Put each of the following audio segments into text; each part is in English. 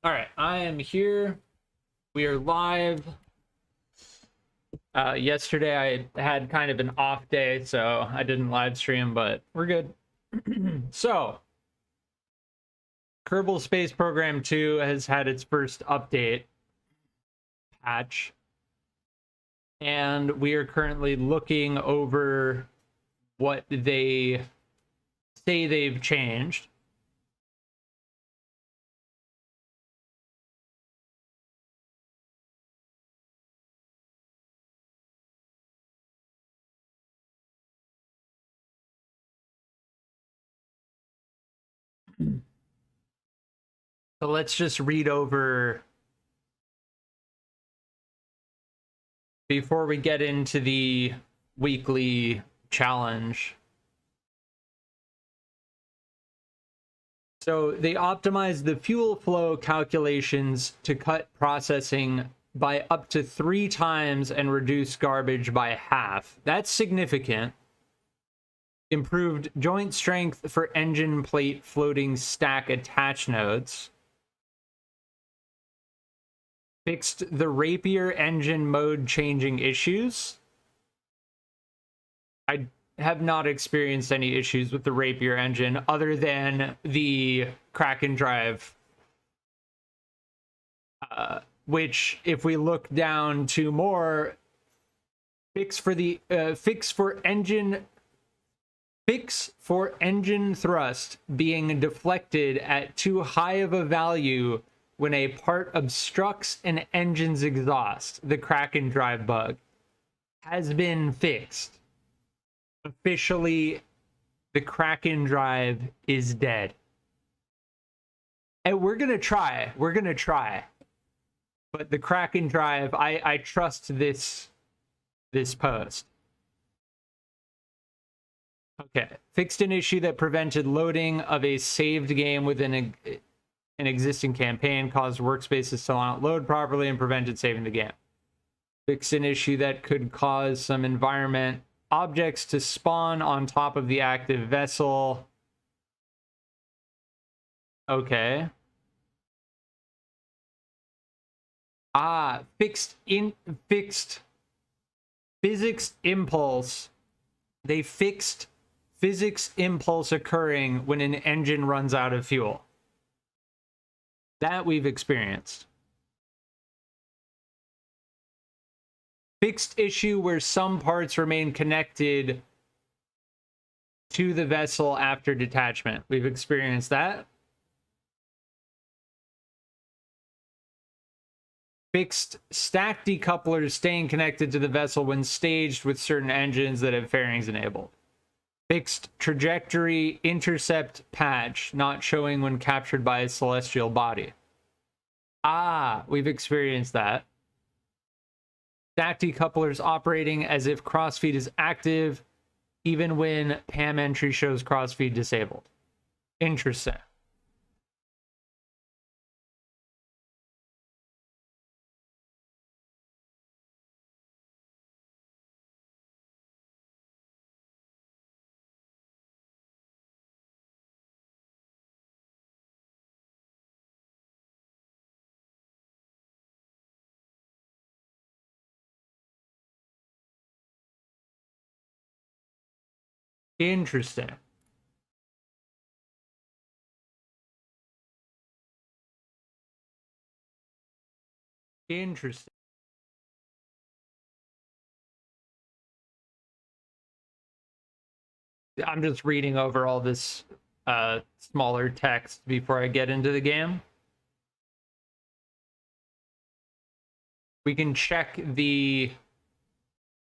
All right, I am here. We are live. Yesterday I had kind of an off day, so I didn't live stream, but we're good. So, Kerbal Space Program 2 has had its first update patch, and we are currently looking over what they say they've changed. So let's just read over before we get into the weekly challenge. So they optimized the fuel flow calculations to cut processing by up to 3 times and reduce garbage by half. That's significant. Improved joint strength for engine plate floating stack attach nodes. Fixed the Rapier engine mode changing issues. I have not experienced any issues with the Rapier engine other than the Kraken drive, which, if we look down to more, fix for engine thrust being deflected at too high of a value when a part obstructs an engine's exhaust. The Kraken drive bug has been fixed. Officially, the Kraken drive is dead. And we're gonna try. But the Kraken drive, I trust this post. Okay, fixed an issue that prevented loading of a saved game within an existing campaign, caused workspaces to not load properly, and prevented saving the game. Fixed an issue that could cause some environment objects to spawn on top of the active vessel. Okay. Fixed physics impulse. They fixed physics impulse occurring when an engine runs out of fuel. That we've experienced. Fixed issue where some parts remain connected to the vessel after detachment. We've experienced that. Fixed stack decouplers staying connected to the vessel when staged with certain engines that have fairings enabled. Fixed trajectory intercept patch not showing when captured by a celestial body. We've experienced that. Stack decouplers operating as if crossfeed is active, even when PAM entry shows crossfeed disabled. Interesting. Interesting. Interesting. I'm just reading over all this smaller text before I get into the game. We can check the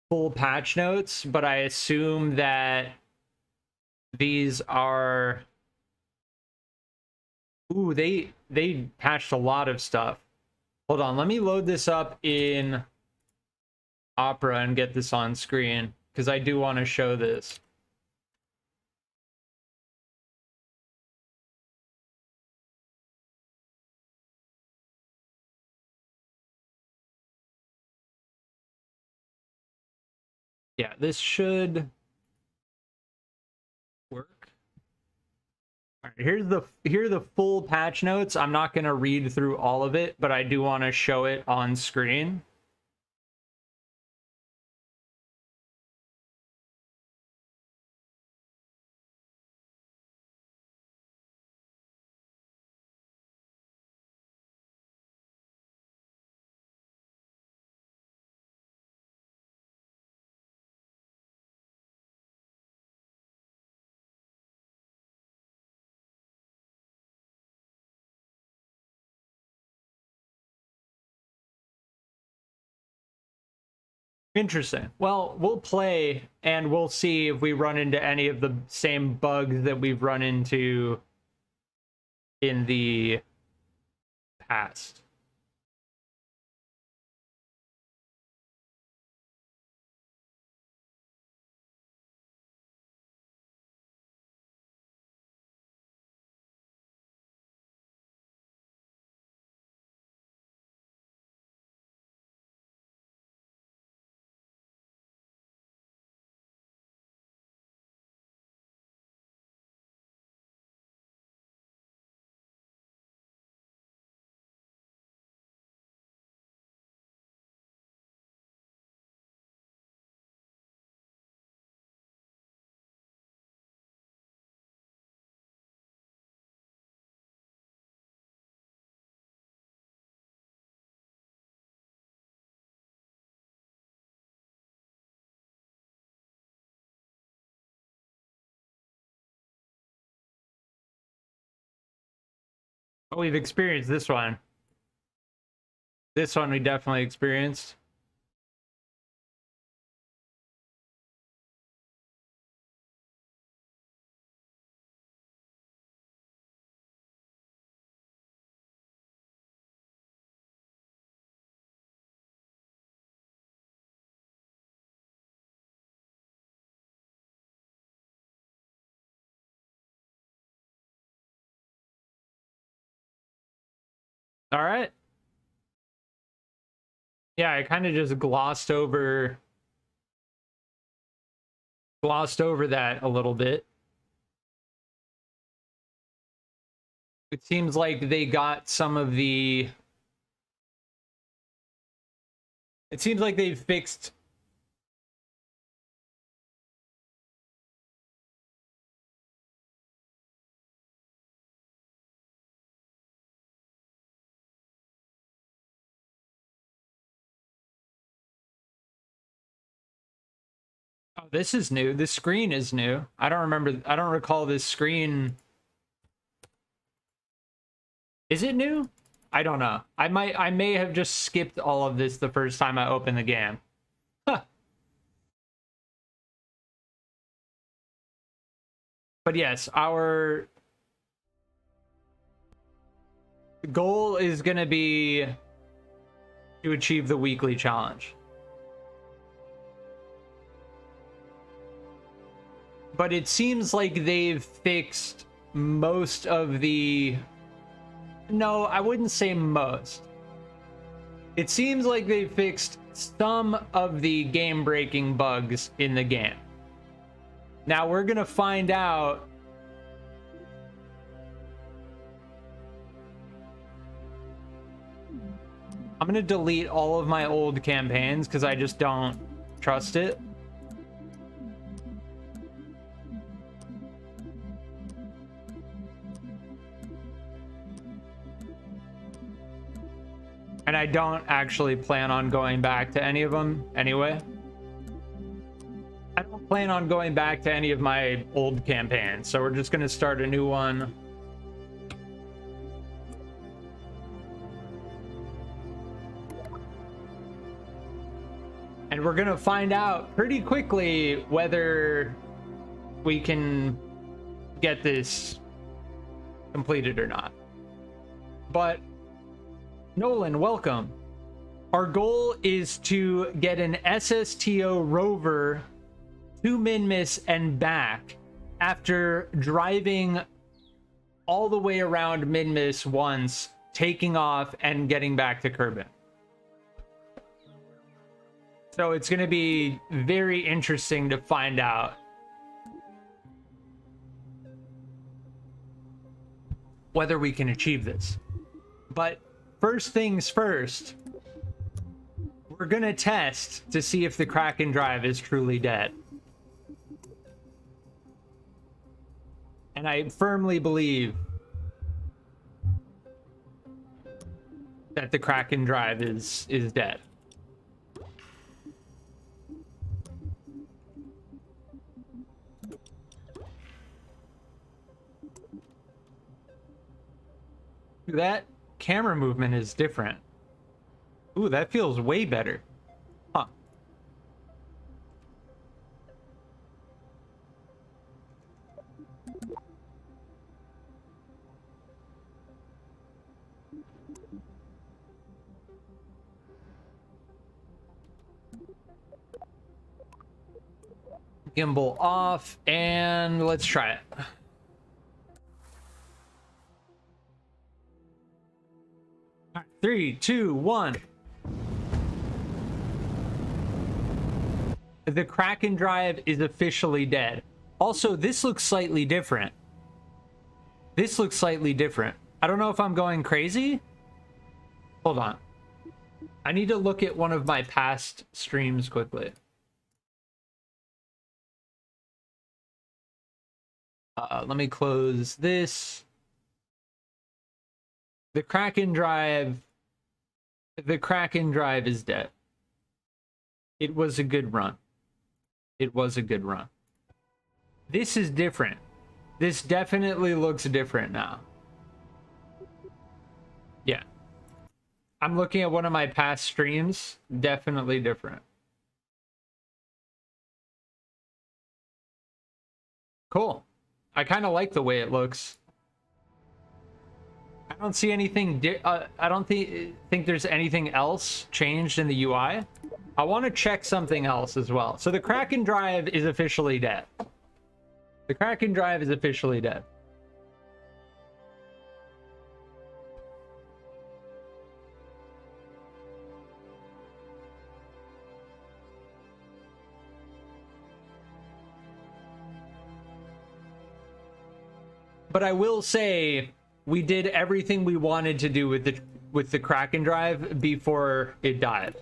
full patch notes, but I assume that these are... Ooh, they patched a lot of stuff. Hold on, let me load this up in Opera and get this on screen, because I do want to show this. Yeah, this should work. Here are the full patch notes. I'm not going to read through all of it, but I do want to show it on screen. Interesting. Well, we'll play and we'll see if we run into any of the same bugs that we've run into in the past. Oh, we've experienced this one. This one we definitely experienced. All right. Yeah, I kind of just glossed over that a little bit. It seems like they got some of the... It seems like they've fixed... Oh, this is new. This screen is new. I don't recall this screen. Is it new? I don't know. I may have just skipped all of this the first time I opened the game. Huh. But yes, our goal is going to be to achieve the weekly challenge. But it seems like they've fixed most of the... No, I wouldn't say most. It seems like they've fixed some of the game-breaking bugs in the game. Now we're gonna find out... I'm gonna delete all of my old campaigns because I just don't trust it. And I don't actually plan on going back to any of them anyway. I don't plan on going back to any of my old campaigns, so we're just going to start a new one. And we're going to find out pretty quickly whether we can get this completed or not. But Nolan, welcome. Our goal is to get an SSTO rover to Minmus and back after driving all the way around Minmus once, taking off and getting back to Kerbal. So it's going to be very interesting to find out. whether we can achieve this. But first things first, we're gonna test to see if the Kraken drive is truly dead. And I firmly believe that the Kraken drive is dead. That camera movement is different. Ooh, that feels way better. Huh. Gimbal off, and let's try it. All right, 3, 2, 1. The Kraken drive is officially dead. Also, this looks slightly different. This looks slightly different. I don't know if I'm going crazy. Hold on. I need to look at one of my past streams quickly. Let me close this. The Kraken drive is dead. It was a good run. It was a good run. This is different. This definitely looks different now. Yeah. I'm looking at one of my past streams. Definitely different. Cool. I kind of like the way it looks. I don't see anything. I don't think there's anything else changed in the UI. I want to check something else as well. So the Kraken drive is officially dead. The Kraken drive is officially dead. But I will say we did everything we wanted to do with the Kraken drive before it died.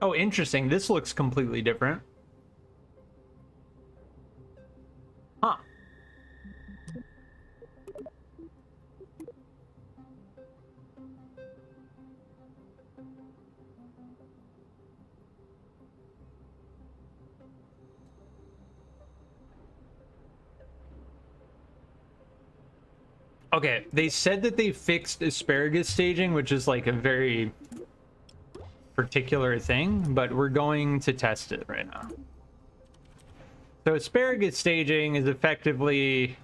Oh, interesting. This looks completely different. Huh. Okay, they said that they fixed asparagus staging, which is like a very particular thing, but we're going to test it right now. So asparagus staging is effectively...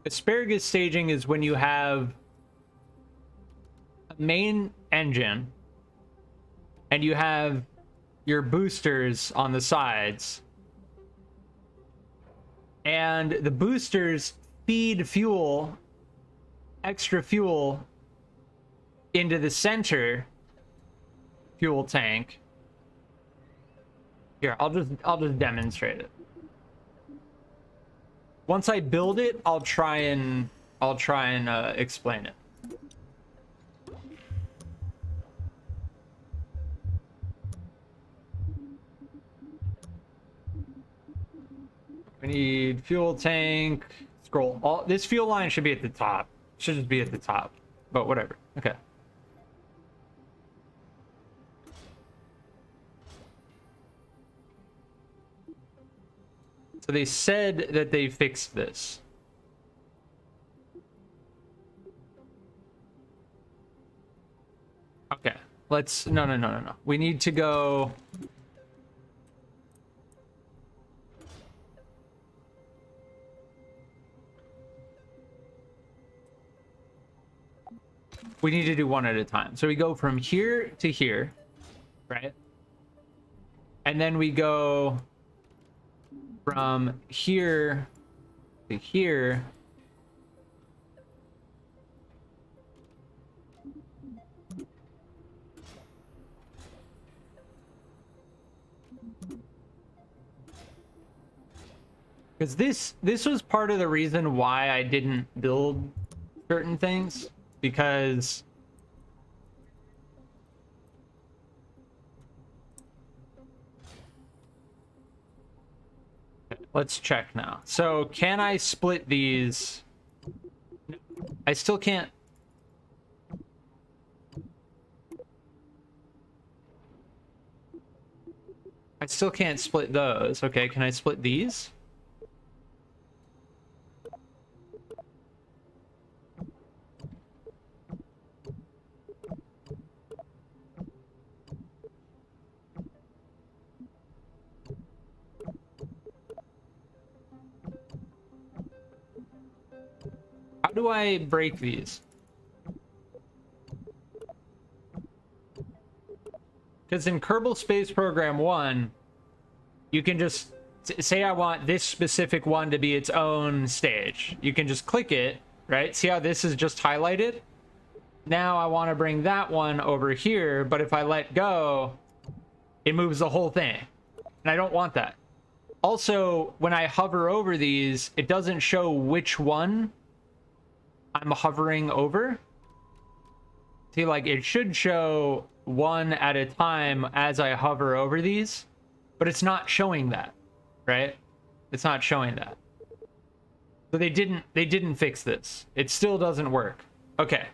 Asparagus staging is when you have a main engine and you have your boosters on the sides, and the boosters feed fuel, extra fuel, into the center fuel tank. Here, I'll just demonstrate it. Once I build it, I'll try and explain it. We need fuel tank. Scroll. This fuel line should be at the top. Should just be at the top. But whatever. Okay. So they said that they fixed this. Okay. Let's... No. We need to go... We need to do one at a time. So we go from here to here, right? And then we go from here to here. Because this was part of the reason why I didn't build certain things, because let's check now. So can I split these? I still can't. I still can't split those. Okay, can I split these? How do I break these? Because in Kerbal Space Program 1, you can just say I want this specific one to be its own stage. You can just click it, right? See how this is just highlighted? Now I want to bring that one over here, but if I let go, it moves the whole thing. And I don't want that. Also, when I hover over these, it doesn't show which one I'm hovering over. See, like, it should show one at a time as I hover over these, but it's not showing that, right? It's not showing that. So they didn't fix this. It still doesn't work. Okay.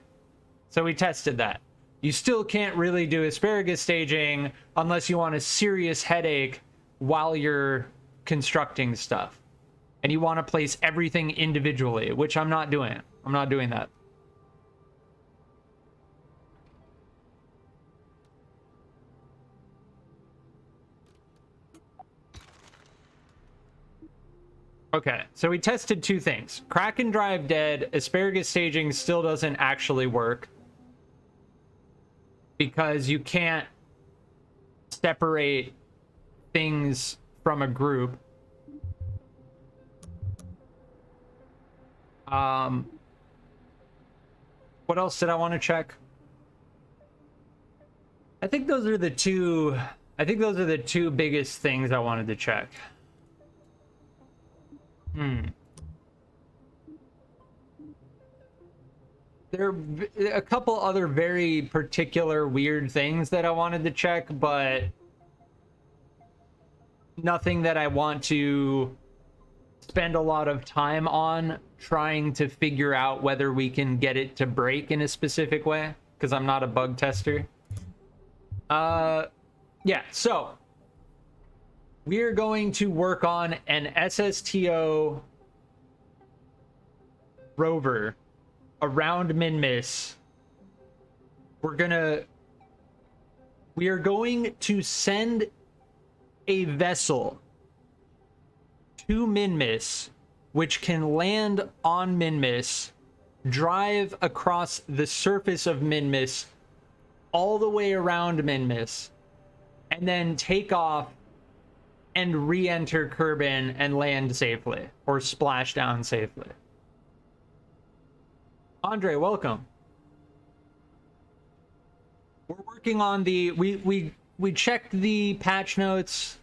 So we tested that. You still can't really do asparagus staging unless you want a serious headache while you're constructing stuff. And you want to place everything individually, which I'm not doing. I'm not doing that. Okay, so we tested two things. Crack and drive dead. Asparagus staging still doesn't actually work, because you can't separate things from a group. What else did I want to check? I think those are the two biggest things I wanted to check. There are a couple other very particular weird things that I wanted to check, but nothing that I want to spend a lot of time on trying to figure out whether we can get it to break in a specific way, because I'm not a bug tester. Yeah, so we're going to work on an SSTO rover around Minmus. We are going to send a vessel to Minmus, which can land on Minmus, drive across the surface of Minmus all the way around Minmus, and then take off and re-enter Kerbin and land safely, or splash down safely. Andre, welcome. We're working on the... We checked the patch notes.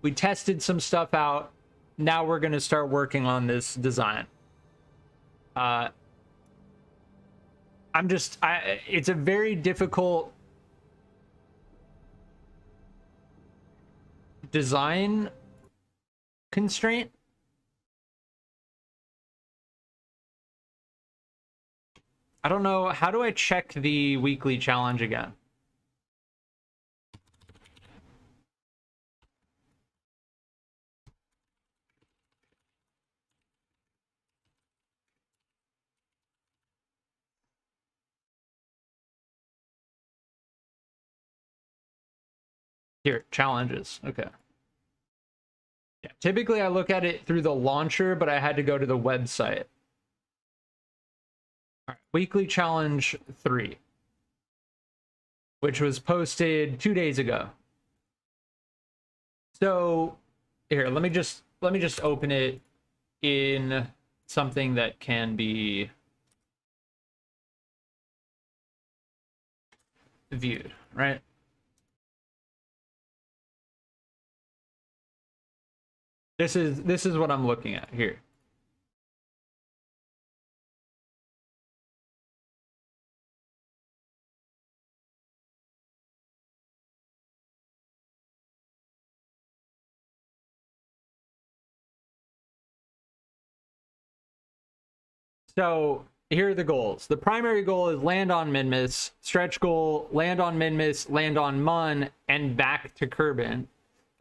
We tested some stuff out. Now we're going to start working on this design. It's a very difficult design constraint. I don't know. How do I check the weekly challenge again? Here, challenges. Okay. Yeah, typically I look at it through the launcher, but I had to go to the website. All right, weekly challenge 3, which was posted 2 days ago. So here, let me just open it in something that can be viewed, right? This is what I'm looking at here. So here are the goals. The primary goal is land on Minmus. Stretch goal, land on Minmus, land on Mun, and back to Kerbin.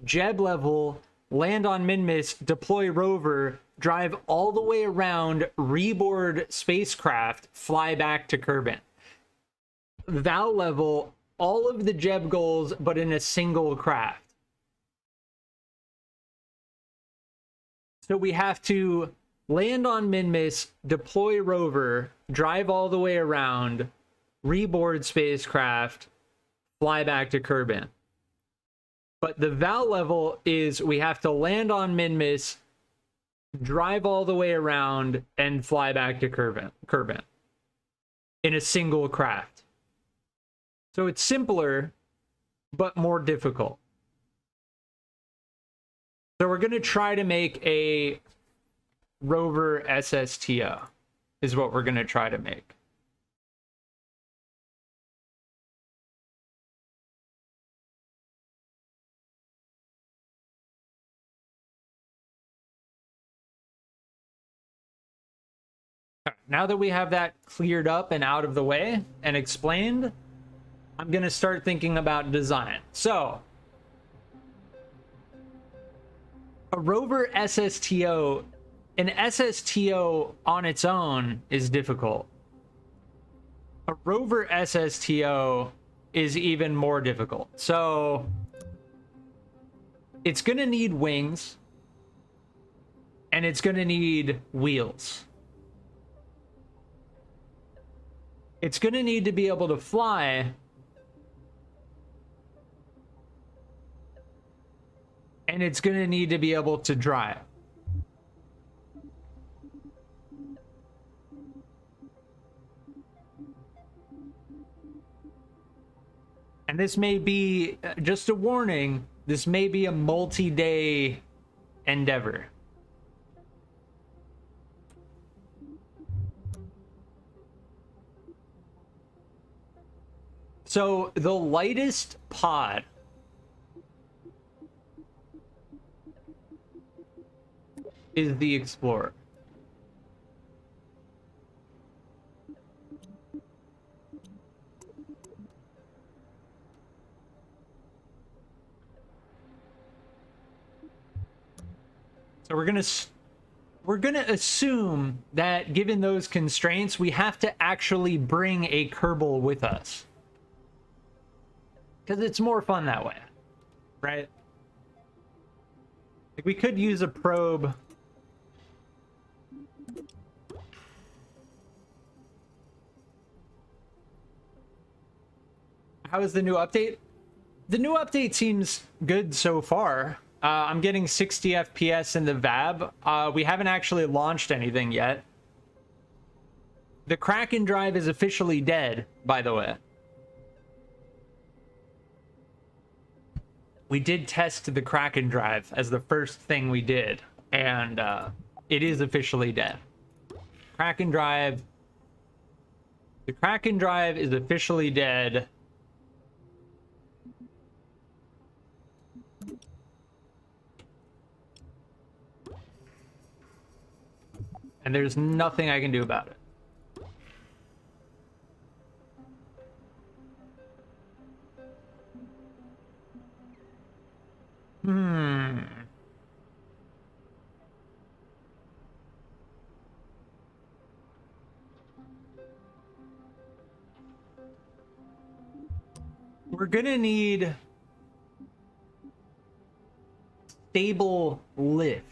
Jeb level, land on Minmus, deploy rover, drive all the way around, reboard spacecraft, fly back to Kerbin. Val level, all of the Jeb goals, but in a single craft. So we have to land on Minmus, deploy rover, drive all the way around, reboard spacecraft, fly back to Kerbin. But the Val level is we have to land on Minmus, drive all the way around, and fly back to Kerbin in a single craft. So it's simpler, but more difficult. So we're going to try to make a rover SSTO is what we're going to try to make. Now that we have that cleared up and out of the way and explained, I'm going to start thinking about design. So a rover SSTO, an SSTO on its own is difficult. A rover SSTO is even more difficult. So it's going to need wings and it's going to need wheels. It's going to need to be able to fly and it's going to need to be able to drive. And this may be, just a warning, this may be a multi-day endeavor. So the lightest pod is the Explorer. So we're gonna assume that given those constraints, we have to actually bring a Kerbal with us. Because it's more fun that way, right? Like we could use a probe. How is the new update? The new update seems good so far. I'm getting 60 FPS in the VAB. We haven't actually launched anything yet. The Kraken drive is officially dead, by the way. We did test the Kraken drive as the first thing we did, and it is officially dead. Kraken drive. The Kraken drive is officially dead. And there's nothing I can do about it. We're gonna need stable lift.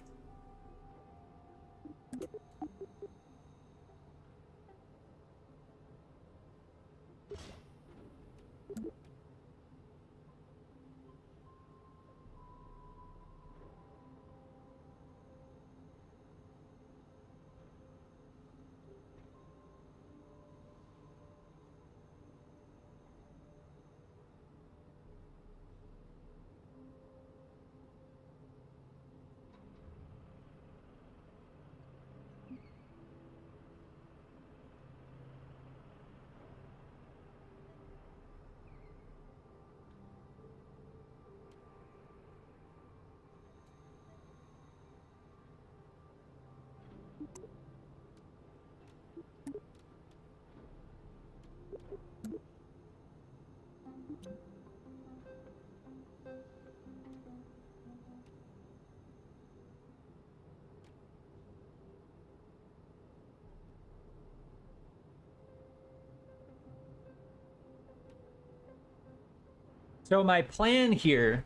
So my plan here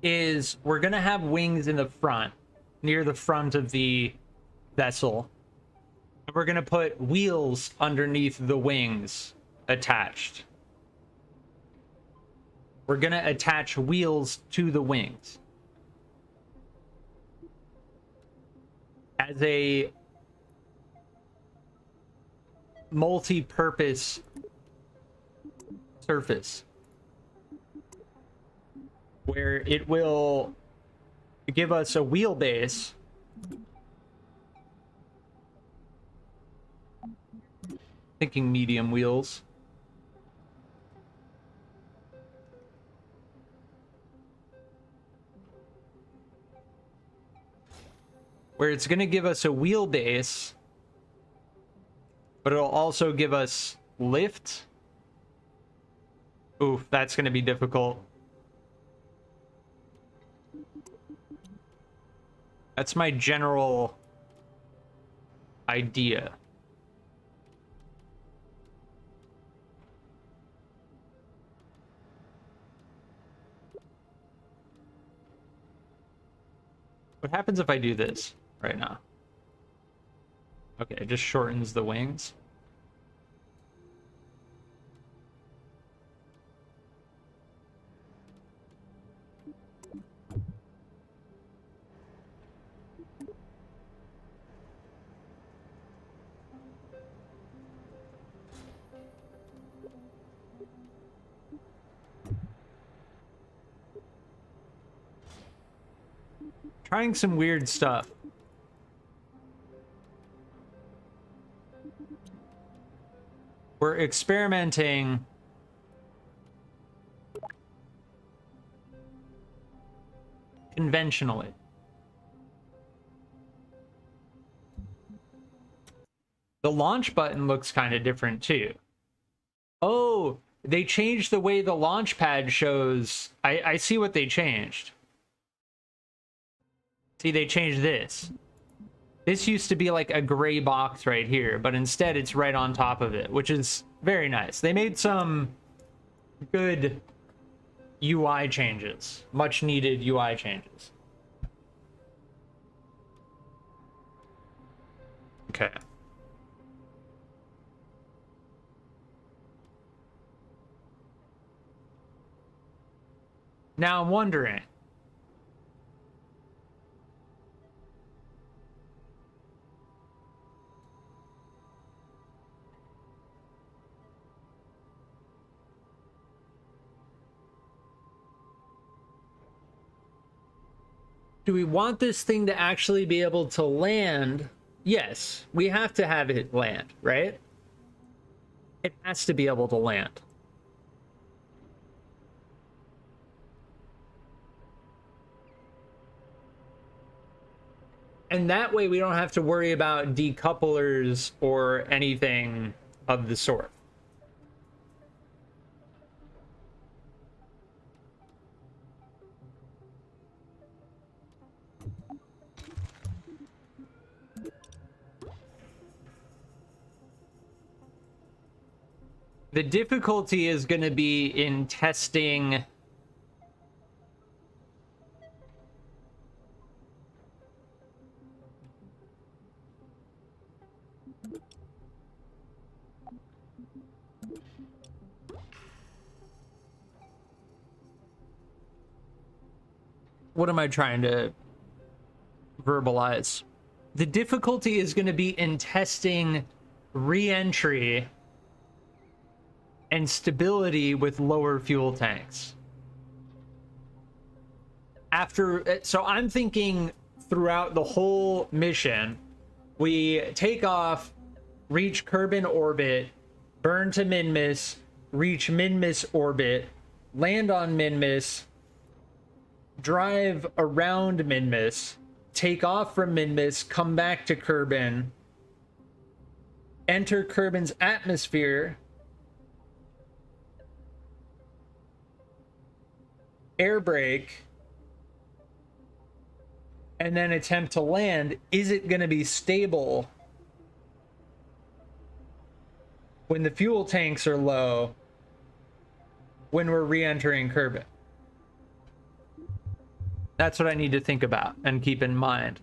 is we're going to have wings in the front, near the front of the vessel. And we're going to put wheels underneath the wings attached. We're going to attach wheels to the wings as a multi-purpose surface where it will give us a wheelbase thinking medium wheels. Where it's going to give us a wheelbase, but it'll also give us lift. Oof, that's going to be difficult. That's my general idea. What happens if I do this right now? Okay, it just shortens the wings. Trying some weird stuff. We're experimenting conventionally. The launch button looks kind of different too. Oh, they changed the way the launch pad shows. I see what they changed. See, they changed this. This used to be like a gray box right here, but instead it's right on top of it, which is very nice. They made some good UI changes, much needed UI changes. Okay. Now I'm wondering, do we want this thing to actually be able to land? Yes, we have to have it land, right? It has to be able to land. And that way we don't have to worry about decouplers or anything of the sort. The difficulty is going to be in testing what am I trying to verbalize? The difficulty is going to be in testing re-entry and stability with lower fuel tanks. So I'm thinking throughout the whole mission, we take off, reach Kerbal orbit, burn to Minmus, reach Minmus orbit, land on Minmus, drive around Minmus, take off from Minmus, come back to Kerbal, enter Kerbal's atmosphere, air brake, and then attempt to land. Is it going to be stable when the fuel tanks are low? when we're re-entering Kerbal. That's what I need to think about and keep in mind.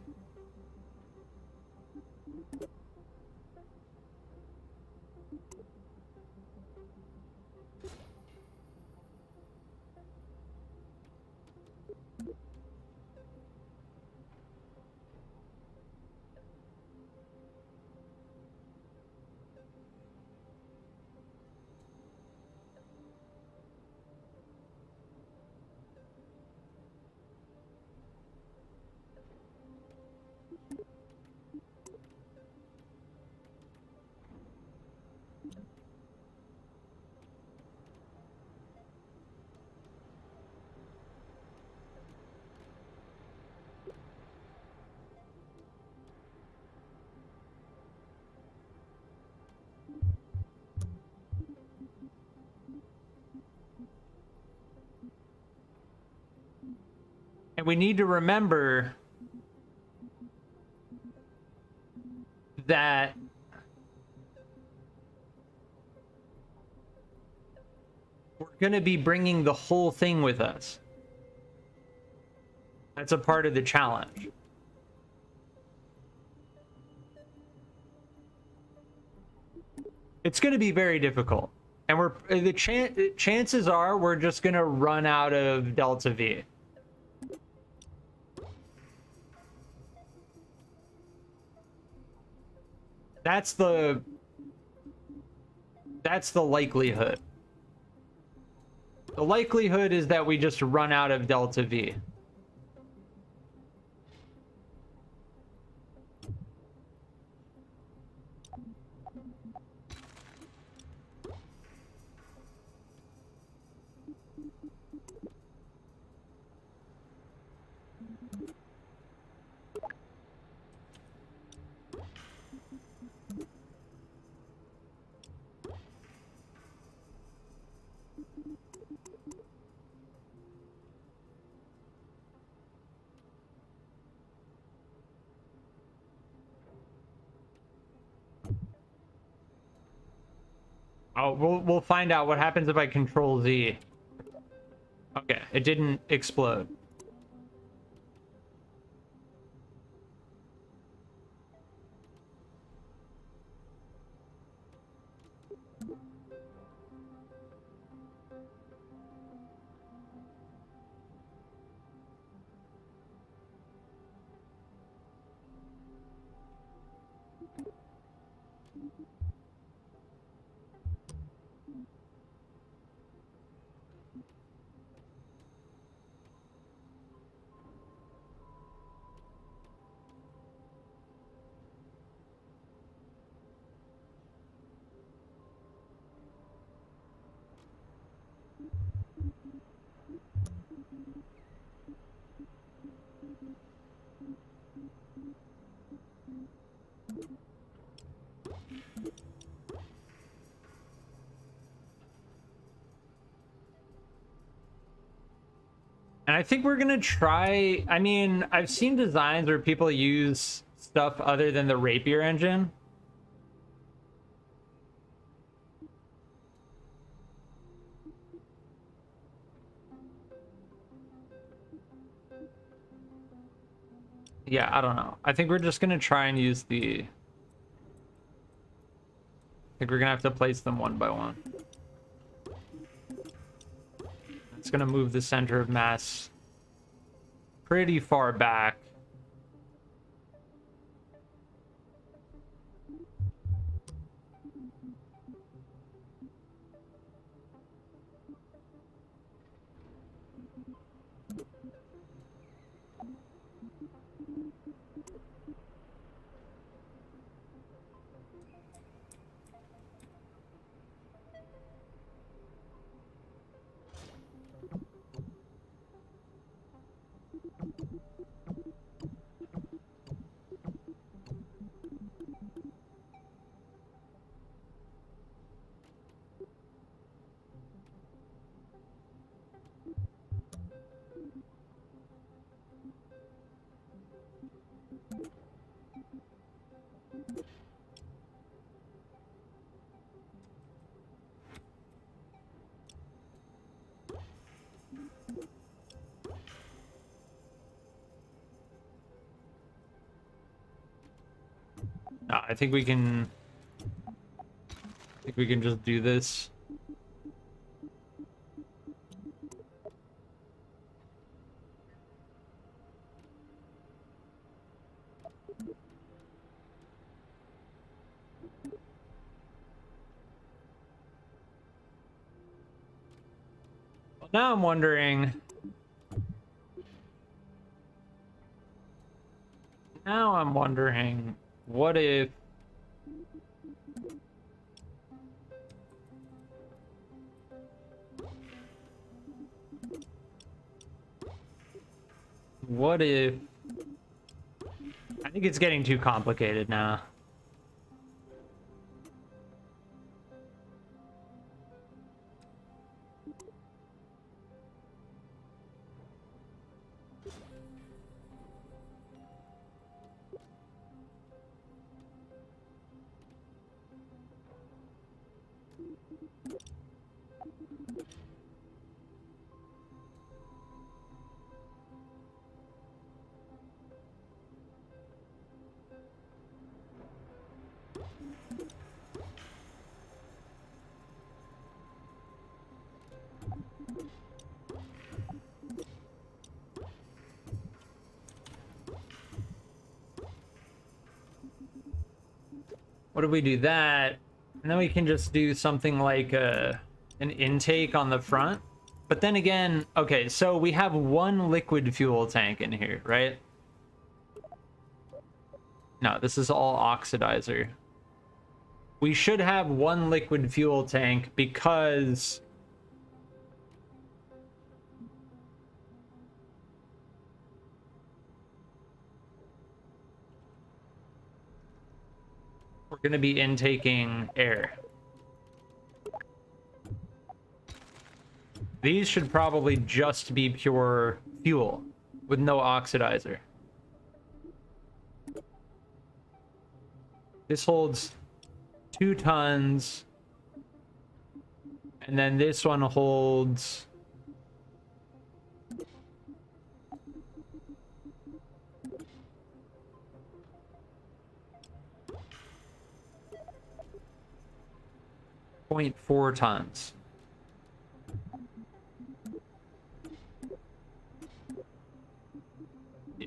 And we need to remember that we're going to be bringing the whole thing with us. That's a part of the challenge. It's going to be very difficult. And the chances are we're just going to run out of Delta V. That's the likelihood. The likelihood is that we just run out of Delta V. Oh, we'll find out what happens if I control Z. Okay, it didn't explode. And I think we're gonna try, I mean, I've seen designs where people use stuff other than the Rapier engine. Yeah, I don't know. I think we're just gonna try and use the... I think we're gonna have to place them one by one. It's gonna move the center of mass pretty far back. I think we can... I think we can just do this. Well, now I'm wondering... Now I'm wondering, what if... What if... I think it's getting too complicated now. What if we do that, and then we can just do something like an intake on the front? But then again, okay, so we have one liquid fuel tank in here, right? No, this is all oxidizer. We should have one liquid fuel tank because... we're going to be intaking air. These should probably just be pure fuel with no oxidizer. This holds 2 tons. And then this one holds... .4 tons. Yeah.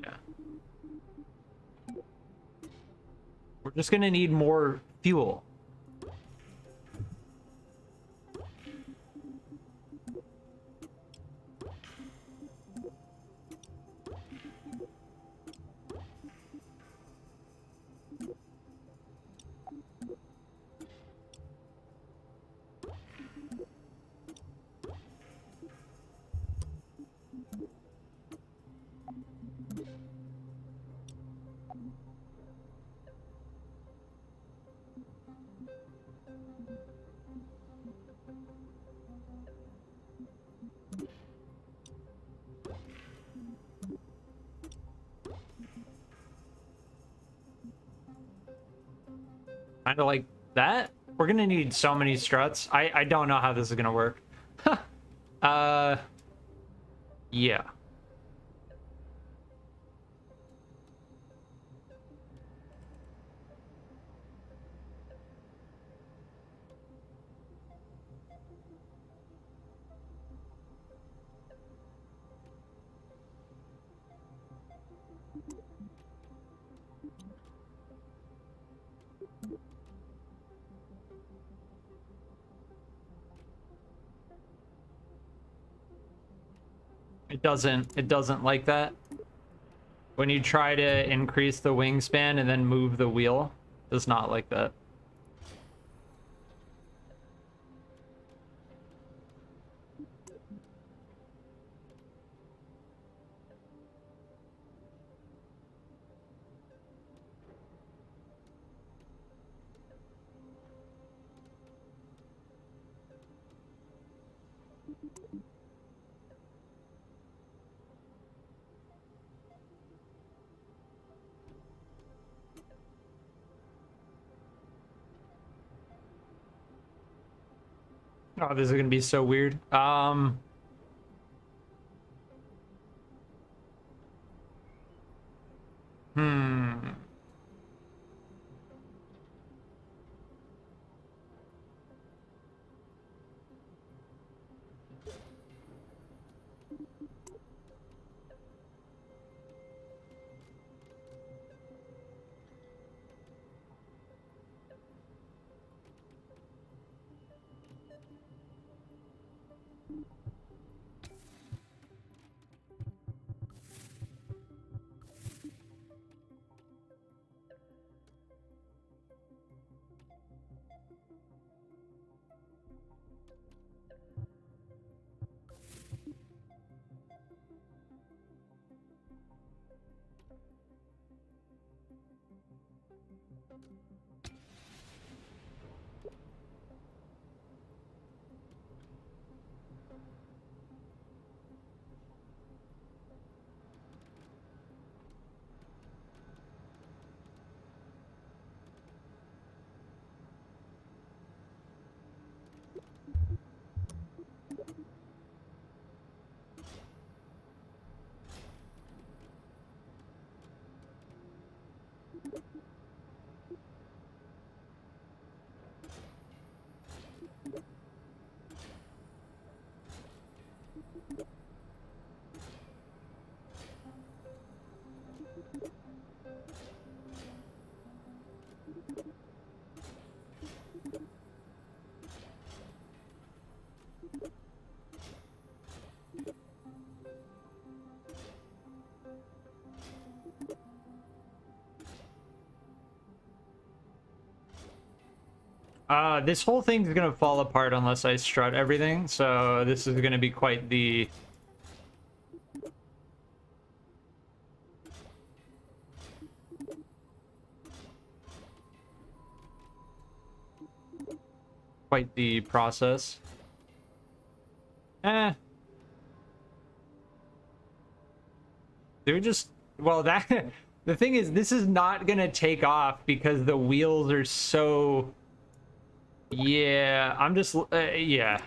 We're just gonna need more fuel. Kind of like that. We're gonna need so many struts. I don't know how this is gonna work. Yeah. It doesn't like that. When you try to increase the wingspan and then move the wheel, it does not like that. Oh, this is gonna be so weird. This whole thing's gonna fall apart unless I strut everything, so this is gonna be quite the... quite the process. Do we just... Well, that... The thing is, this is not gonna take off because the wheels are so... Yeah, I'm just... yeah.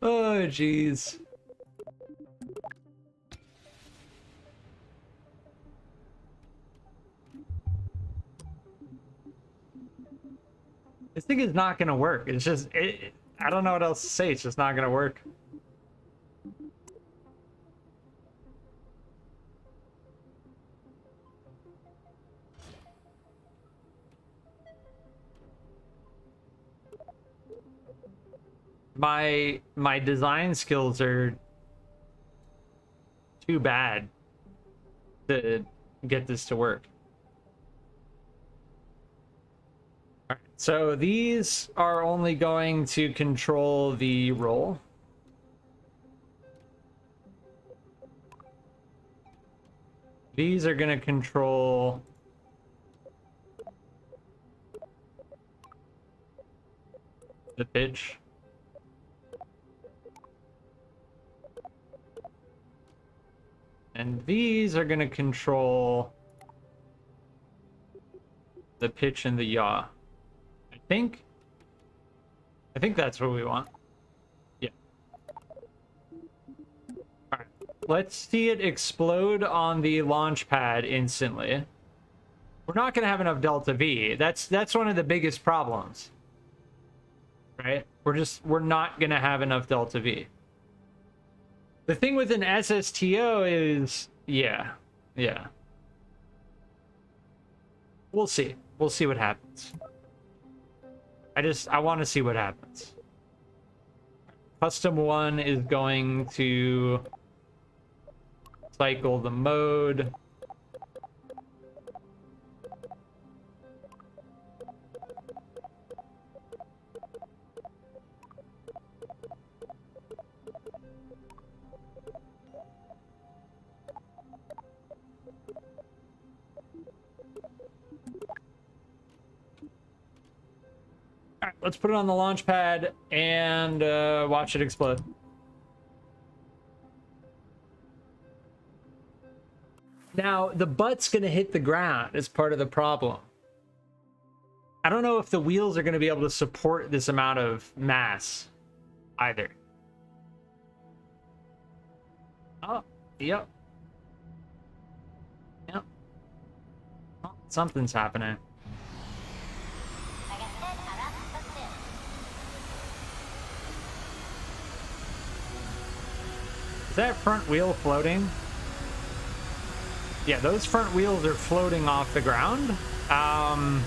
Oh, jeez. This thing is not gonna work. It's just... I don't know what else to say. It's just not gonna work. My design skills are too bad to get this to work. All right, so these are only going to control the roll. These are going to control the pitch. And these are going to control the pitch and the yaw. I think that's what we want. Yeah. All right. Let's see it explode on the launch pad instantly. We're not going to have enough delta V. That's one of the biggest problems. Right? We're not going to have enough delta V. The thing with an SSTO is, yeah. We'll see. We'll see what happens. I want to see what happens. Custom 1 is going to cycle the mode. Alright, let's put it on the launch pad and watch it explode. Now, the butt's going to hit the ground as part of the problem. I don't know if the wheels are going to be able to support this amount of mass either. Oh, yep. Yep. Oh, something's happening. Is that front wheel floating? Yeah, those front wheels are floating off the ground. I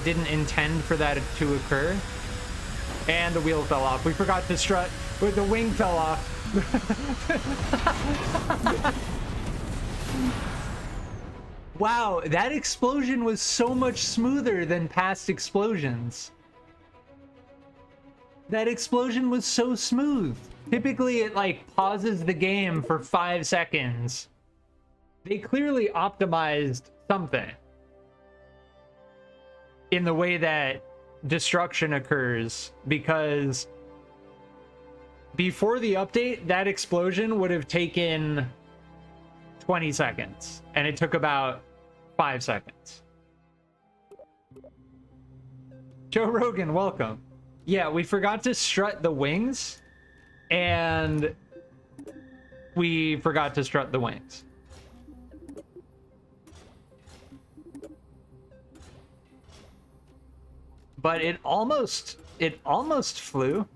didn't intend for that to occur. And the wheel fell off. We forgot to strut, but the wing fell off. Wow, that explosion was so much smoother than past explosions. That explosion was so smooth. Typically, it like pauses the game for 5 seconds. They clearly optimized something in the way that destruction occurs, because before the update, that explosion would have taken 20 seconds, and it took about 5 seconds. Joe Rogan, welcome. Yeah, we forgot to strut the wings, and we forgot to strut the wings. But it almost flew.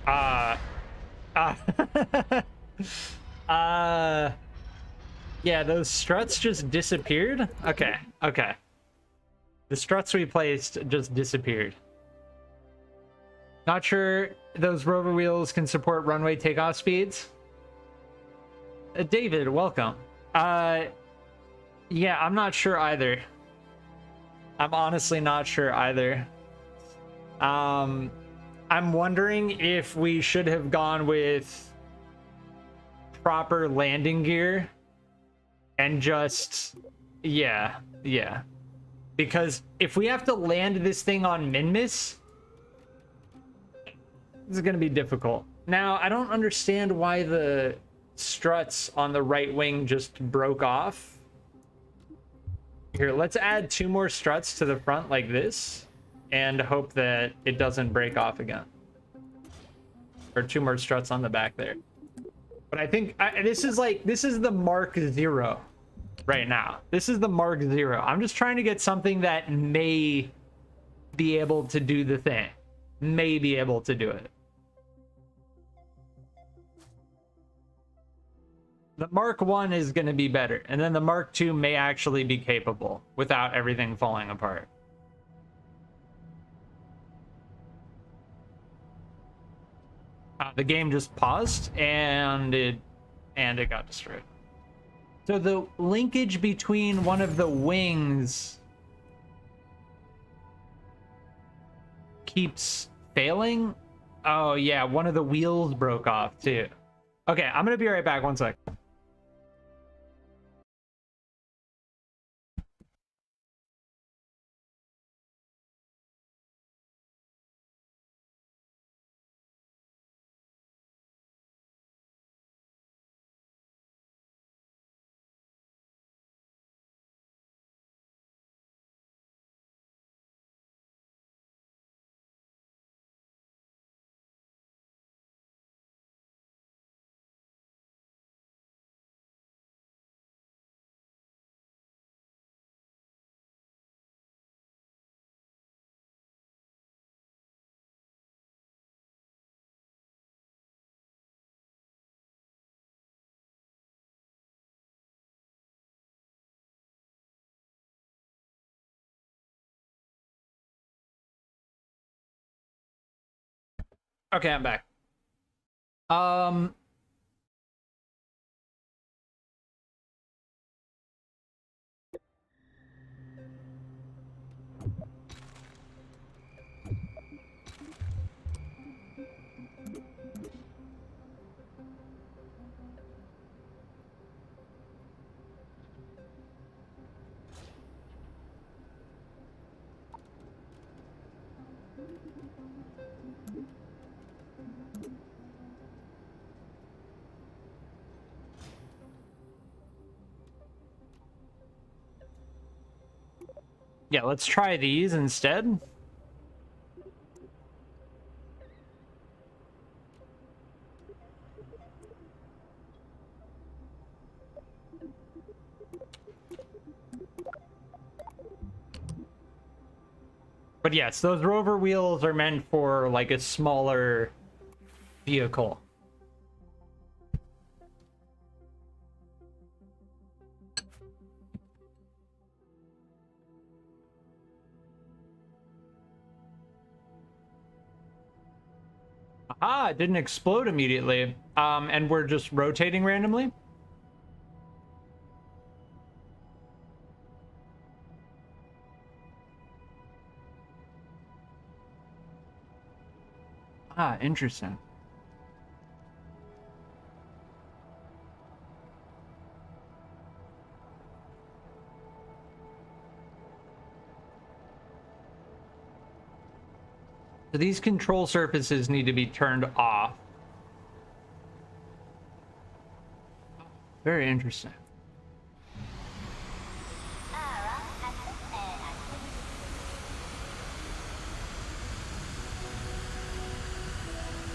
Uh, uh, yeah, those struts just disappeared. Okay, okay. The struts we placed just disappeared. Not sure those rover wheels can support runway takeoff speeds. David, welcome. Yeah, I'm not sure either. I'm honestly not sure either. I'm wondering if we should have gone with proper landing gear and just, yeah. Because if we have to land this thing on Minmus, this is going to be difficult. Now, I don't understand why the struts on the right wing just broke off. Here, let's add 2 more struts to the front like this and hope that it doesn't break off again. Or 2 more struts on the back there. But I think this is the Mark 0 right now. This is the Mark 0. I'm just trying to get something that may be able to do the thing. May be able to do it. The Mark 1 is going to be better, and then the Mark 2 may actually be capable without everything falling apart. The game just paused, and it got destroyed. So the linkage between one of the wings keeps failing. Oh yeah, one of the wheels broke off too. Okay, I'm gonna be right back. 1 sec. Okay, I'm back. Yeah, let's try these instead. But yes, those rover wheels are meant for like a smaller vehicle. Ah, it didn't explode immediately. And we're just rotating randomly. Ah, interesting. So these control surfaces need to be turned off. Very interesting.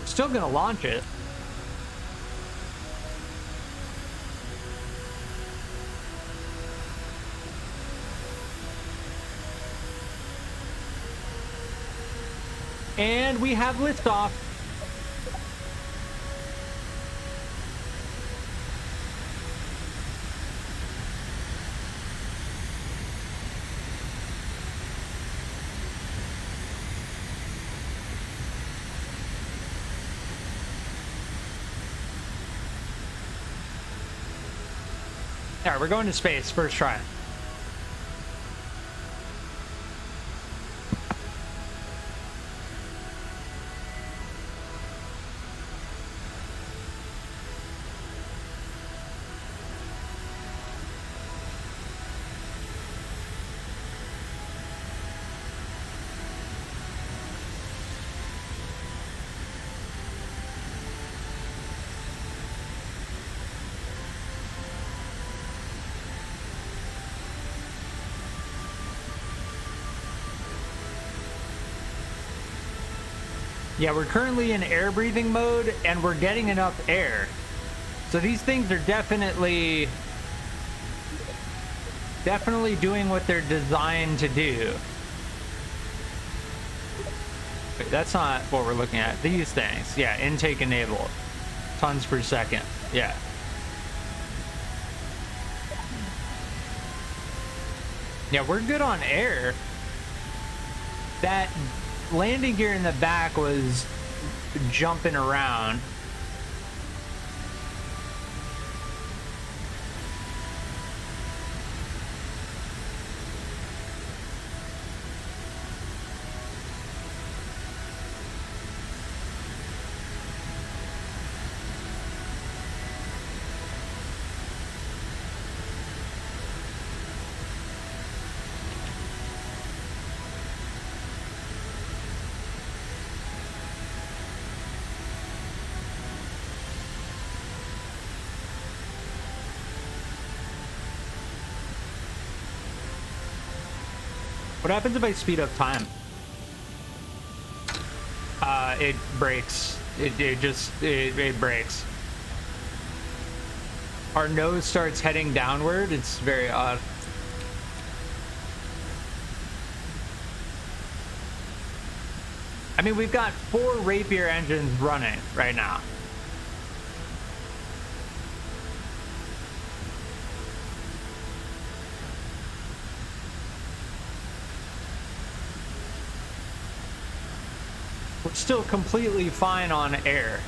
Still gonna launch it. And we have liftoff. All right, we're going to space. First try. Yeah, we're currently in air breathing mode and we're getting enough air. So these things are definitely doing what they're designed to do. Wait, that's not what we're looking at. These things. Yeah, intake enabled. Tons per second. Yeah. Yeah, we're good on air. That landing gear in the back was jumping around. What happens if I speed up time? It breaks. It breaks. Our nose starts heading downward. It's very odd. I mean, we've got 4 Rapier engines running right now. We're still completely fine on air.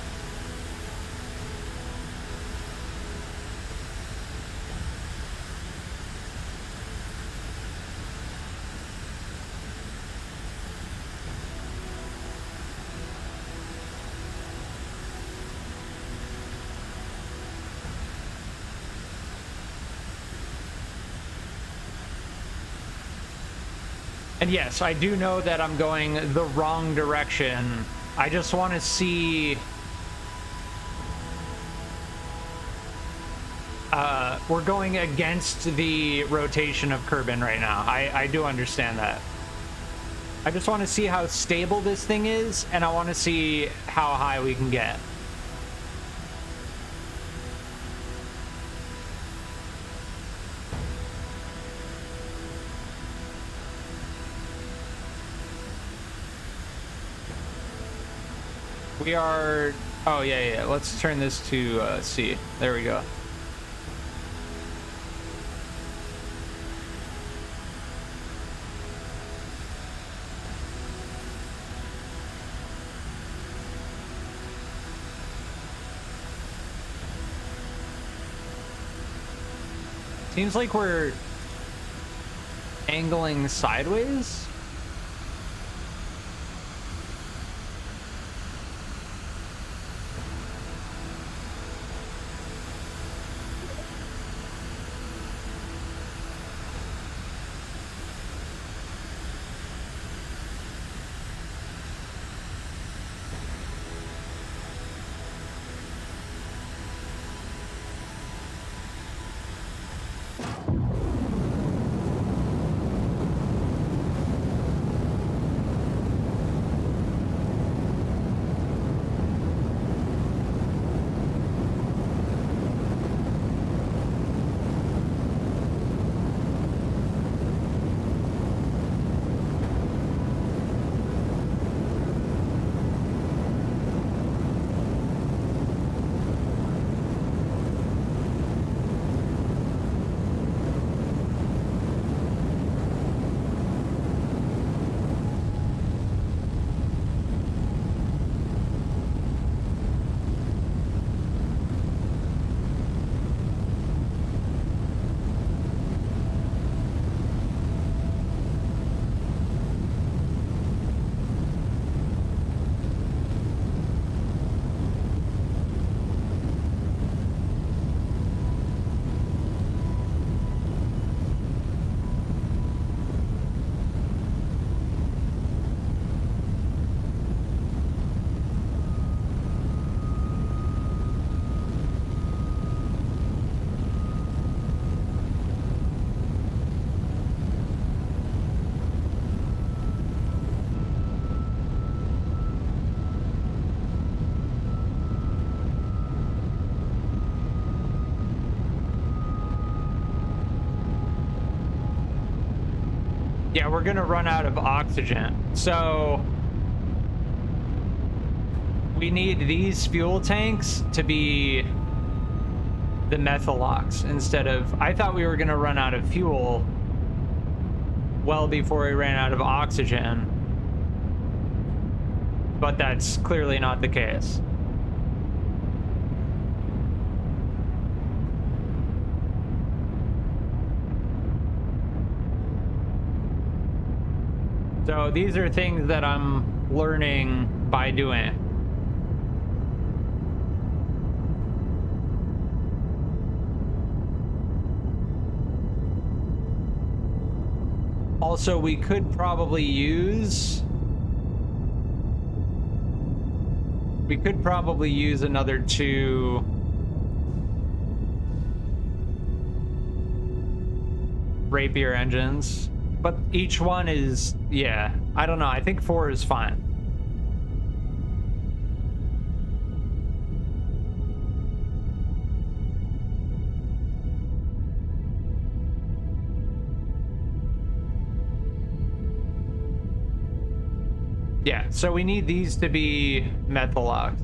And yes, I do know that I'm going the wrong direction. I just want to see... we're going against the rotation of Kerbin right now. I do understand that. I just want to see how stable this thing is, and I want to see how high we can get. We are... Oh, yeah. Let's turn this to C. There we go. Seems like we're angling sideways. Yeah, we're gonna run out of oxygen. So we need these fuel tanks to be the methalox instead of... I thought we were gonna run out of fuel well before we ran out of oxygen, but that's clearly not the case. So these are things that I'm learning by doing. Also, we could probably use... We could probably use another 2 Rapier engines, but each one is, yeah, I don't know. I think 4 is fine. Yeah, so we need these to be methalox.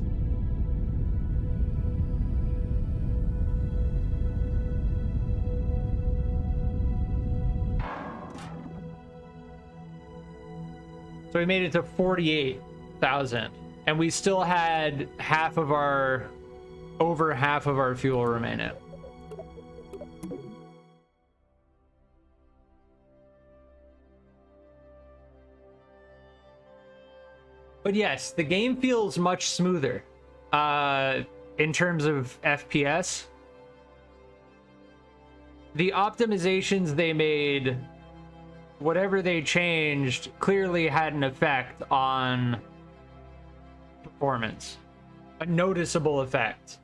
So we made it to 48,000, and we still had over half of our fuel remaining. But yes, the game feels much smoother in terms of FPS. The optimizations they made, whatever they changed, clearly had an effect on performance. A noticeable effect.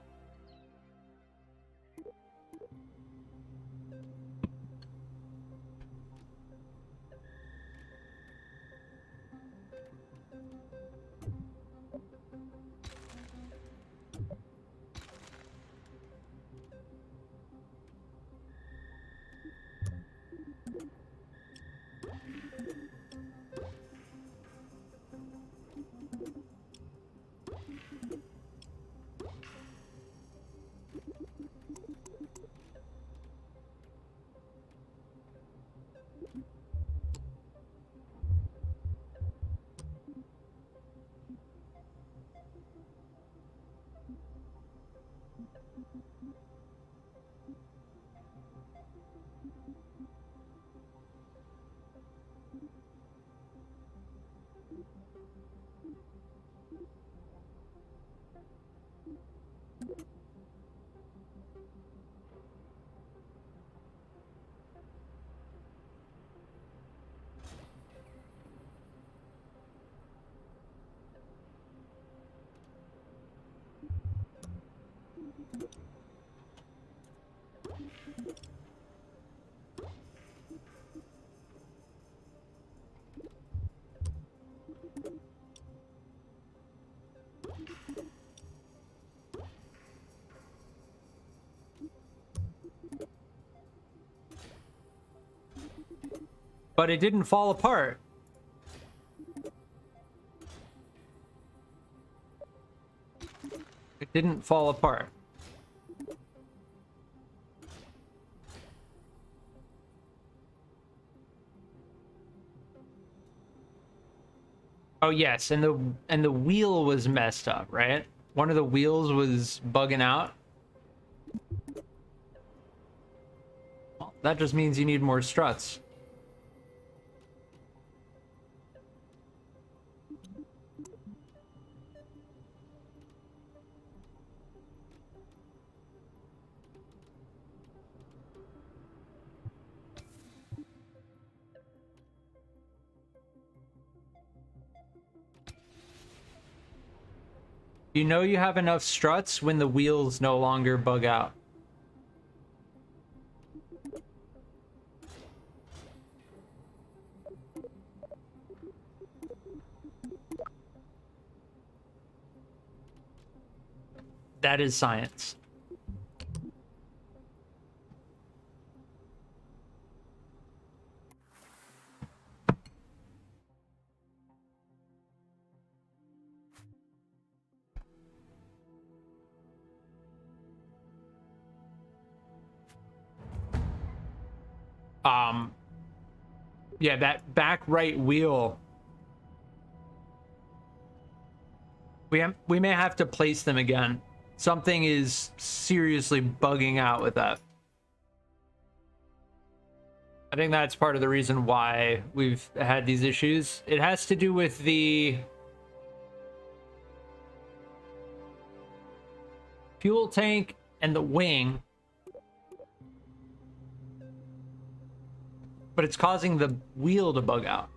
But it didn't fall apart. It didn't fall apart. Oh yes, and the wheel was messed up, right? One of the wheels was bugging out. Well, that just means you need more struts. You know you have enough struts when the wheels no longer bug out. That is science. Yeah, that back right wheel. We may have to place them again. Something is seriously bugging out with that. I think that's part of the reason why we've had these issues. It has to do with the fuel tank and the wing, but it's causing the wheel to bug out.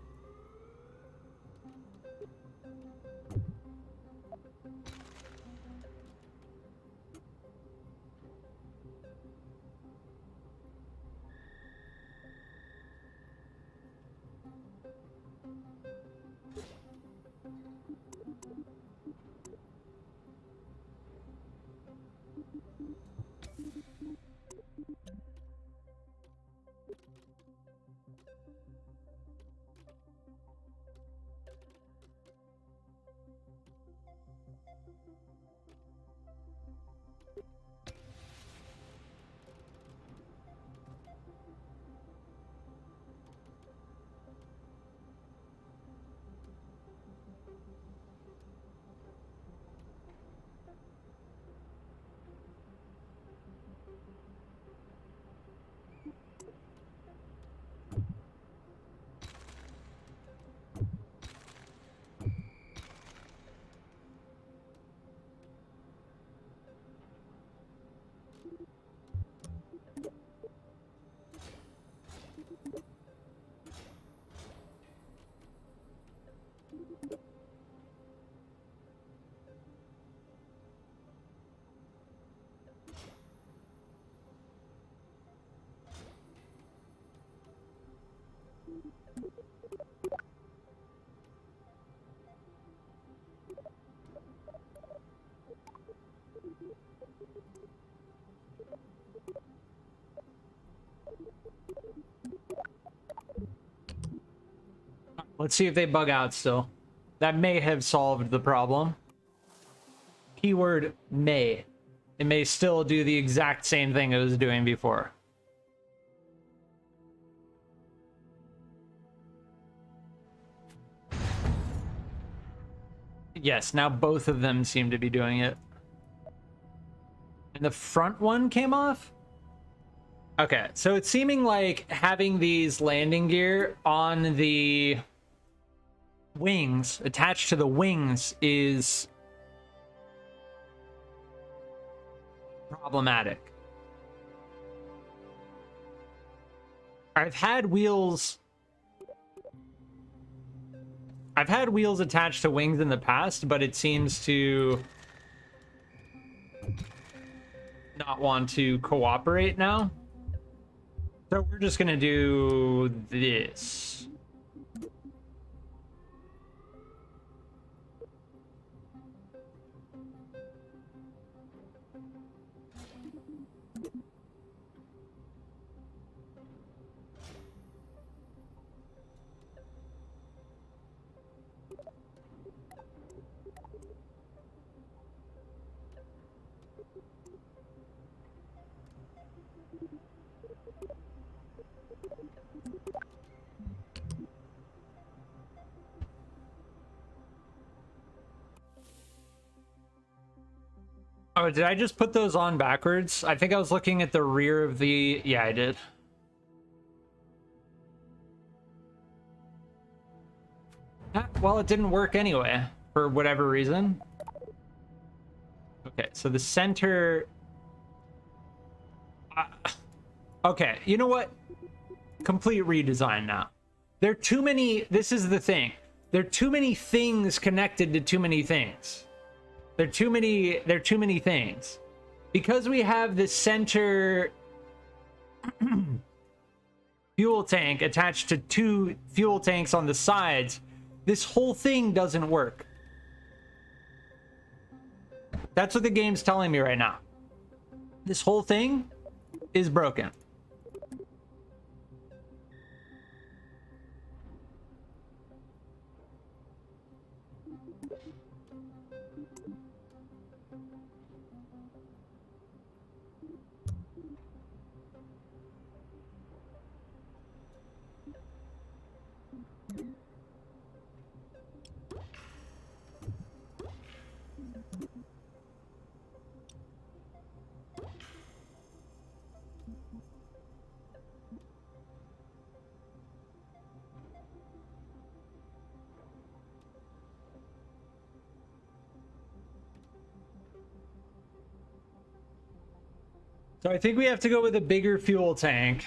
Let's see if they bug out still. That may have solved the problem. Keyword may. It may still do the exact same thing it was doing before. Yes, now both of them seem to be doing it. And the front one came off? Okay, so it's seeming like having these landing gear on the wings, attached to the wings, is problematic. I've had wheels attached to wings in the past, but it seems to not want to cooperate now. So we're just gonna do this. Oh, did I just put those on backwards? I think I was looking at the rear of the... Yeah, I did. Well, it didn't work anyway, for whatever reason. Okay, so the center... okay, you know what? Complete redesign now. There are too many... This is the thing. There are too many things connected to too many things. There are too many things. Because we have the center fuel tank attached to two fuel tanks on the sides, this whole thing doesn't work. That's what the game's telling me right now. This whole thing is broken. So I think we have to go with a bigger fuel tank.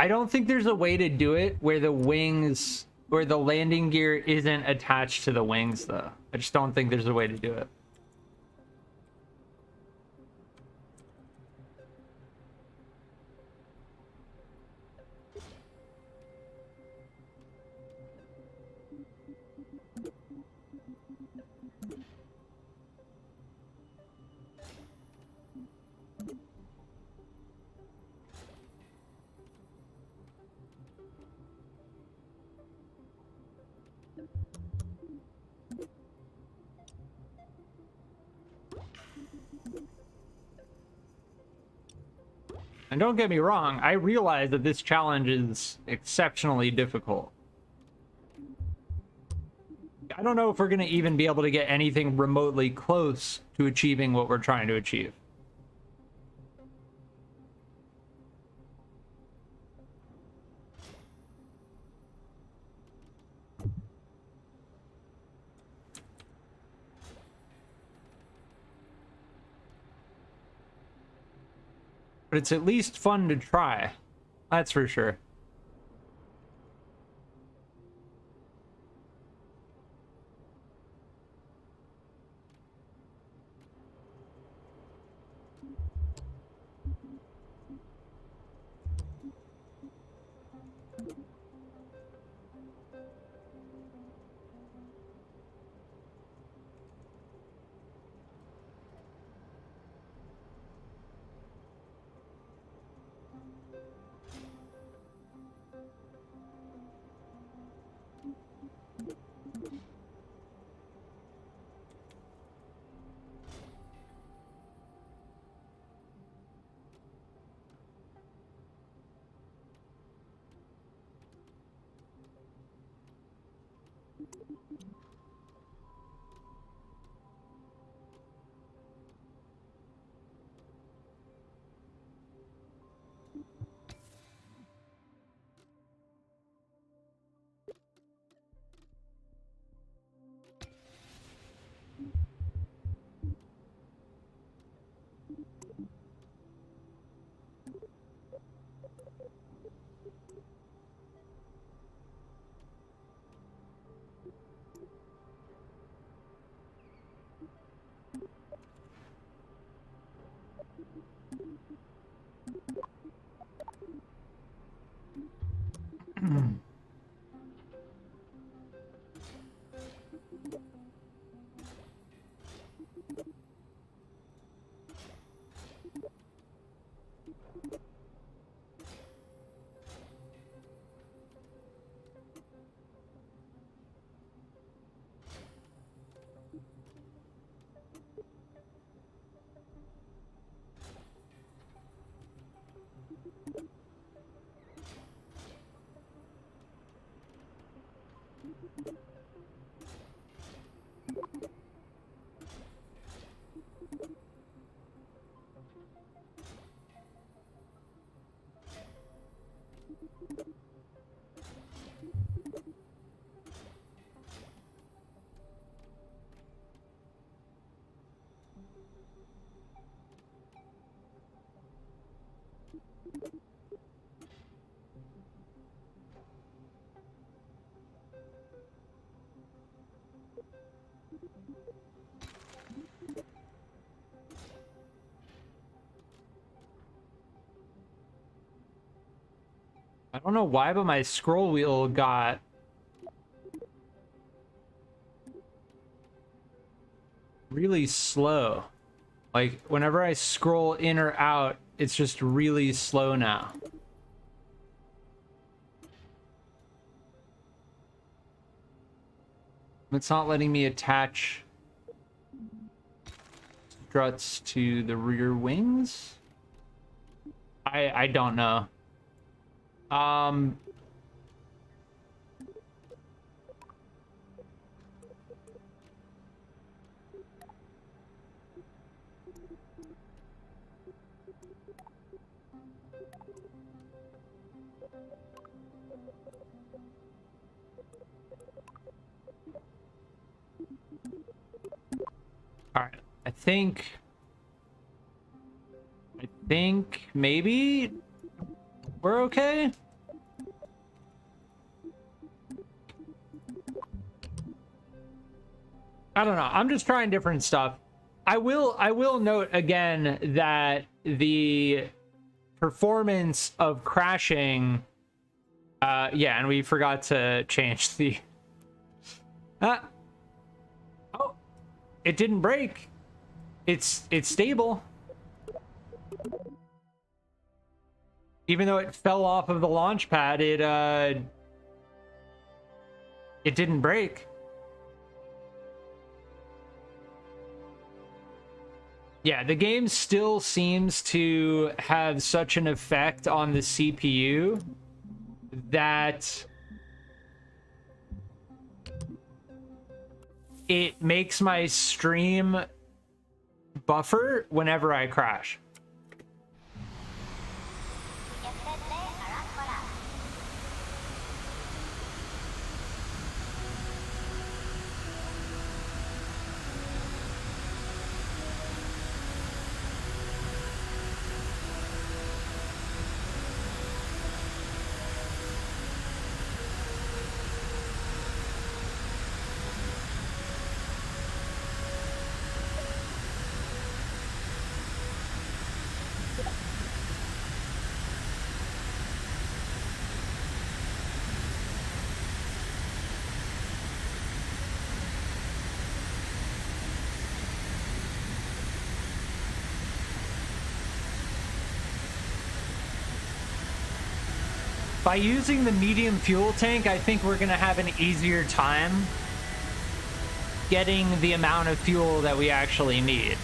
I don't think there's a way to do it where the wings or the landing gear isn't attached to the wings, though. I just don't think there's a way to do it. And don't get me wrong, I realize that this challenge is exceptionally difficult. I don't know if we're going to even be able to get anything remotely close to achieving what we're trying to achieve. But it's at least fun to try. That's for sure. I don't know why, but my scroll wheel got really slow. Like, whenever I scroll in or out, it's just really slow now. It's not letting me attach struts to the rear wings. I don't know. All right, I think maybe we're okay. I don't know. I'm just trying different stuff. I will note again that the performance of crashing, yeah, and we forgot to change the oh, it didn't break. It's stable. Even though it fell off of the launch pad, it didn't break. Yeah, the game still seems to have such an effect on the CPU that it makes my stream buffer whenever I crash. By using the medium fuel tank, I think we're going to have an easier time getting the amount of fuel that we actually need.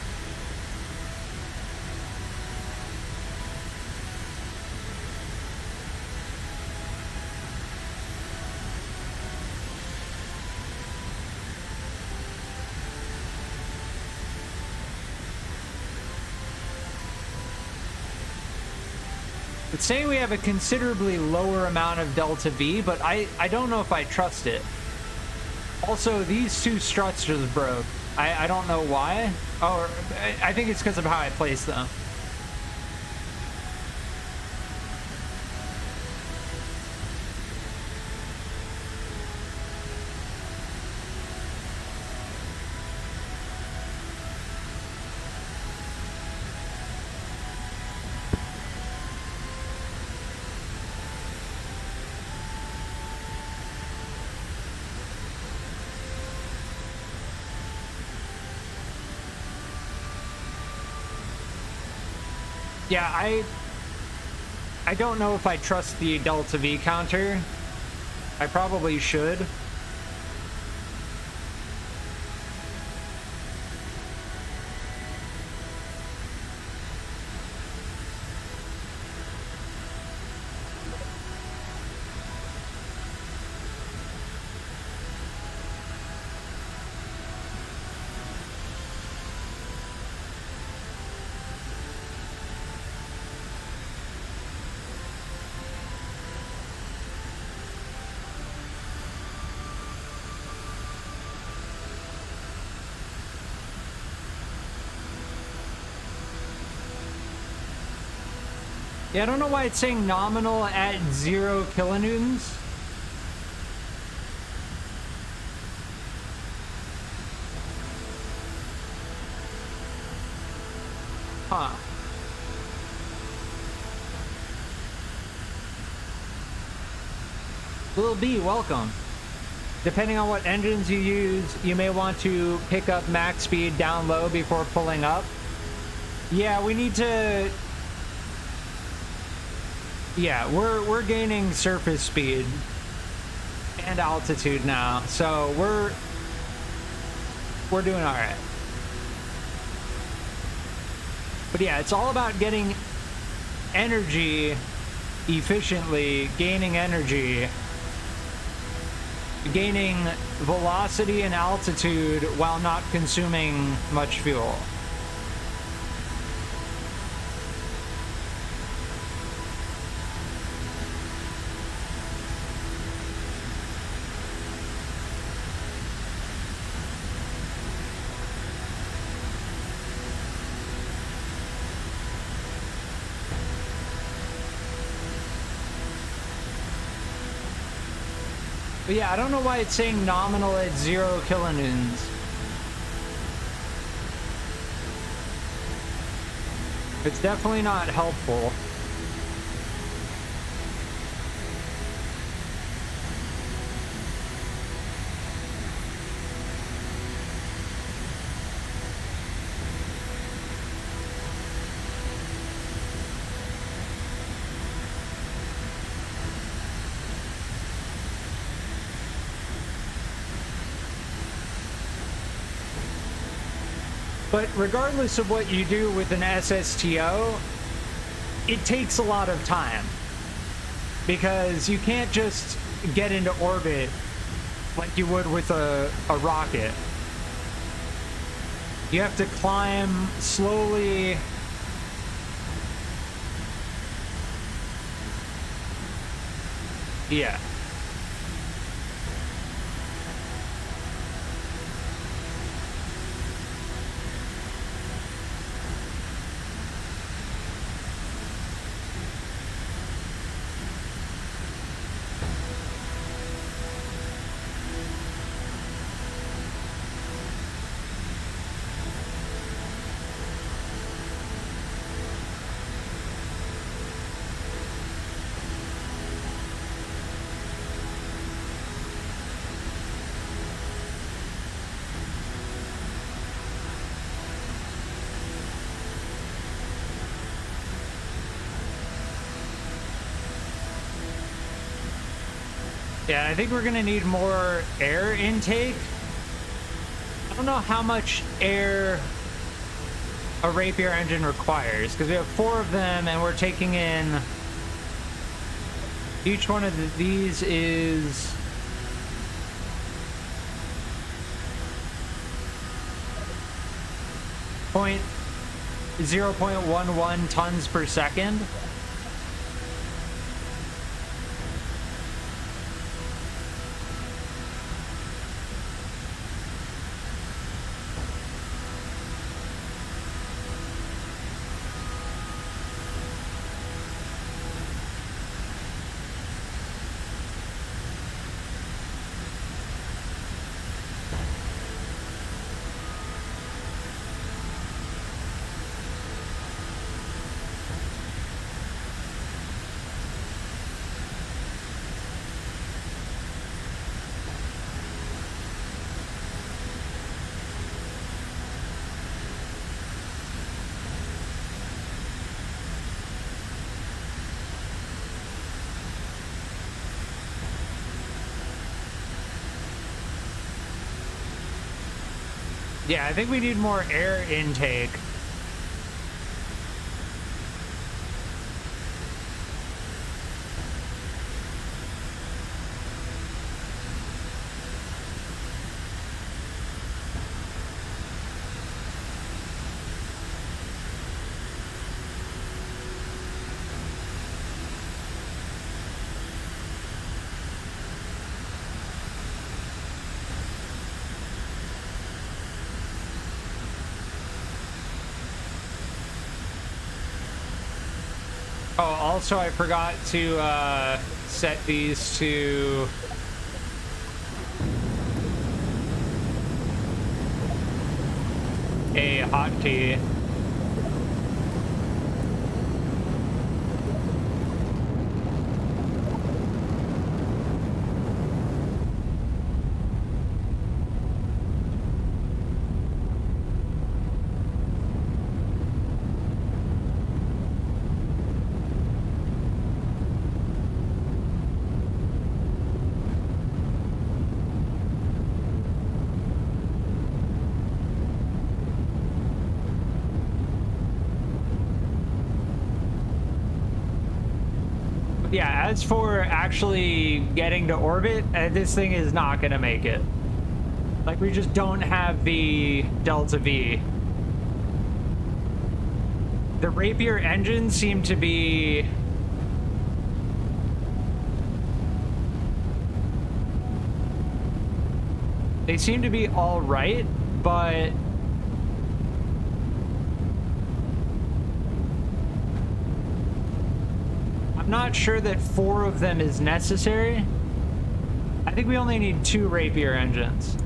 It's saying we have a considerably lower amount of delta V, but I don't know if I trust it. Also, these two struts just broke. I don't know why. Oh, I think it's because of how I placed them. Yeah, I don't know if I trust the delta V counter. I probably should. Yeah, I don't know why it's saying nominal at 0 kilonewtons. Huh. Lil B, welcome. Depending on what engines you use, you may want to pick up max speed down low before pulling up. Yeah, we need to... Yeah, we're gaining surface speed and altitude now, so we're doing all right. But yeah, it's all about getting energy efficiently, gaining energy, gaining velocity and altitude while not consuming much fuel. But yeah, I don't know why it's saying nominal at 0 kilonewtons. It's definitely not helpful. But regardless of what you do with an SSTO, it takes a lot of time. Because you can't just get into orbit like you would with a rocket. You have to climb slowly. Yeah. Yeah, I think we're gonna need more air intake. I don't know how much air a Rapier engine requires, because we have 4 of them and we're taking in... Each one of these is... 0.11 tons per second. Yeah, I think we need more air intake. Oh, also I forgot to set these to a hotkey. Yeah, as for actually getting to orbit, this thing is not gonna make it. Like, we just don't have the Delta V. The Rapier engines seem to be... They seem to be all right, but... I'm not sure that 4 of them is necessary. I think we only need 2 Rapier engines.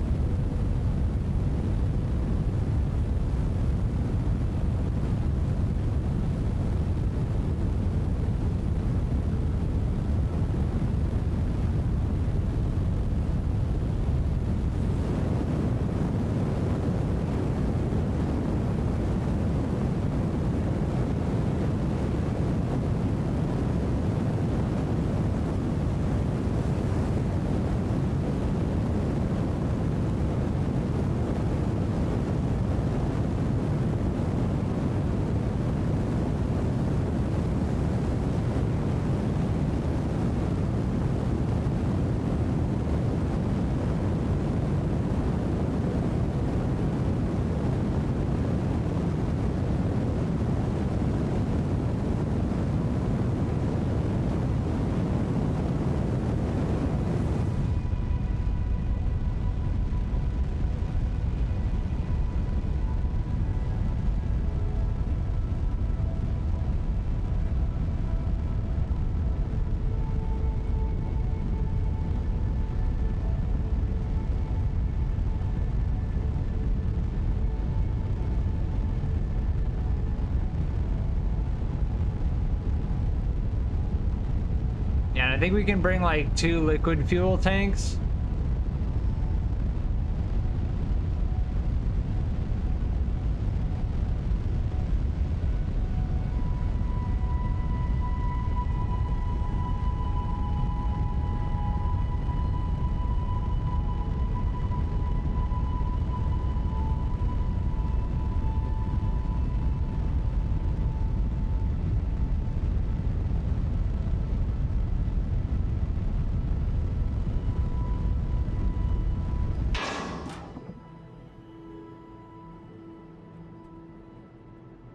Yeah, I think we can bring like 2 liquid fuel tanks.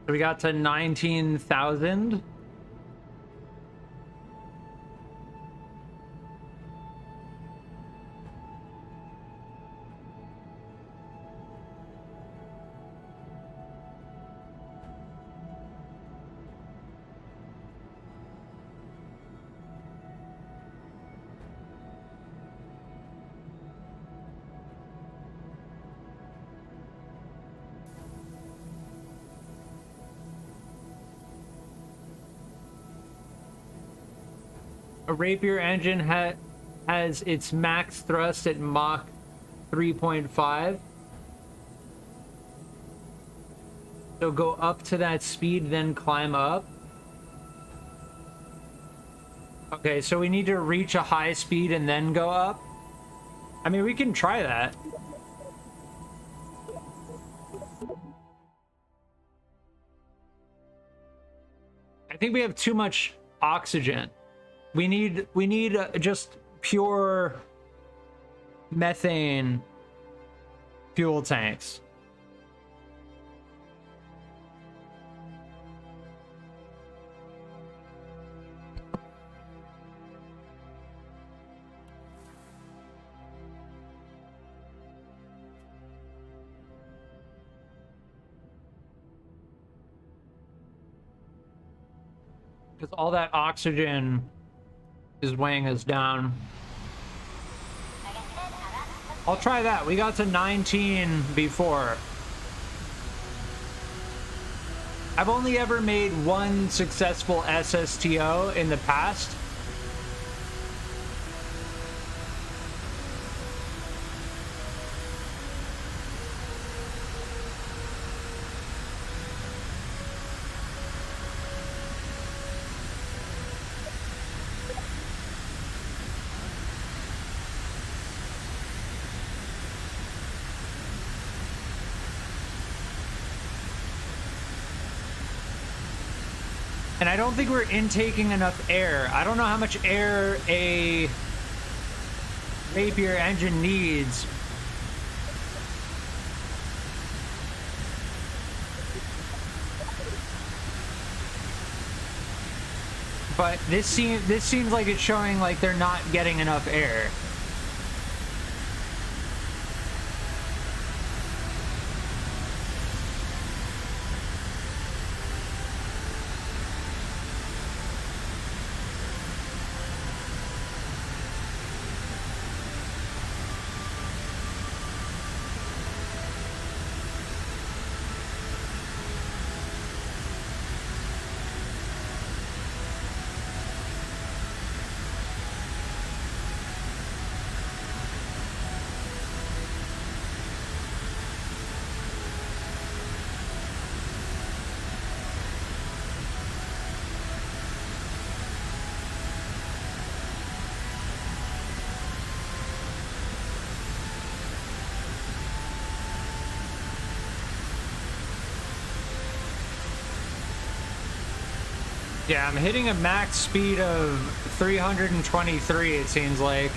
So we got to 19,000. A Rapier engine has its max thrust at Mach 3.5. So go up to that speed, then climb up. Okay, so we need to reach a high speed and then go up. I mean, we can try that. I think we have too much oxygen. We need just pure methane fuel tanks. Because all that oxygen is weighing us down. I'll try that. We got to 19 before. I've only ever made 1 successful SSTO in the past. And I don't think we're intaking enough air. I don't know how much air a Rapier engine needs. But this seems like it's showing like they're not getting enough air. Yeah, I'm hitting a max speed of 323, it seems like.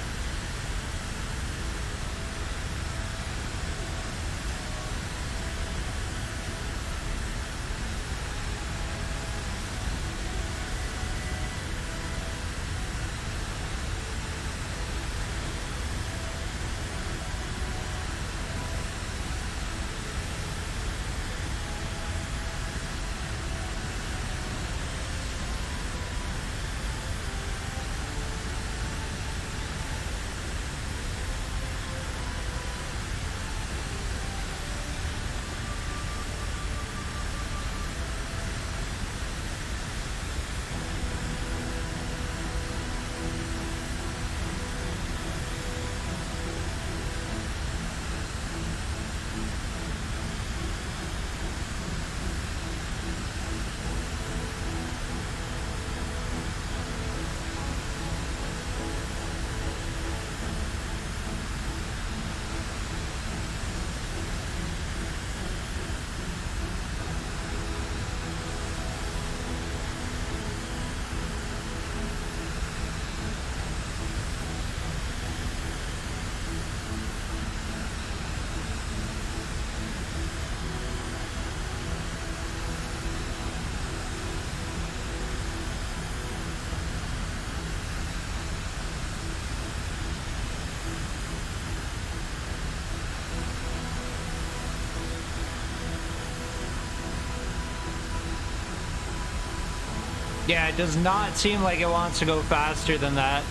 Yeah, it does not seem like it wants to go faster than that.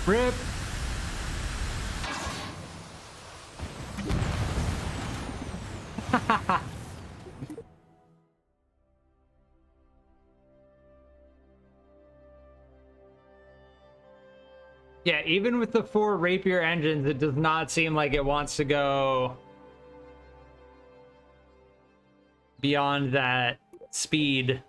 Rip. Yeah, even with the 4 Rapier engines, it does not seem like it wants to go beyond that speed.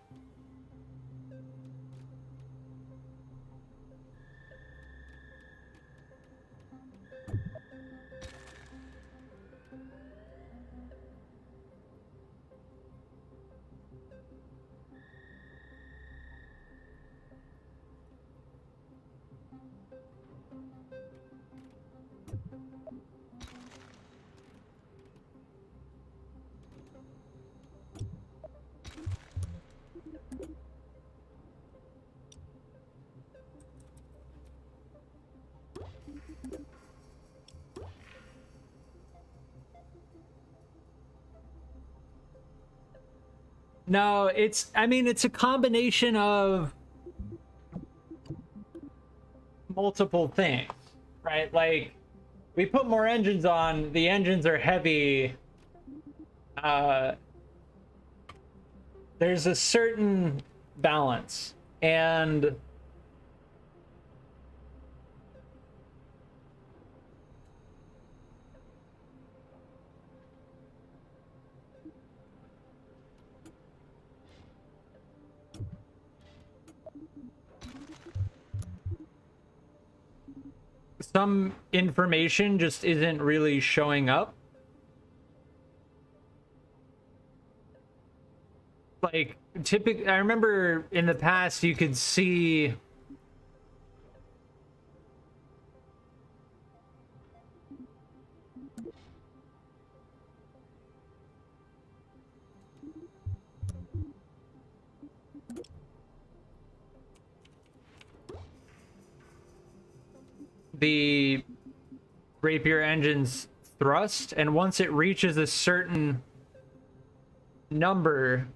No, I mean, it's a combination of multiple things, right? Like, we put more engines on, the engines are heavy. There's a certain balance, and some information just isn't really showing up. Like, typically, I remember in the past you could see the rapier engine's thrust, and once it reaches a certain number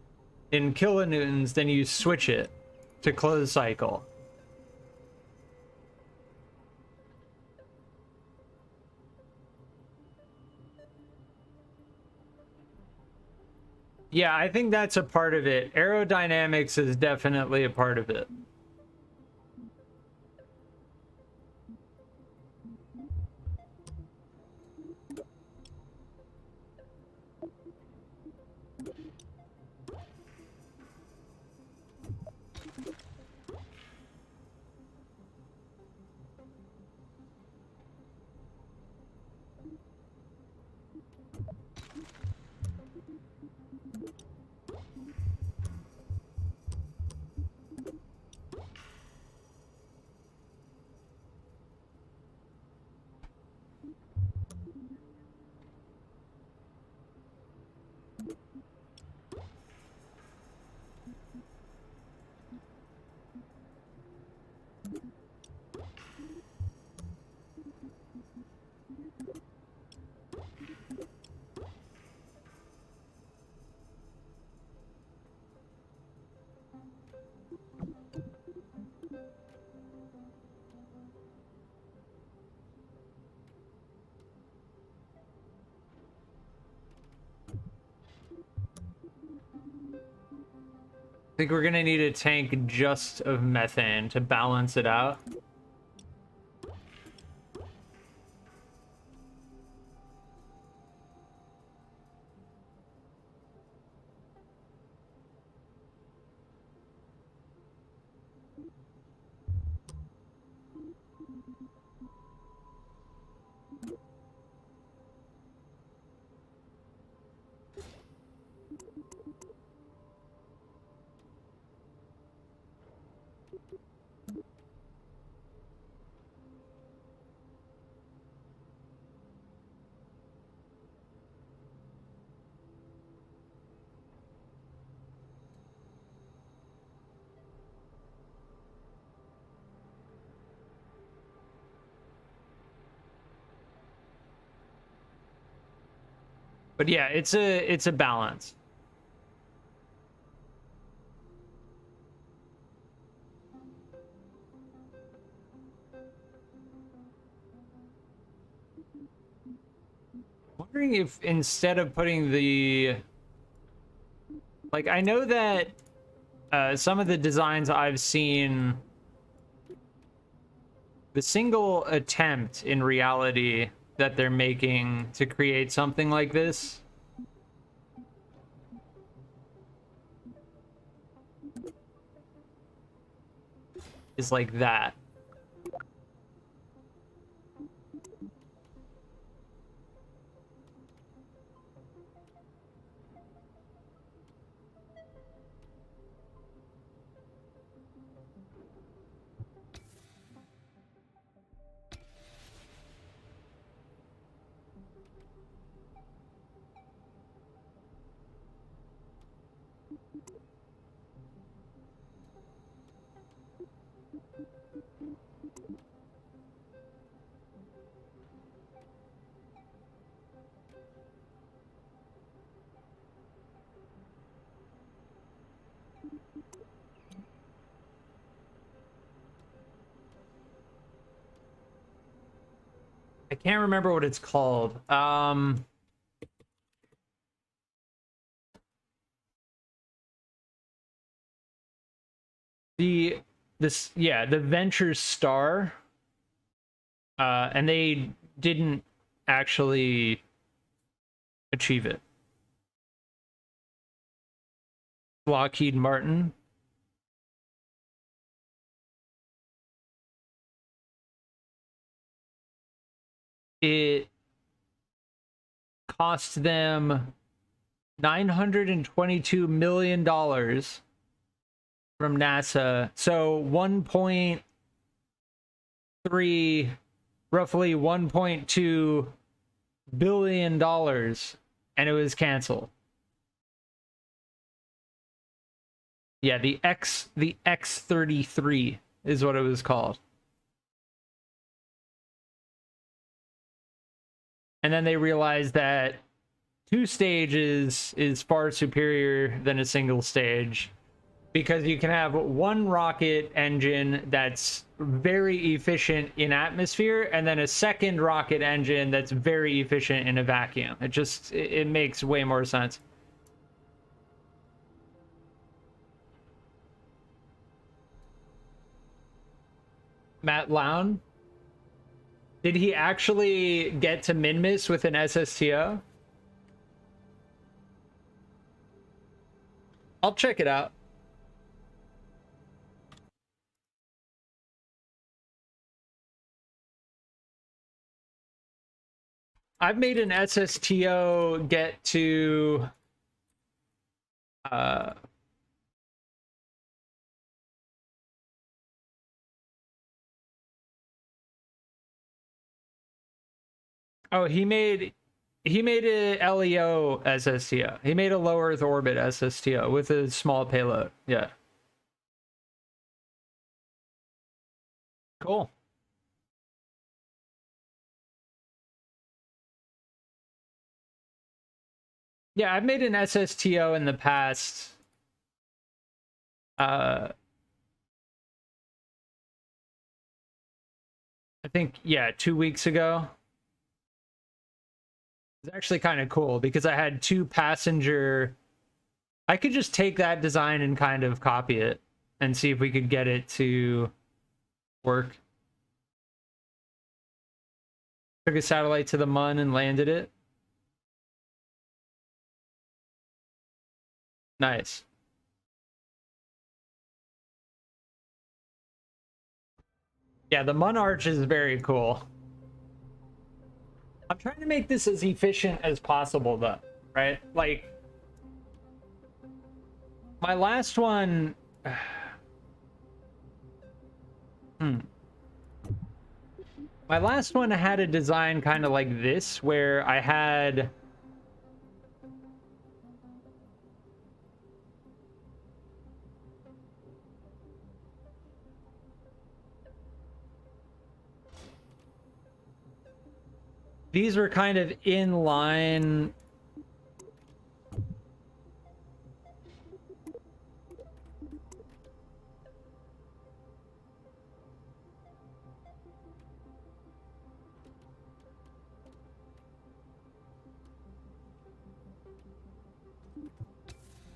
in kilonewtons, then you switch it to closed cycle. Yeah, I think that's a part of it. Aerodynamics is definitely a part of it. I think we're gonna need a tank just of methane to balance it out. But yeah, it's a balance. Wondering if instead of putting the, like, I know that some of the designs I've seen, the single attempt in reality that they're making to create something like this is like that. I can't remember what it's called. The Venture Star. And they didn't actually achieve it. Lockheed Martin. It cost them $922 million from NASA. So 1.3, roughly $1.2 billion, and it was canceled. Yeah, the X-33 is what it was called. And then they realized that 2 stages is far superior than a single stage, because you can have one rocket engine that's very efficient in atmosphere, and then a second rocket engine that's very efficient in a vacuum. It makes way more sense. Matt Lown, did he actually get to Minmus with an SSTO? I'll check it out. I've made an SSTO get to oh, he made a LEO SSTO. He made a low Earth orbit SSTO with a small payload. Yeah. Cool. Yeah, I've made an SSTO in the past. I think, yeah, 2 weeks ago. It's actually kind of cool because I had 2 passenger. I could just take that design and kind of copy it and see if we could get it to work. Took a satellite to the Mun and landed it. Nice. Yeah, the Mun arch is very cool. I'm trying to make this as efficient as possible, though, right? Like, my last one... My last one had a design kind of like this, where I had... These were kind of in line.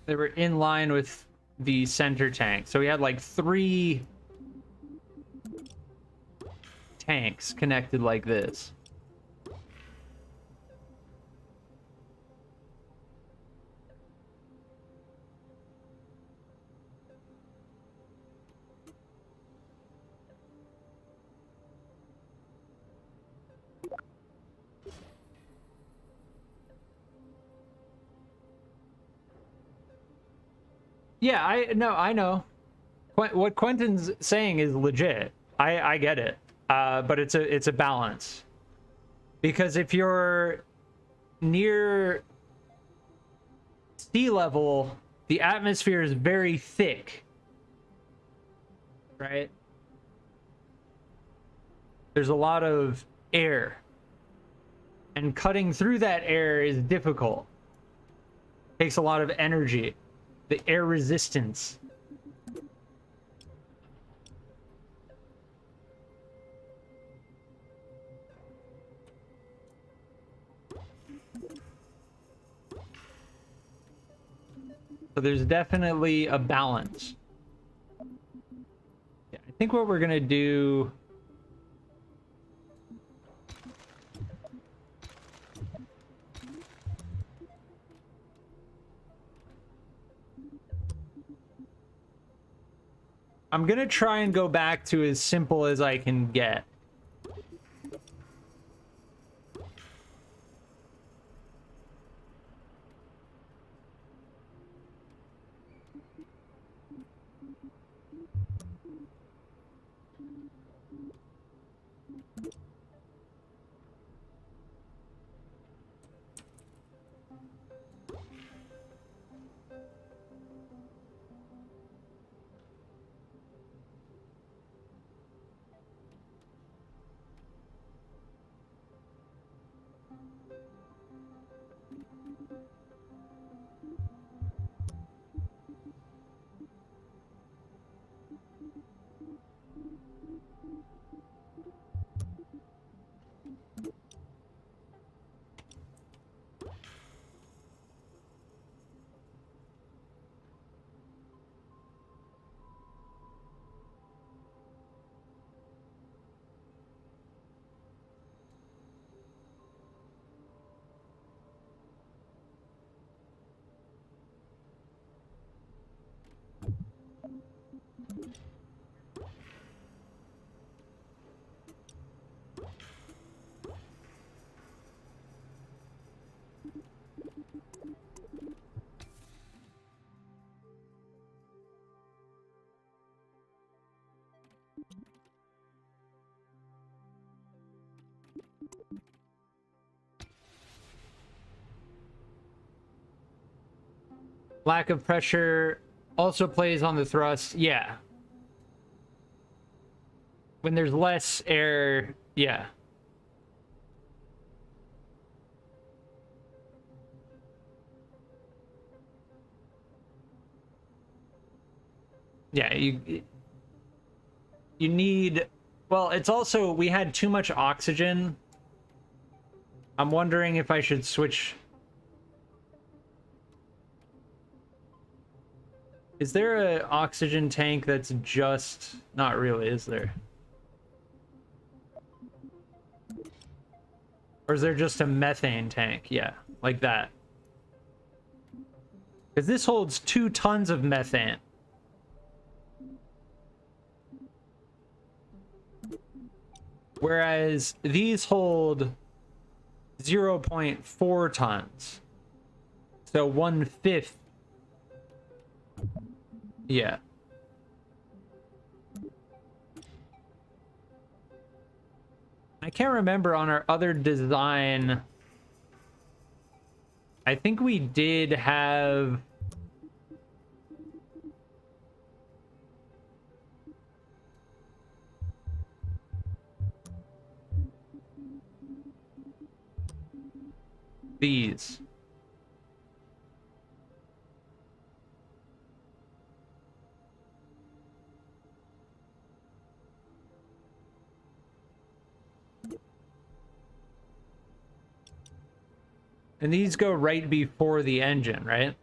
They were in line with the center tank. So we had like 3 tanks connected like this. Yeah, I know. What Quentin's saying is legit. I get it. But it's a balance. Because if you're near sea level, the atmosphere is very thick. Right? There's a lot of air. And cutting through that air is difficult. Takes a lot of energy. The air resistance. So there's definitely a balance. Yeah, I think what we're gonna do... I'm gonna try and go back to as simple as I can get. Lack of pressure also plays on the thrust. Yeah. When there's less air, yeah. Yeah, you need... Well, it's also... We had too much oxygen. I'm wondering if I should switch... Is there an oxygen tank that's just... Not really, is there? Or is there just a methane tank? Yeah, like that. Because this holds 2 tons of methane. Whereas these hold 0.4 tons. So 1/5. Yeah. I can't remember on our other design. I think we did have... these. And these go right before the engine, right?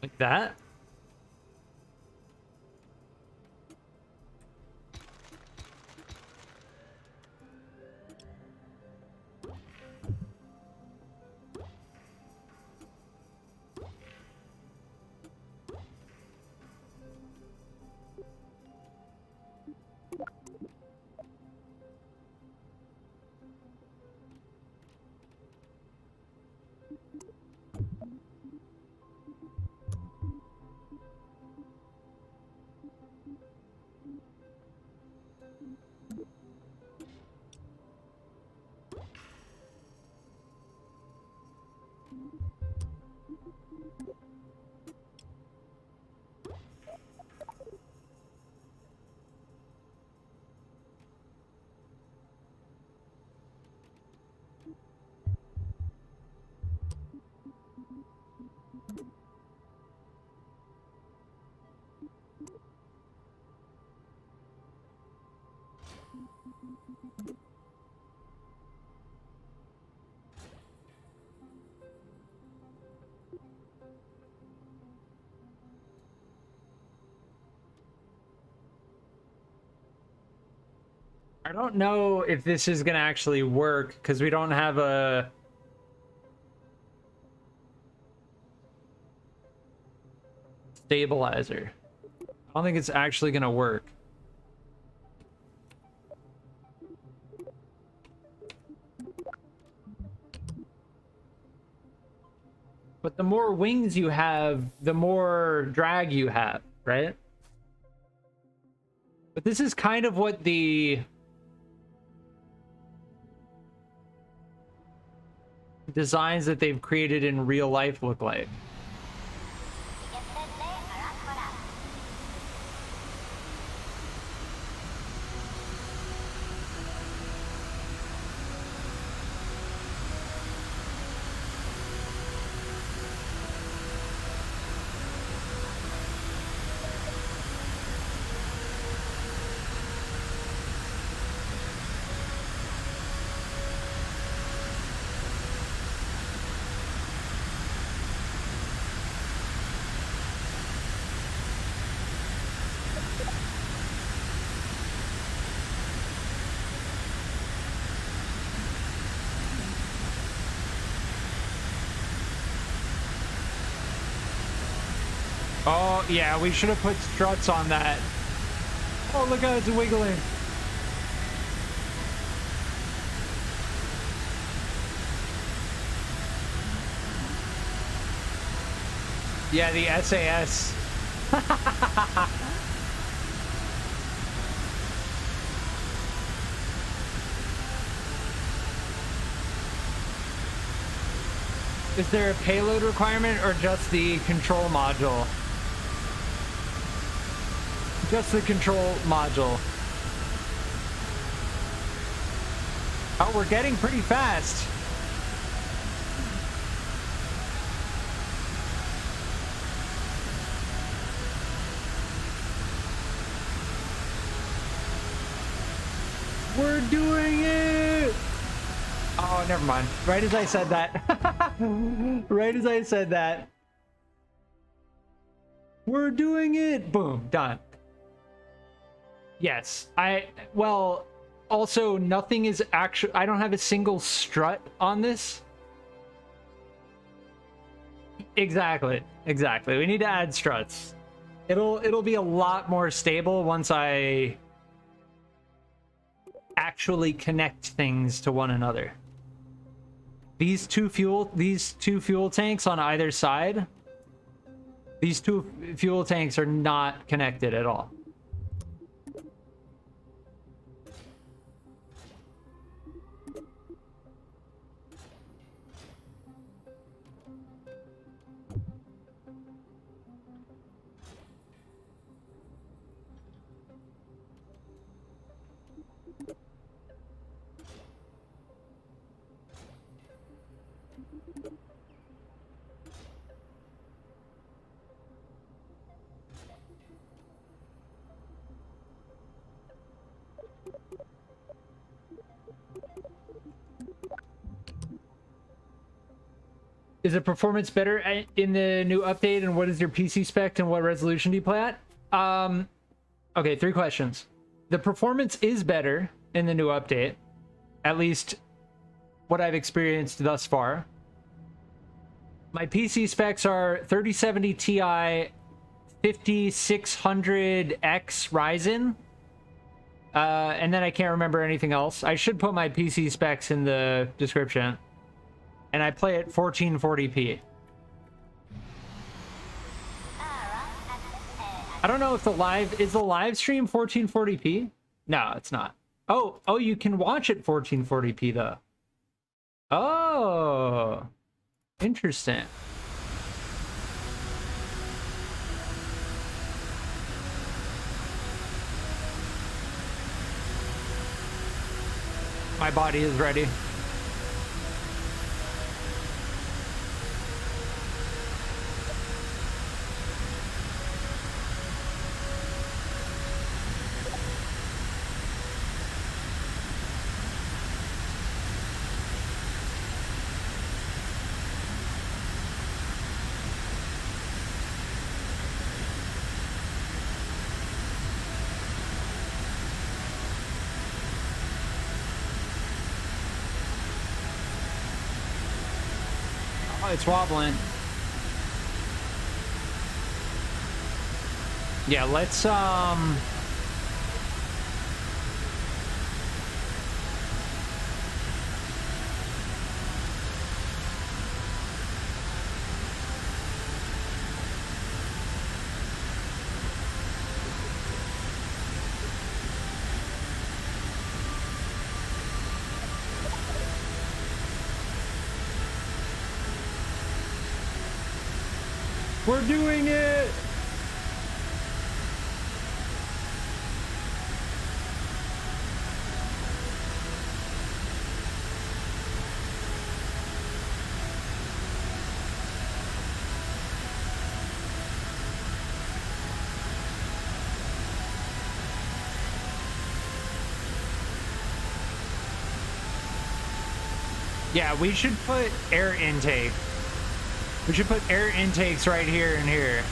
Like that? I don't know if this is gonna actually work because we don't have a stabilizer. I don't think it's actually gonna work. But the more wings you have, the more drag you have, right? But this is kind of what the designs that they've created in real life look like. Oh, yeah, we should have put struts on that. Oh, look how it's wiggling. Yeah, the SAS. Is there a payload requirement or just the control module? Just the control module. Oh, we're getting pretty fast. We're doing it! Oh, never mind. Right as I said that. Right as I said that. We're doing it! Boom, done. Yes, well, also nothing is actually, I don't have a single strut on this. Exactly. We need to add struts. It'll be a lot more stable once I actually connect things to one another. These two fuel tanks on either side, these two fuel tanks are not connected at all. Is the performance better in the new update, and what is your PC spec and what resolution do you play at? Okay, 3 questions. The performance is better in the new update, at least what I've experienced thus far. My PC specs are 3070 Ti, 5600X Ryzen, and then I can't remember anything else. I should put my PC specs in the description. And I play at 1440p. I don't know if the live stream 1440p? No, it's not. Oh, you can watch it 1440p though. Oh, interesting. My body is ready. Oh, it's wobbling. Yeah, let's we're doing it. Yeah, we should put air intake. We should put air intakes right here and here.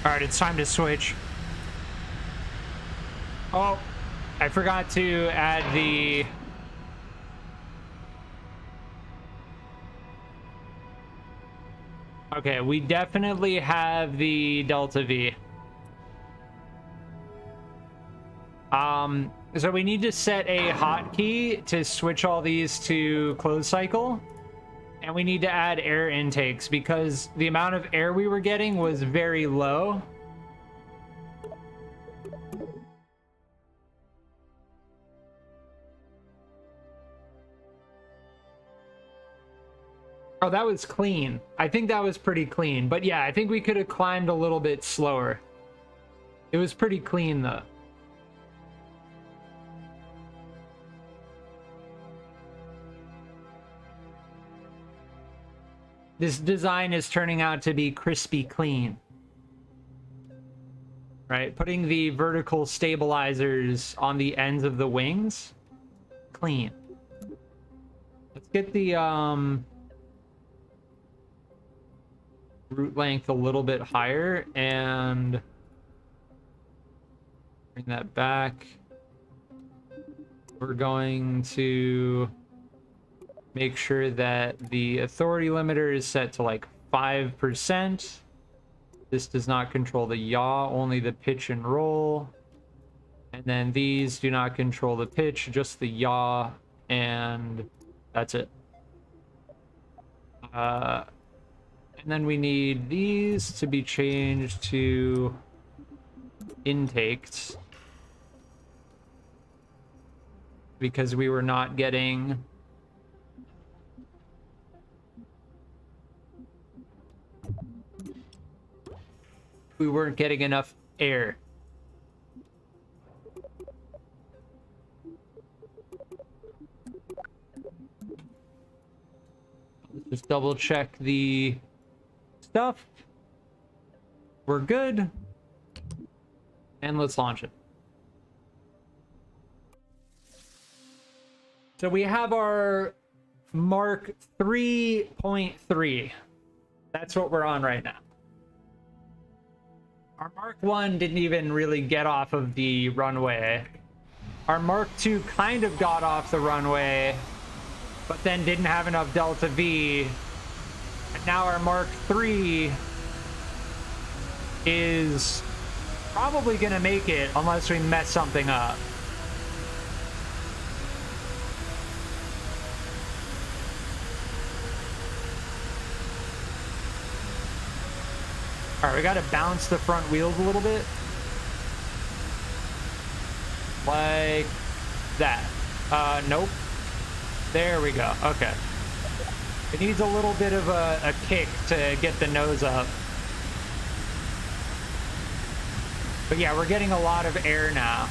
All right, it's time to switch. Oh, I forgot to add the... Okay, we definitely have the Delta V. So we need to set a hotkey to switch all these to closed cycle. And we need to add air intakes because the amount of air we were getting was very low. Oh, that was clean. I think that was pretty clean. But yeah, I think we could have climbed a little bit slower. It was pretty clean though. This design is turning out to be crispy clean. Right? Putting the vertical stabilizers on the ends of the wings. Clean. Let's get the root length a little bit higher and bring that back. We're going to make sure that the authority limiter is set to like 5%. This does not control the yaw, only the pitch and roll. And then these do not control the pitch, just the yaw, and that's it. And then we need these to be changed to intakes because we were not getting... We weren't getting enough air. Let's just double check the stuff. We're good. And let's launch it. So we have our Mark 3.3. That's what we're on right now. Our Mark 1 didn't even really get off of the runway. Our Mark 2 kind of got off the runway, but then didn't have enough Delta V. And now our Mark 3 is probably going to make it unless we mess something up. All right, we got to bounce the front wheels a little bit. Like that. Nope. There we go. Okay. It needs a little bit of a kick to get the nose up. But yeah, we're getting a lot of air now.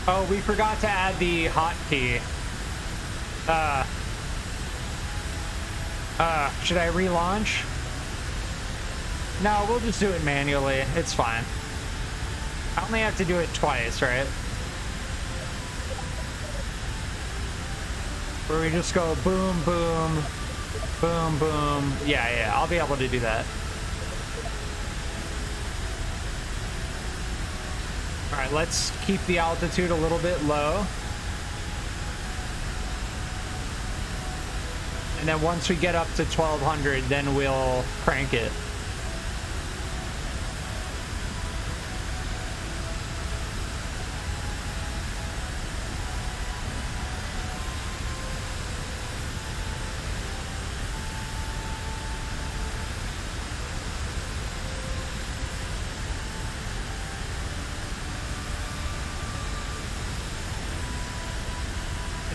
Oh, we forgot to add the hotkey. Should I relaunch? No, we'll just do it manually. It's fine. I only have to do it twice, right? Where we just go boom, boom, boom, boom. Yeah, I'll be able to do that. All right, let's keep the altitude a little bit low. And then once we get up to 1200, then we'll crank it.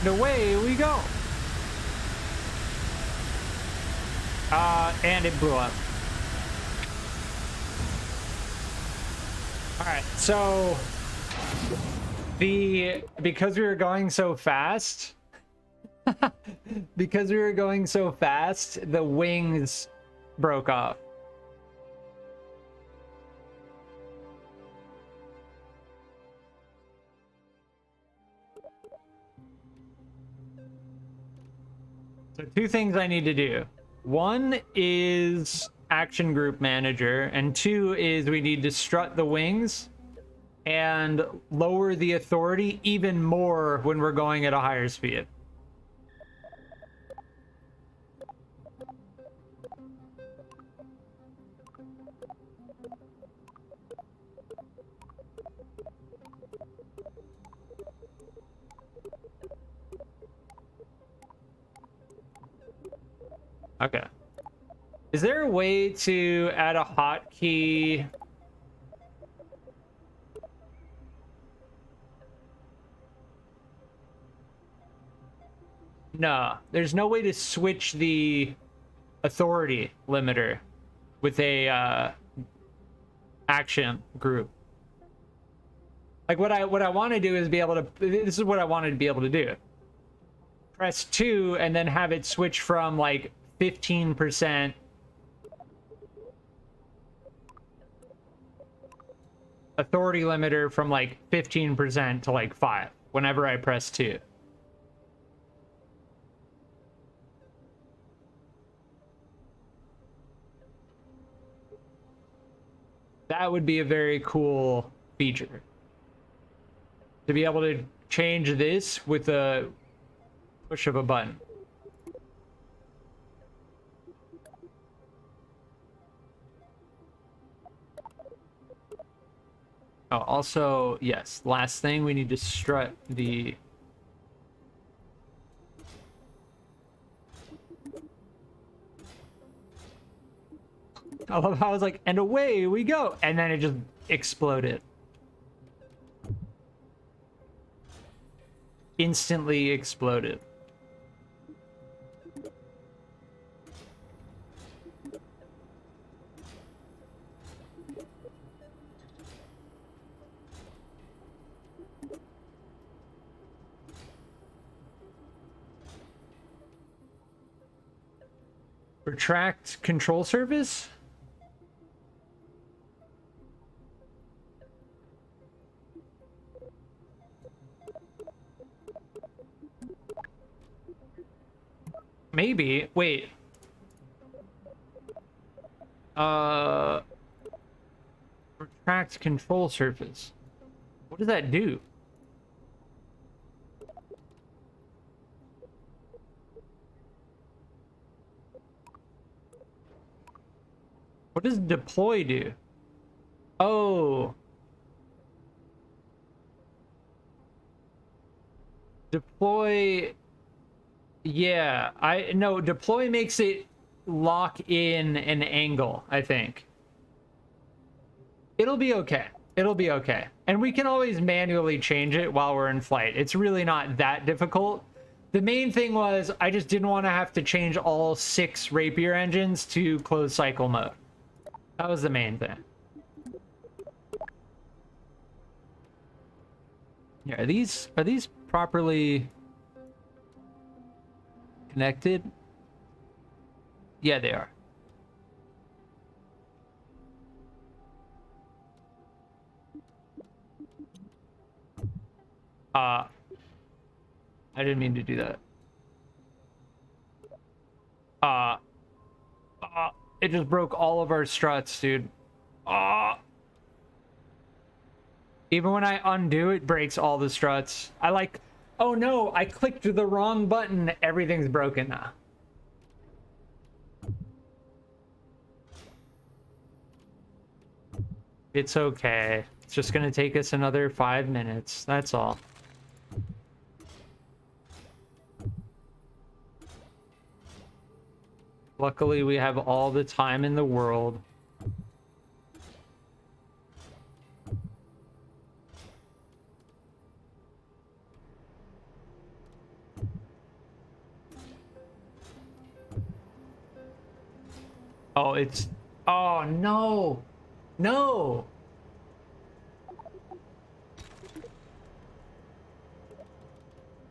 And away we go. And it blew up. All right, so because we were going so fast, the wings broke off. So two things I need to do. One is action group manager, and two is we need to strut the wings and lower the authority even more when we're going at a higher speed. Okay. Is there a way to add a hotkey? No, there's no way to switch the authority limiter with a action group. Like what I want to do is be able to, this is what I wanted to be able to do. Press 2 and then have it switch from like 15% authority limiter from like 15% to like 5 whenever I press 2. That would be a very cool feature. To be able to change this with a push of a button. Oh, also, yes, last thing, we need to strut the... I love how I was like, and away we go, and then it just exploded. Instantly exploded. Retract control surface? Maybe. Wait. Retract control surface. What does that do? What does deploy do? Oh. Deploy Yeah, no, deploy makes it lock in an angle, I think. It'll be okay. It'll be okay. And we can always manually change it while we're in flight. It's really not that difficult. The main thing was I just didn't want to have to change all 6 Rapier engines to closed cycle mode. That was the main thing. Yeah, are these properly connected? Yeah, they are. I didn't mean to do that. It just broke all of our struts, dude. Even when I undo, it breaks all the struts. Oh no, I clicked the wrong button. Everything's broken now. It's okay. It's just gonna take us another 5 minutes. That's all. Luckily, we have all the time in the world. Oh, it's... Oh, no! No!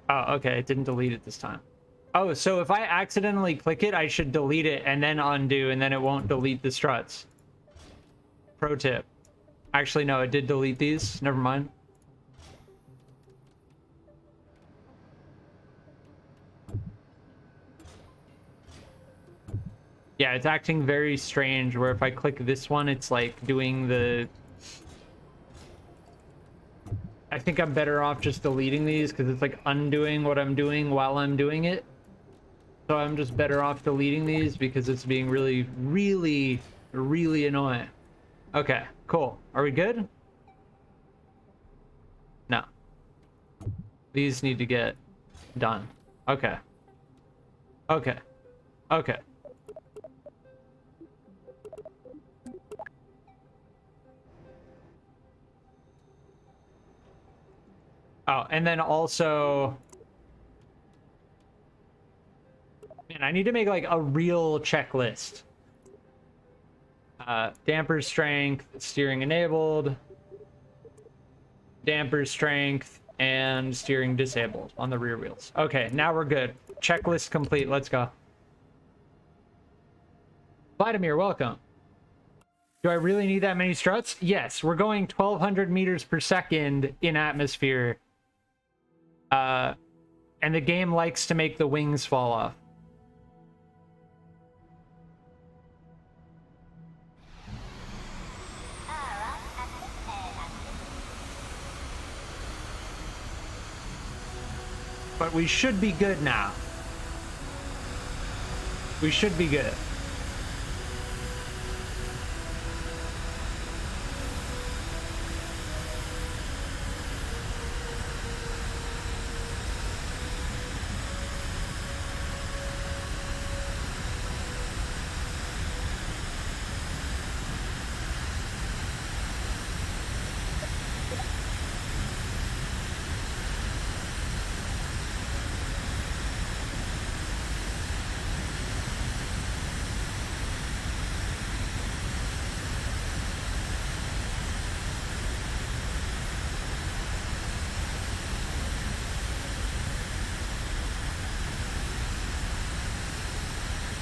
Oh, okay. It didn't delete it this time. Oh, so if I accidentally click it, I should delete it and then undo, and then it won't delete the struts. Pro tip. Actually, no, it did delete these. Never mind. Yeah, it's acting very strange, where if I click this one, it's like doing the... I think I'm better off just deleting these, because it's like undoing what I'm doing while I'm doing it. So I'm just better off deleting these because it's being really, really, really annoying. Okay, cool. Are we good? No. These need to get done. Okay. Okay. Okay. Oh, and then also... Man, I need to make like a real checklist. Damper strength, steering enabled, damper strength, and steering disabled on the rear wheels. Okay, now we're good. Checklist complete. Let's go. Vladimir, welcome. Do I really need that many struts? Yes, we're going 1,200 meters per second in atmosphere. And the game likes to make the wings fall off. But we should be good now. We should be good.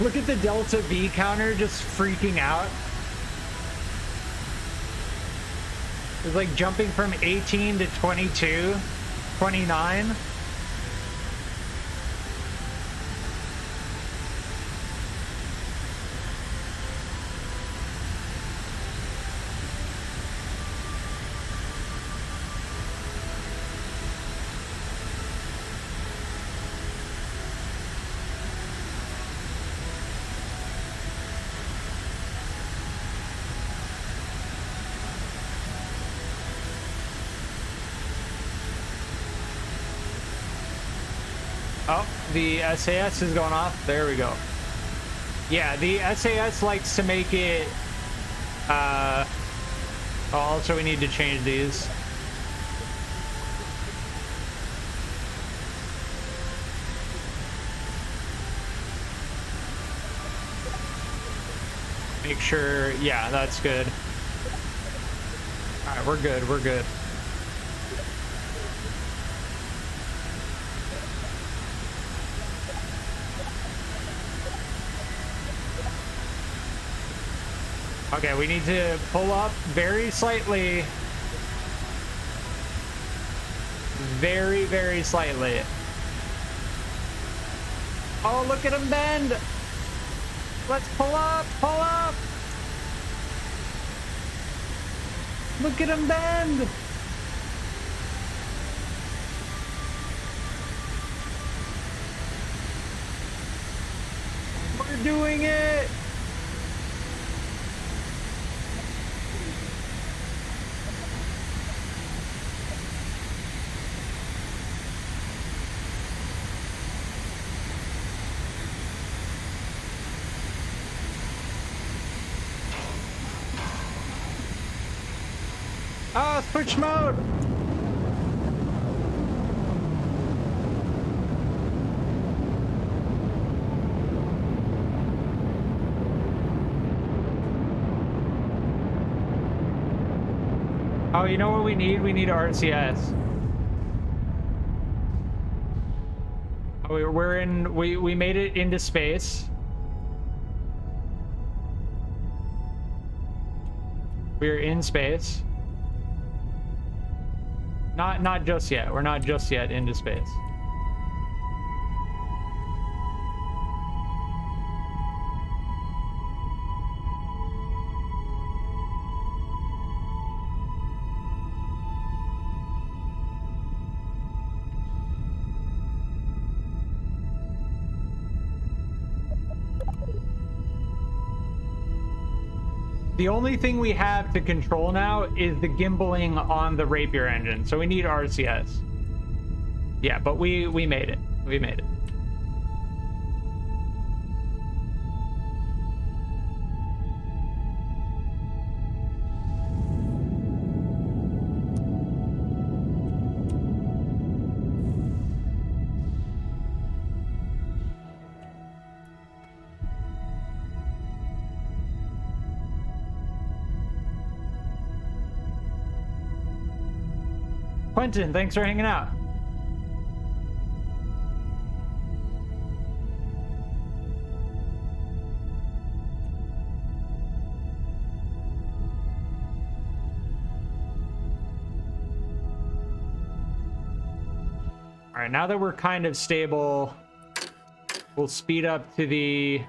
Look at the Delta V counter just freaking out. It's like jumping from 18 to 22, 29. Oh, the SAS is going off. There we go. Yeah, the SAS likes to make it... also, we need to change these. Make sure... Yeah, that's good. All right, we're good. We're good. Okay, we need to pull up very slightly. Very, very slightly. Oh, look at him bend. Let's pull up, pull up. Look at him bend. We're doing it. Oh, switch mode! Oh, you know what we need? We need RCS. Oh, we made it into space. We're in space. Not just yet. We're not just yet into space. The only thing we have to control now is the gimbaling on the Rapier engine, so we need RCS. Yeah, but we made it. We made it. Quentin, thanks for hanging out. All right, now that we're kind of stable, we'll speed up to the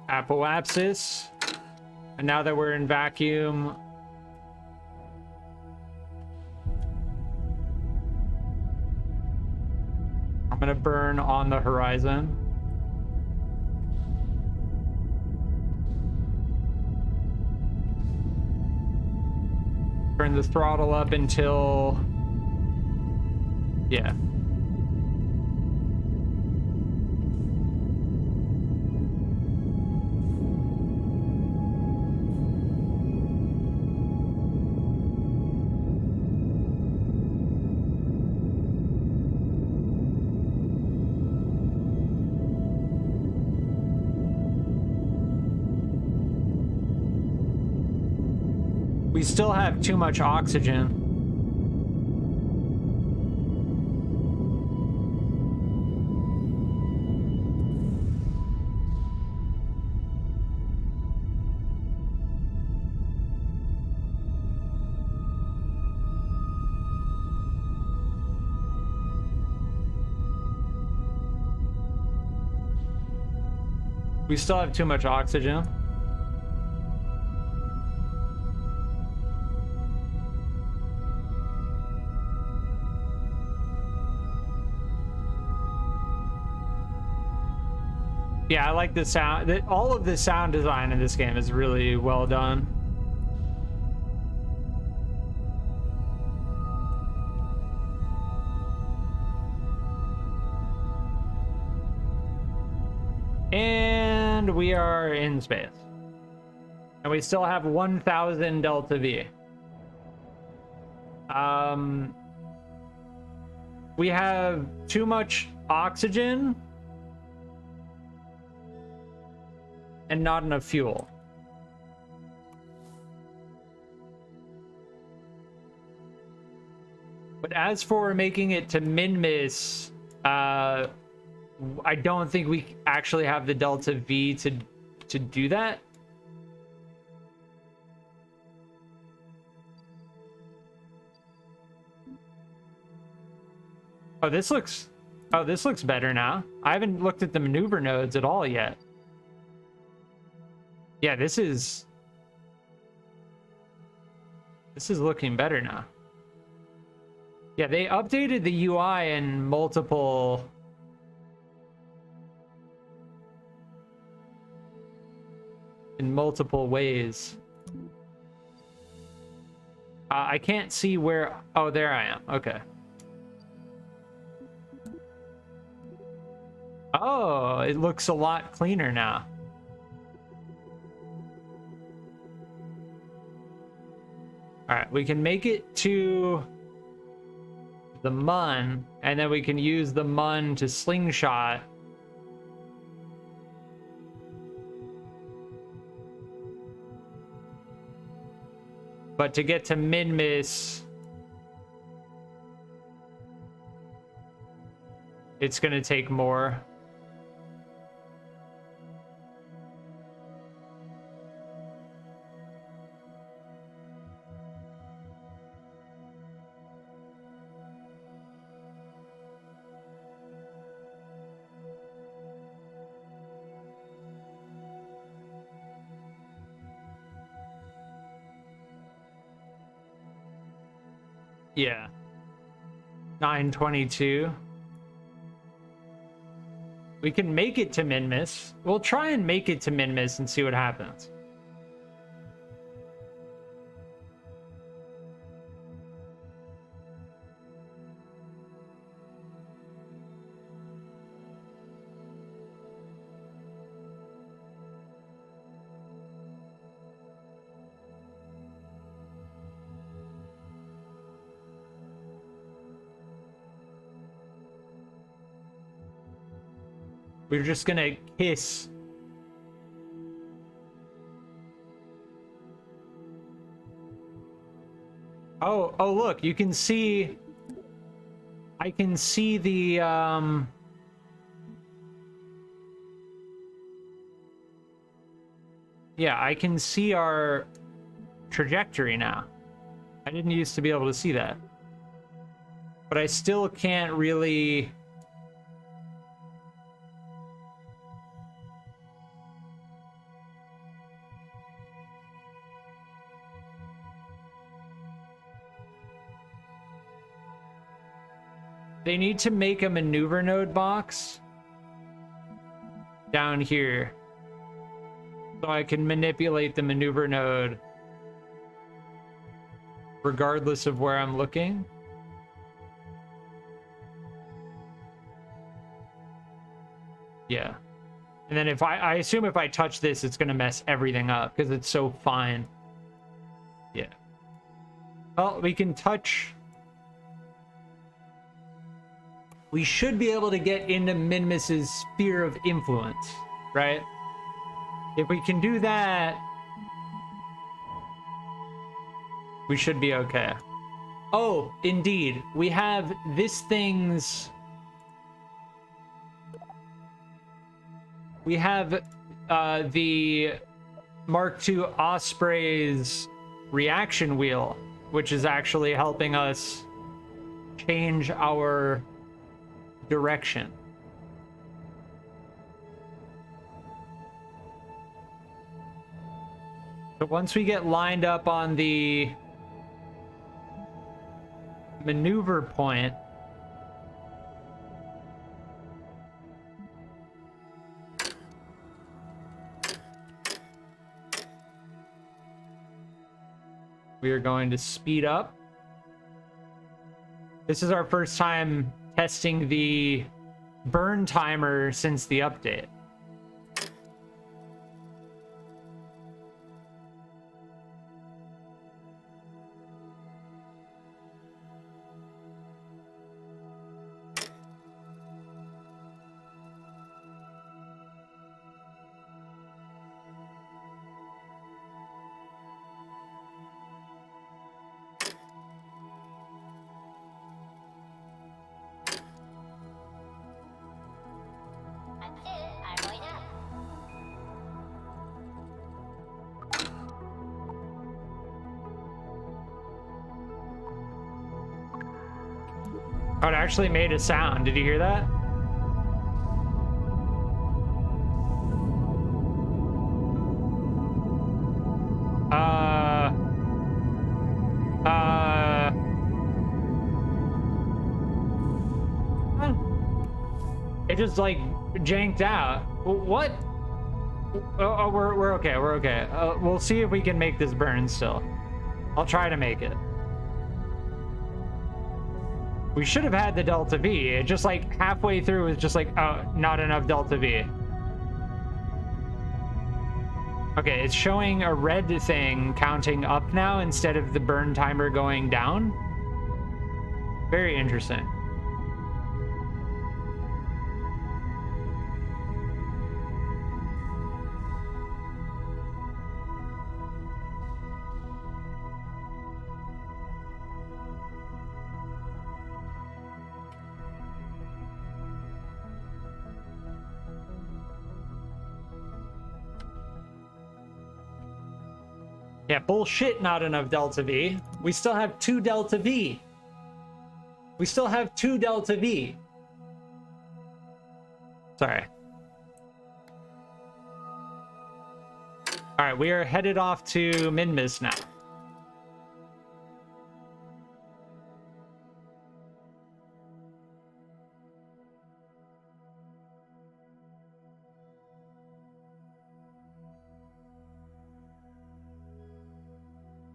apoapsis. And now that we're in vacuum, I'm gonna burn on the horizon. Turn the throttle up until, yeah. We still have too much oxygen. We still have too much oxygen. Yeah, I like the sound. All of the sound design in this game is really well done. And we are in space. And we still have 1,000 delta V. We have too much oxygen and not enough fuel. But as for making it to Minmus, I don't think we actually have the delta V to do that. Oh, this looks better now. I haven't looked at the maneuver nodes at all yet. Yeah, this is looking better now. Yeah, they updated the UI in multiple ways. I can't see where. Oh, there I am. Okay. Oh, it looks a lot cleaner now. All right, we can make it to the mun, and then we can use the mun to slingshot. But to get to Minmus, it's going to take more. Yeah. 922. We can make it to Minmus. We'll try and make it to Minmus and see what happens. We're just gonna kiss. Oh, look, you can see. I can see the, yeah, I can see our trajectory now. I didn't used to be able to see that. But I still can't really... They need to make a maneuver node box down here so I can manipulate the maneuver node regardless of where I'm looking. Yeah. And then if I assume if I touch this, it's going to mess everything up because it's so fine. Yeah. Well, we can touch... We should be able to get into Minmus's sphere of influence, right? If we can do that, we should be okay. Oh, indeed. We have this thing's... We have the Mark II Osprey's reaction wheel, which is actually helping us change our direction. So once we get lined up on the maneuver point, we are going to speed up. This is our first time testing the burn timer since the update. Oh, it actually made a sound. Did you hear that? It just like janked out. What? Oh, we're okay. We're okay. We'll see if we can make this burn still. I'll try to make it. We should have had the Delta V. It just like halfway through was just like, oh, not enough Delta V. Okay, it's showing a red thing counting up now instead of the burn timer going down. Very interesting. Yeah, bullshit, not enough Delta V. We still have 2 Delta V. We still have 2 Delta V. Sorry. All right, we are headed off to Minmus now.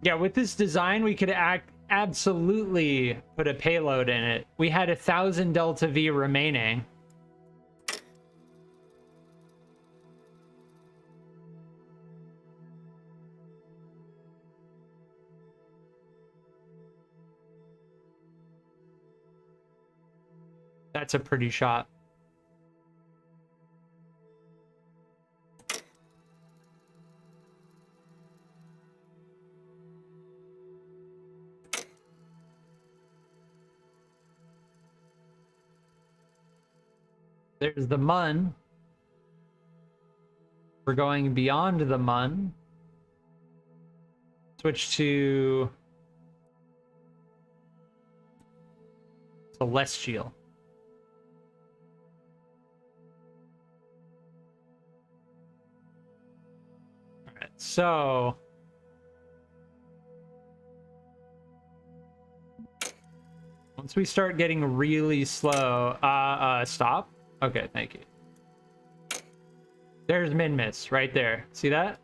Yeah, with this design, we could absolutely put a payload in it. We had 1,000 Delta V remaining. That's a pretty shot. There's the Mun. We're going beyond the Mun. Switch to Celestial. All right, so once we start getting really slow, stop. Okay, thank you. There's Minmus right there. See that?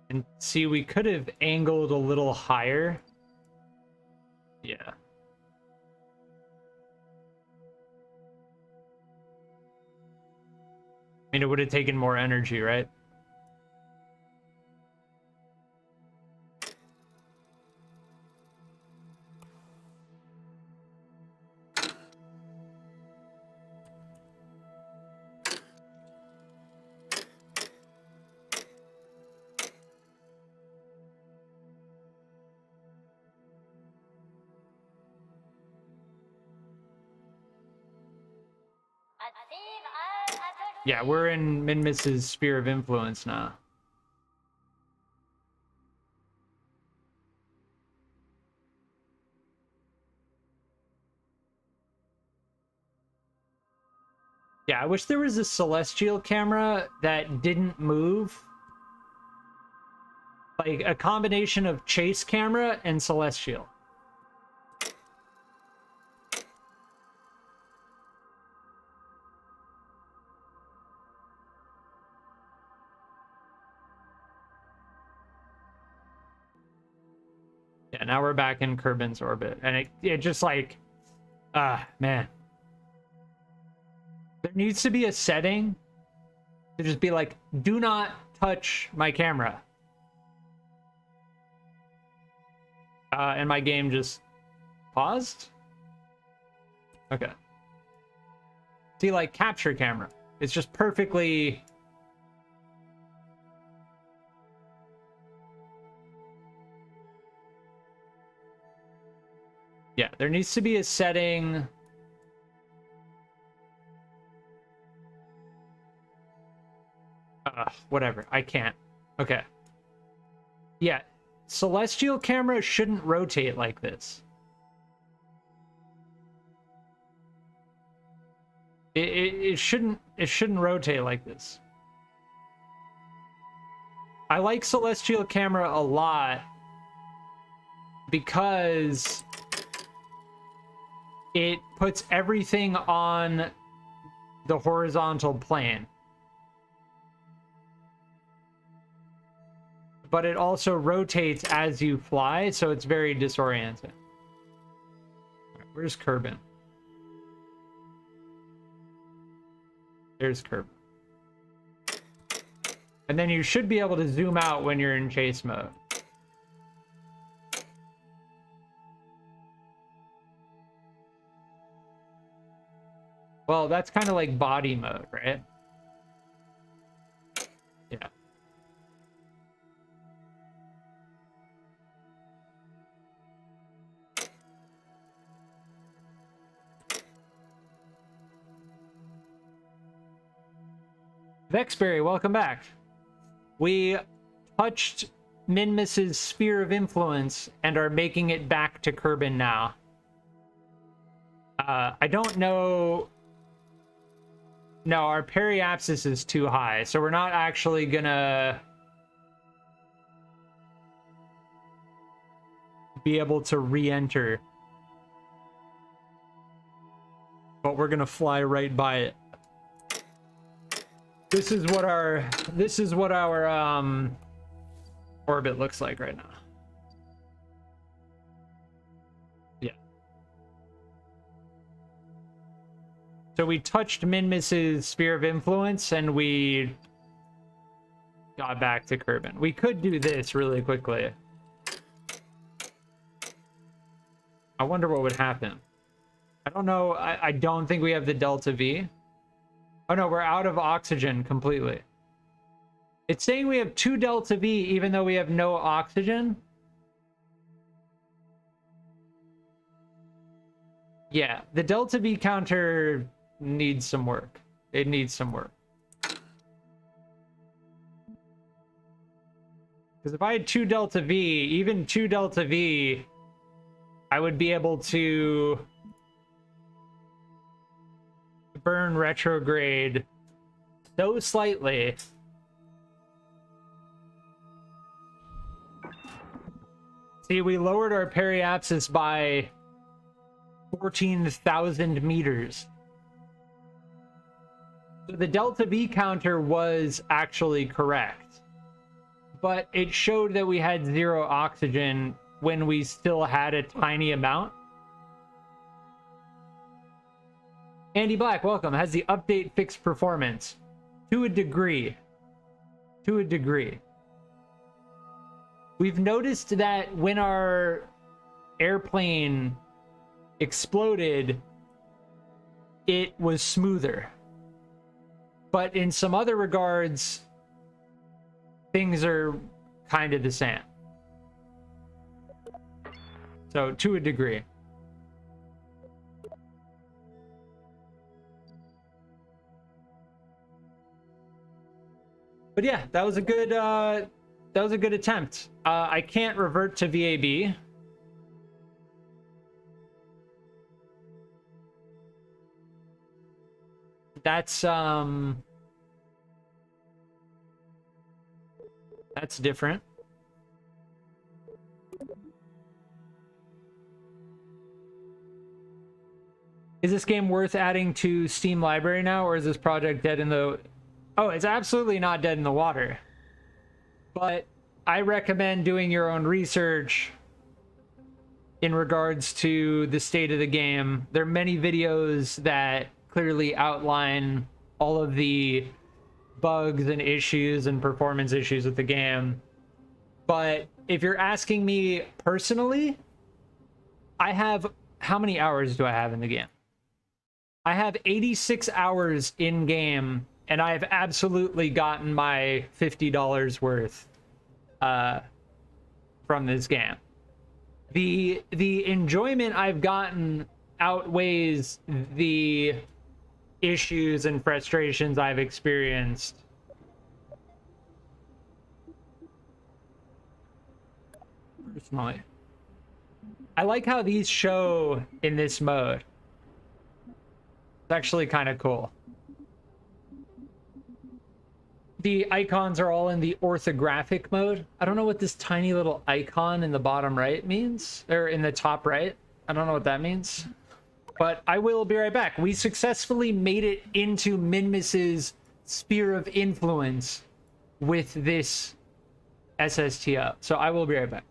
And see, we could have angled a little higher. Yeah. I mean, it would have taken more energy, right? Yeah, we're in Minmus's sphere of influence now. Yeah, I wish there was a celestial camera that didn't move. Like a combination of chase camera and celestial. Yeah, now we're back in Kerbin's orbit, and it just like, man. There needs to be a setting to just be like, do not touch my camera. And my game just paused. Okay. See, like capture camera. It's just perfectly... Yeah, there needs to be a setting... whatever, I can't. Okay. Yeah, celestial camera shouldn't rotate like this. It shouldn't rotate like this. I like celestial camera a lot because it puts everything on the horizontal plane. But it also rotates as you fly, so it's very disorienting. Right, where's Kerbin? There's Kerbin. And then you should be able to zoom out when you're in chase mode. Well, that's kind of like body mode, right? Yeah. Vexberry, welcome back. We touched Minmus's sphere of influence and are making it back to Kerbin now. I don't know... No, our periapsis is too high, so we're not actually gonna be able to re-enter. But we're gonna fly right by it. This is what our orbit looks like right now. Yeah. So we touched Minmus's sphere of influence and we got back to Kerbin. We could do this really quickly. I wonder what would happen. I don't know. I don't think we have the Delta V. Oh no, we're out of oxygen completely. It's saying we have 2 Delta V even though we have no oxygen. Yeah, the Delta V counter needs some work. It needs some work. Because if I had 2 Delta V, even 2 Delta V, I would be able to burn retrograde so slightly. See, we lowered our periapsis by 14,000 meters. So the Delta V counter was actually correct, but it showed that we had 0 oxygen when we still had a tiny amount. Andy Black, welcome. Has the update fixed performance? To a degree. To a degree. We've noticed that when our airplane exploded, it was smoother. But in some other regards, things are kind of the same. So, to a degree. But yeah, that was a good attempt. I can't revert to VAB. That's different. Is this game worth adding to Steam library now, or is this project dead in the... Oh, it's absolutely not dead in the water. But I recommend doing your own research in regards to the state of the game. There are many videos that clearly outline all of the bugs and issues and performance issues with the game. But if you're asking me personally, I have... How many hours do I have in the game? I have 86 hours in game, and I have absolutely gotten my $50 worth from this game. The enjoyment I've gotten outweighs the issues and frustrations I've experienced. Personally, I like how these show in this mode. It's actually kind of cool. The icons are all in the orthographic mode. I don't know what this tiny little icon in the bottom right means, or in the top right. I don't know what that means, but I will be right back. We successfully made it into Minmus's sphere of influence with this SSTO. So I will be right back.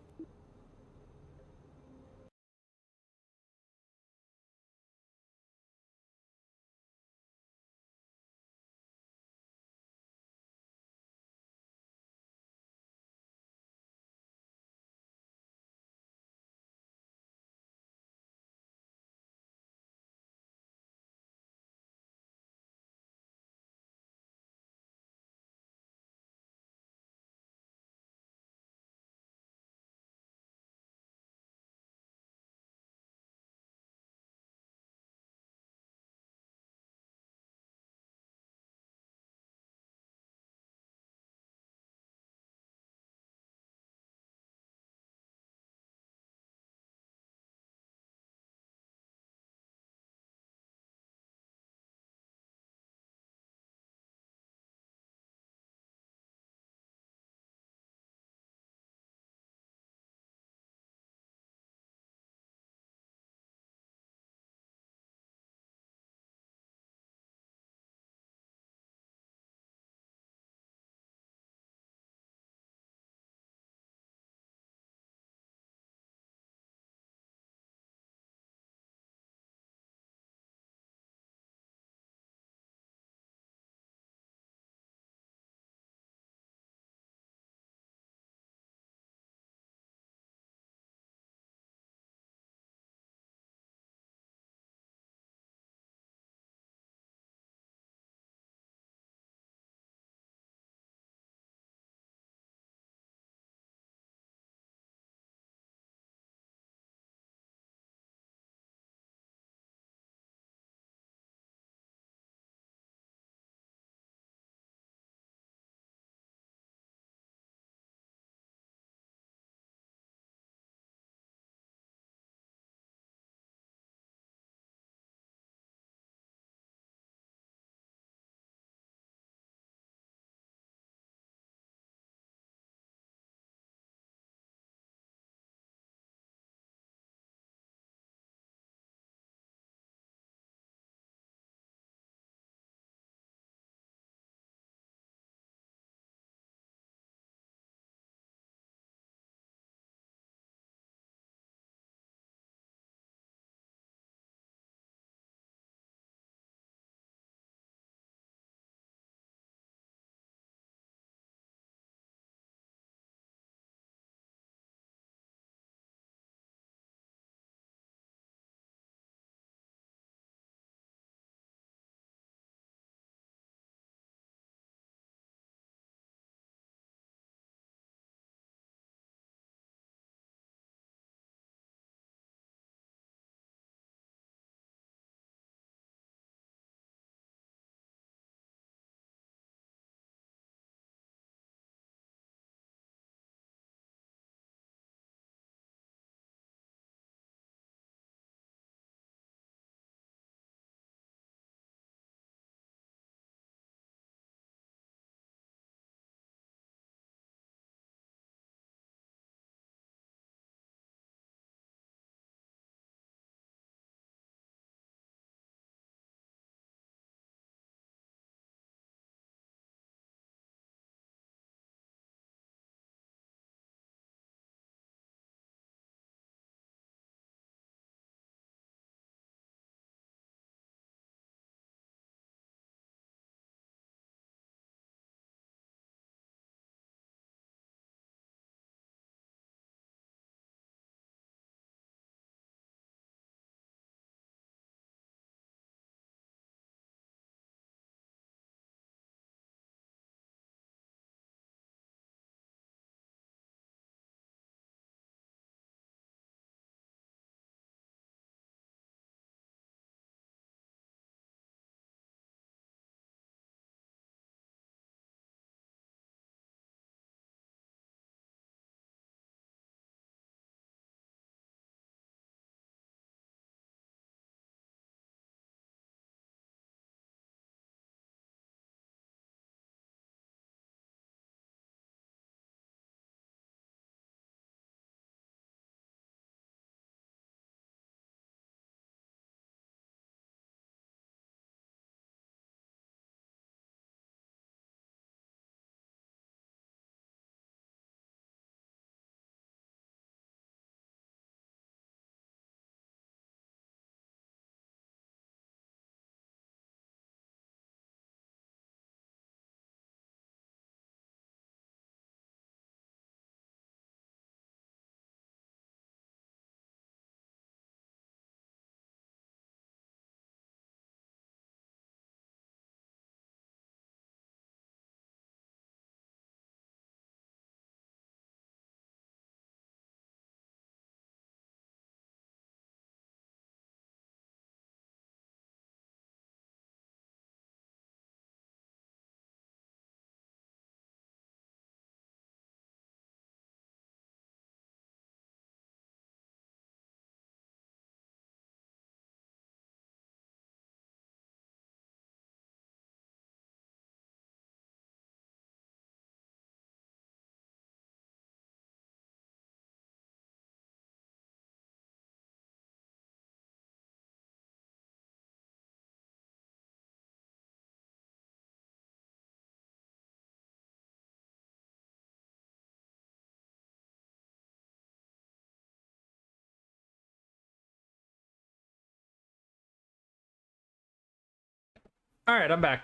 All right, I'm back.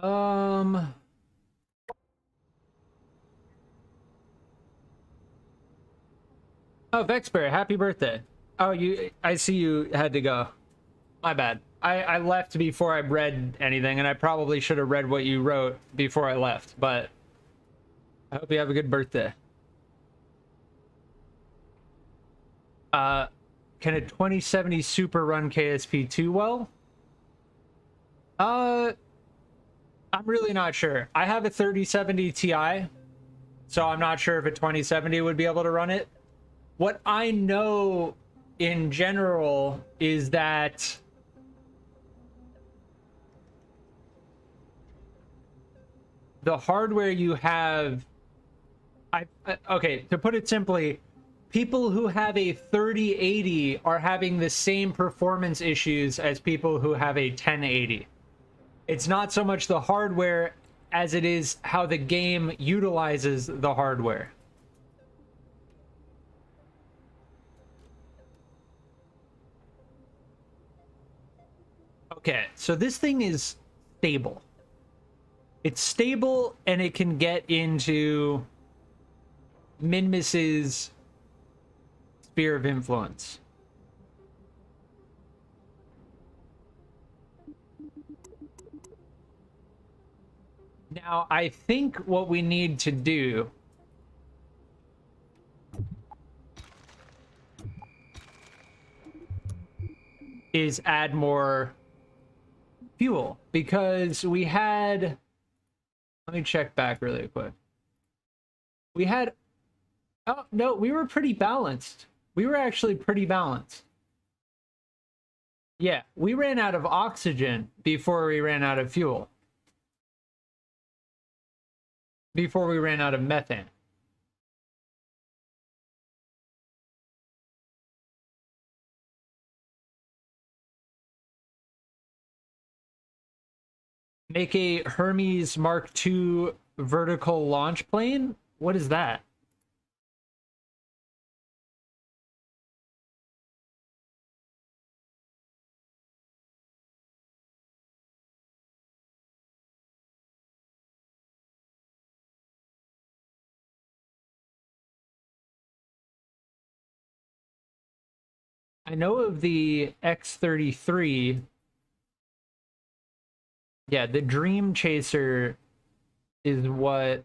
Oh, Vexbear, happy birthday. Oh, I see you had to go. My bad. I left before I read anything, and I probably should have read what you wrote before I left, but I hope you have a good birthday. Can a 2070 Super run KSP2 well? I'm really not sure. I have a 3070 Ti, so I'm not sure if a 2070 would be able to run it. What I know in general is that the hardware you have, okay, to put it simply, people who have a 3080 are having the same performance issues as people who have a 1080. It's not so much the hardware as it is how the game utilizes the hardware. Okay, so this thing is stable. It's stable, and it can get into Minmus's sphere of influence. Now, I think what we need to do is add more fuel, because we had, let me check back really quick. We had, oh no, we were pretty balanced. We were actually pretty balanced. Yeah, we ran out of oxygen before we ran out of fuel. Before we ran out of methane. Make a Hermes Mark II vertical launch plane? What is that? I know of the X-33. Yeah, the Dream Chaser is what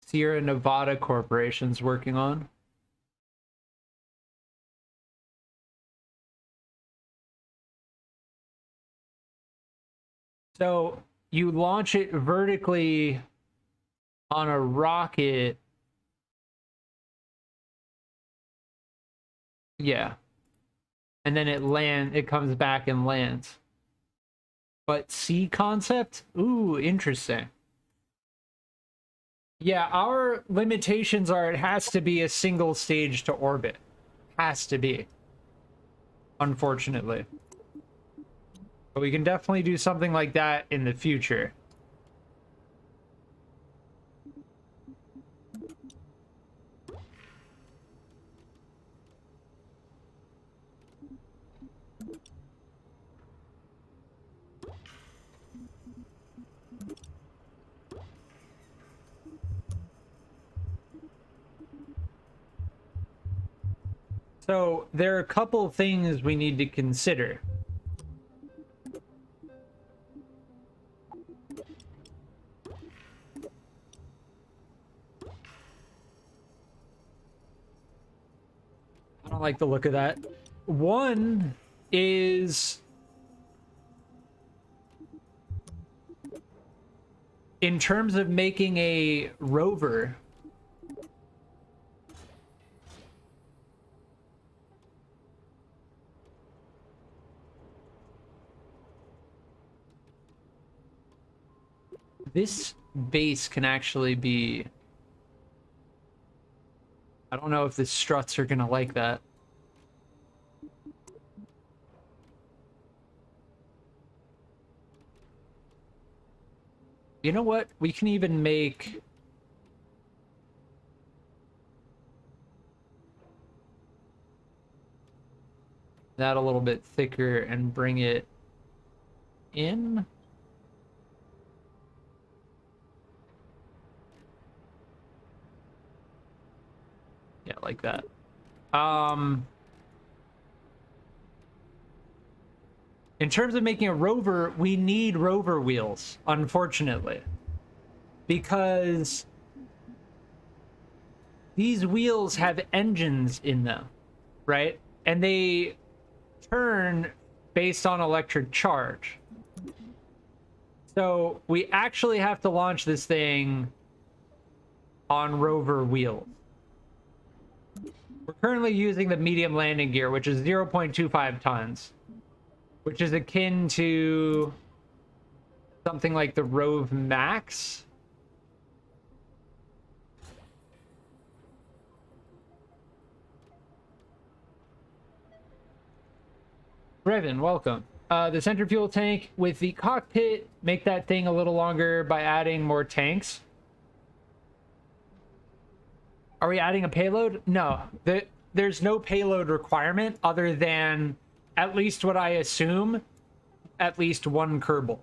Sierra Nevada Corporation's working on. So you launch it vertically on a rocket. Yeah. And then it comes back and lands. But C concept? Ooh, interesting. Yeah, our limitations are it has to be a single stage to orbit. Has to be. Unfortunately. But we can definitely do something like that in the future. So there are a couple things we need to consider. I don't like the look of that. One is, in terms of making a rover, this base can actually be, I don't know if the struts are gonna like that. You know what? We can even make... that a little bit thicker and bring it in. Yeah, like that. In terms of making a rover, we need rover wheels, unfortunately, because these wheels have engines in them, right? And they turn based on electric charge. So we actually have to launch this thing on rover wheels. We're currently using the medium landing gear, which is 0.25 tons, which is akin to something like the Rove Max. Revan, welcome. The center fuel tank with the cockpit, make that thing a little longer by adding more tanks. Are we adding a payload? No, there's no payload requirement other than, at least what I assume, at least one Kerbal.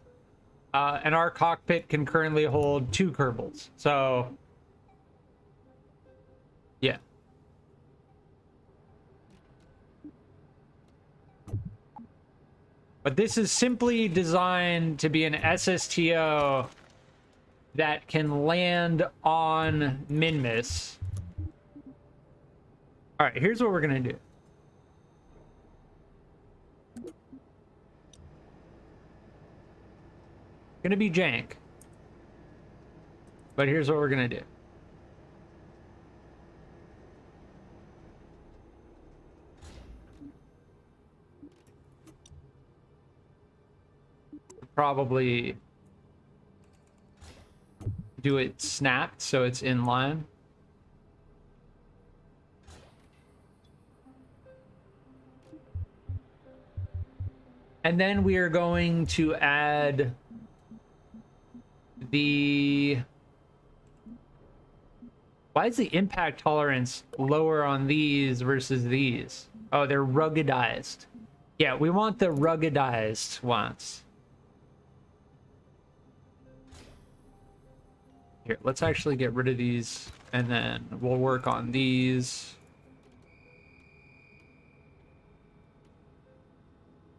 And our cockpit can currently hold 2 Kerbals. So, yeah. But this is simply designed to be an SSTO that can land on Minmus. All right, here's what we're going to do. Going to be jank. But here's what we're going to do. Probably do it snapped so it's in line. And then we are going to add the... Why is the impact tolerance lower on these versus these? Oh, they're ruggedized. Yeah, we want the ruggedized ones. Here, let's actually get rid of these, and then we'll work on these.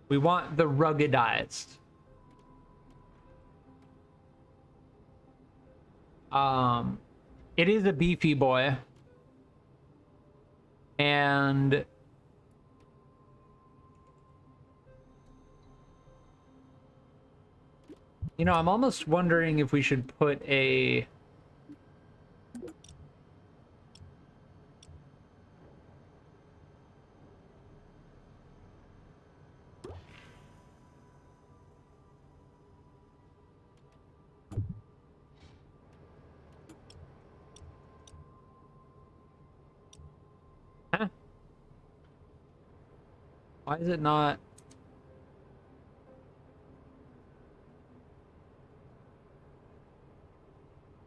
We want the ruggedized. It is a beefy boy. And you know, I'm almost wondering if we should put a... Huh? Why is it not...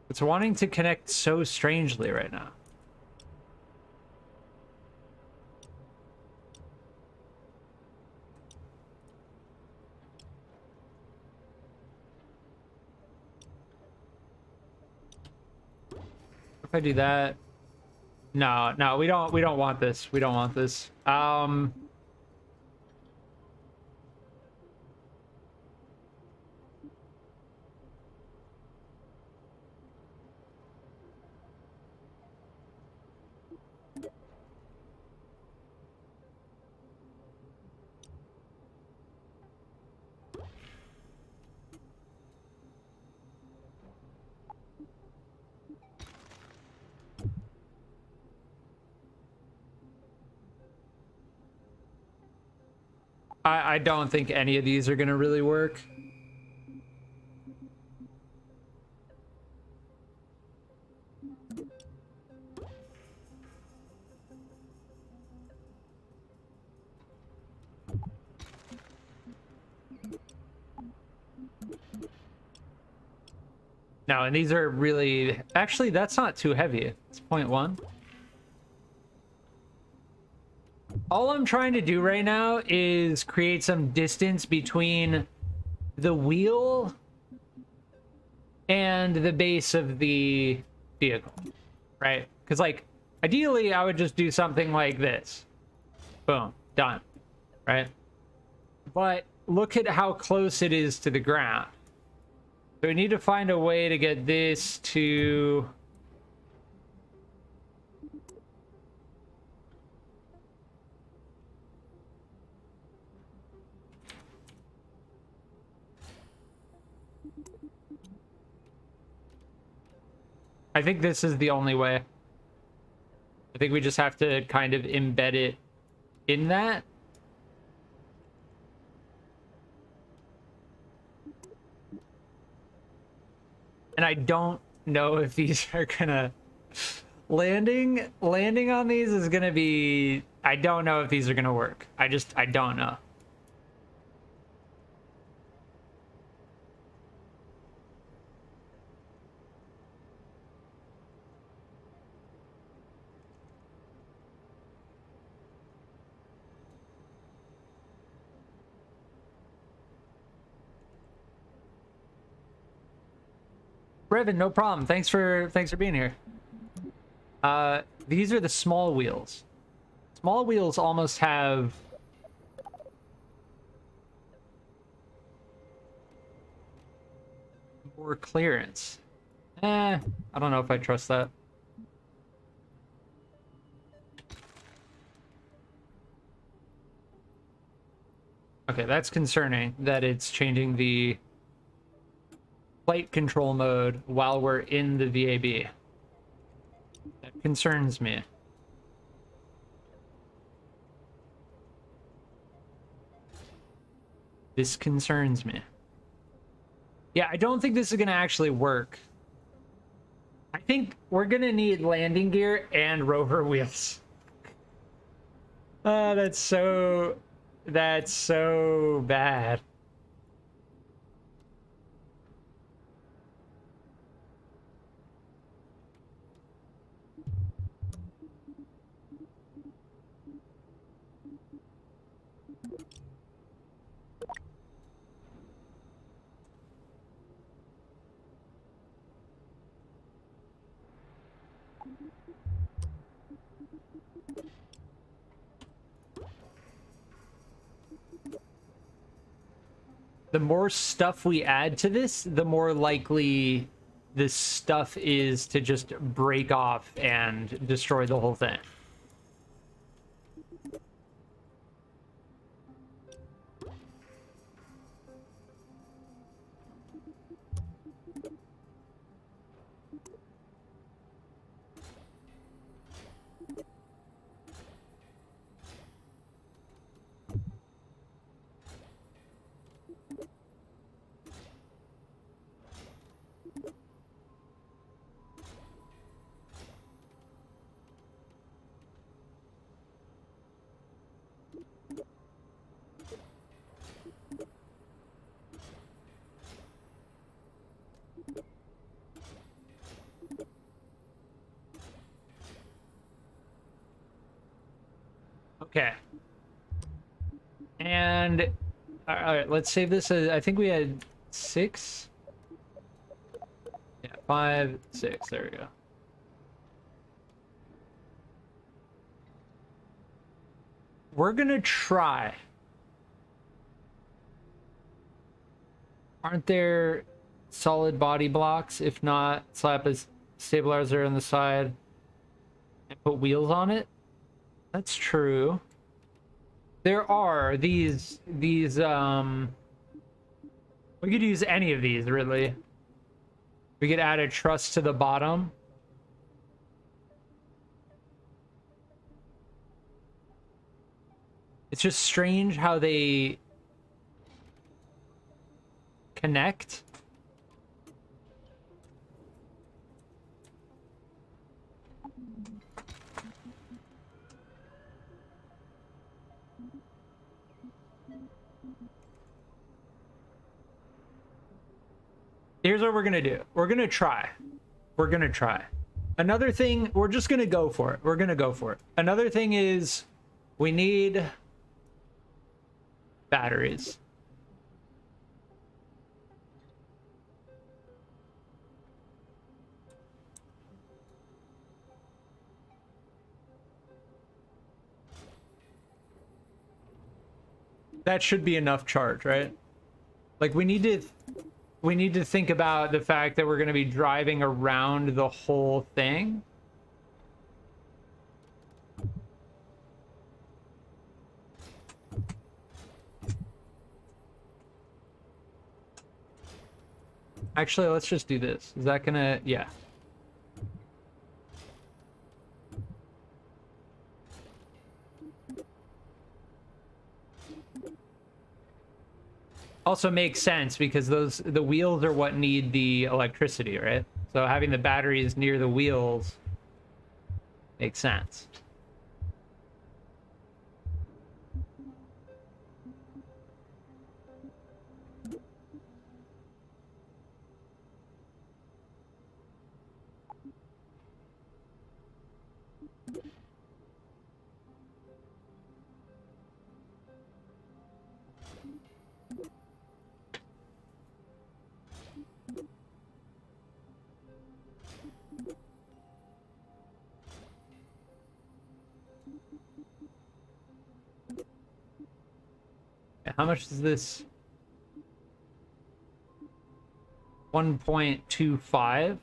It's wanting to connect so strangely right now. If I do that... No, no, we don't want this. We don't want this. I don't think any of these are gonna really work. No, and these are really... Actually, that's not too heavy. It's 0.1. All I'm trying to do right now is create some distance between the wheel and the base of the vehicle, right? Because, like, ideally, I would just do something like this. Boom, done, right? But look at how close it is to the ground. So we need to find a way to get this to... I think this is the only way. I think we just have to kind of embed it in that. And I don't know if these are gonna... Landing on these is gonna be... I don't know if these are gonna work. I don't know. Brevin, no problem. Thanks for being here. These are the small wheels. Small wheels almost have more clearance. I don't know if I trust that. Okay, that's concerning that it's changing the flight control mode while we're in the VAB. That concerns me. This concerns me. Yeah, I don't think this is gonna actually work. I think we're gonna need landing gear and rover wheels. Oh, that's so bad. The more stuff we add to this, the more likely this stuff is to just break off and destroy the whole thing. Okay. And all right, let's save this as, I think we had 6. Yeah, 5, 6. There we go. We're gonna try. Aren't there solid body blocks? If not, slap a stabilizer on the side and put wheels on it. That's true. There are these we could use any of these, really. We could add a truss to the bottom. It's just strange how they connect. Here's what we're gonna do. We're gonna try. Another thing, we're just gonna go for it. Another thing is We need batteries. That should be enough charge, right? Like we need to think about the fact that we're going to be driving around the whole thing. Actually, let's just do this. Is that gonna... Yeah. Also makes sense because the wheels are what need the electricity, right? So having the batteries near the wheels makes sense. How much is this? 1.25.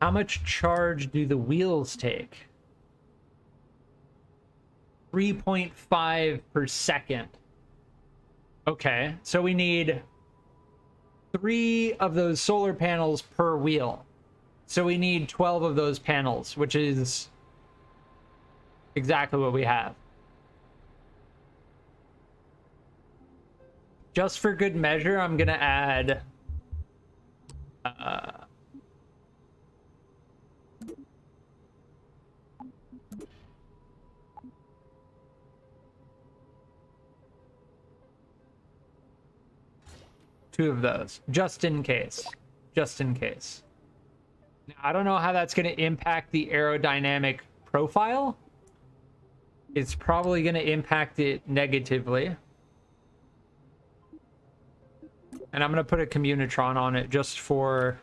How much charge do the wheels take? 3.5 per second. Okay, so we need 3 of those solar panels per wheel. So we need 12 of those panels, which is exactly what we have. Just for good measure, I'm gonna add two of those, just in case. Just in case. Now, I don't know how that's going to impact the aerodynamic profile. It's probably going to impact it negatively. And I'm going to put a communitron on it just for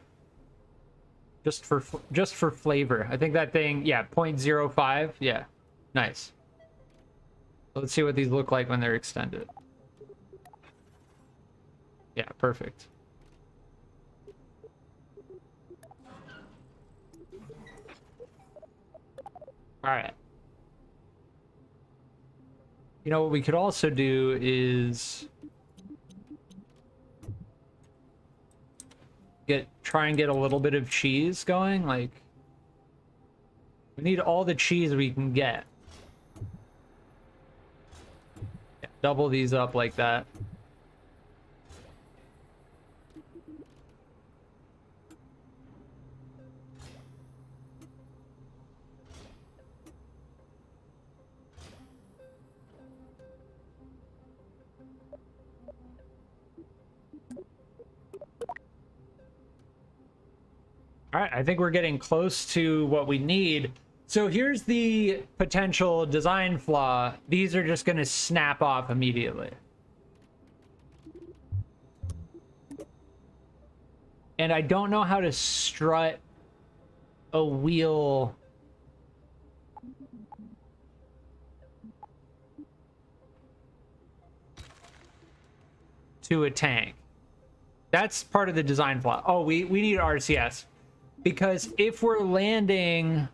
flavor. I think that thing, yeah, 0.05. Yeah, nice. Let's see what these look like when they're extended. Yeah, perfect. All right. You know what we could also do is try and get a little bit of cheese going. Like, we need all the cheese we can get. Yeah, double these up like that. All right, I think we're getting close to what we need. So here's the potential design flaw. These are just going to snap off immediately. And I don't know how to strut a wheel to a tank. That's part of the design flaw. Oh, we need RCS. Because if we're landing...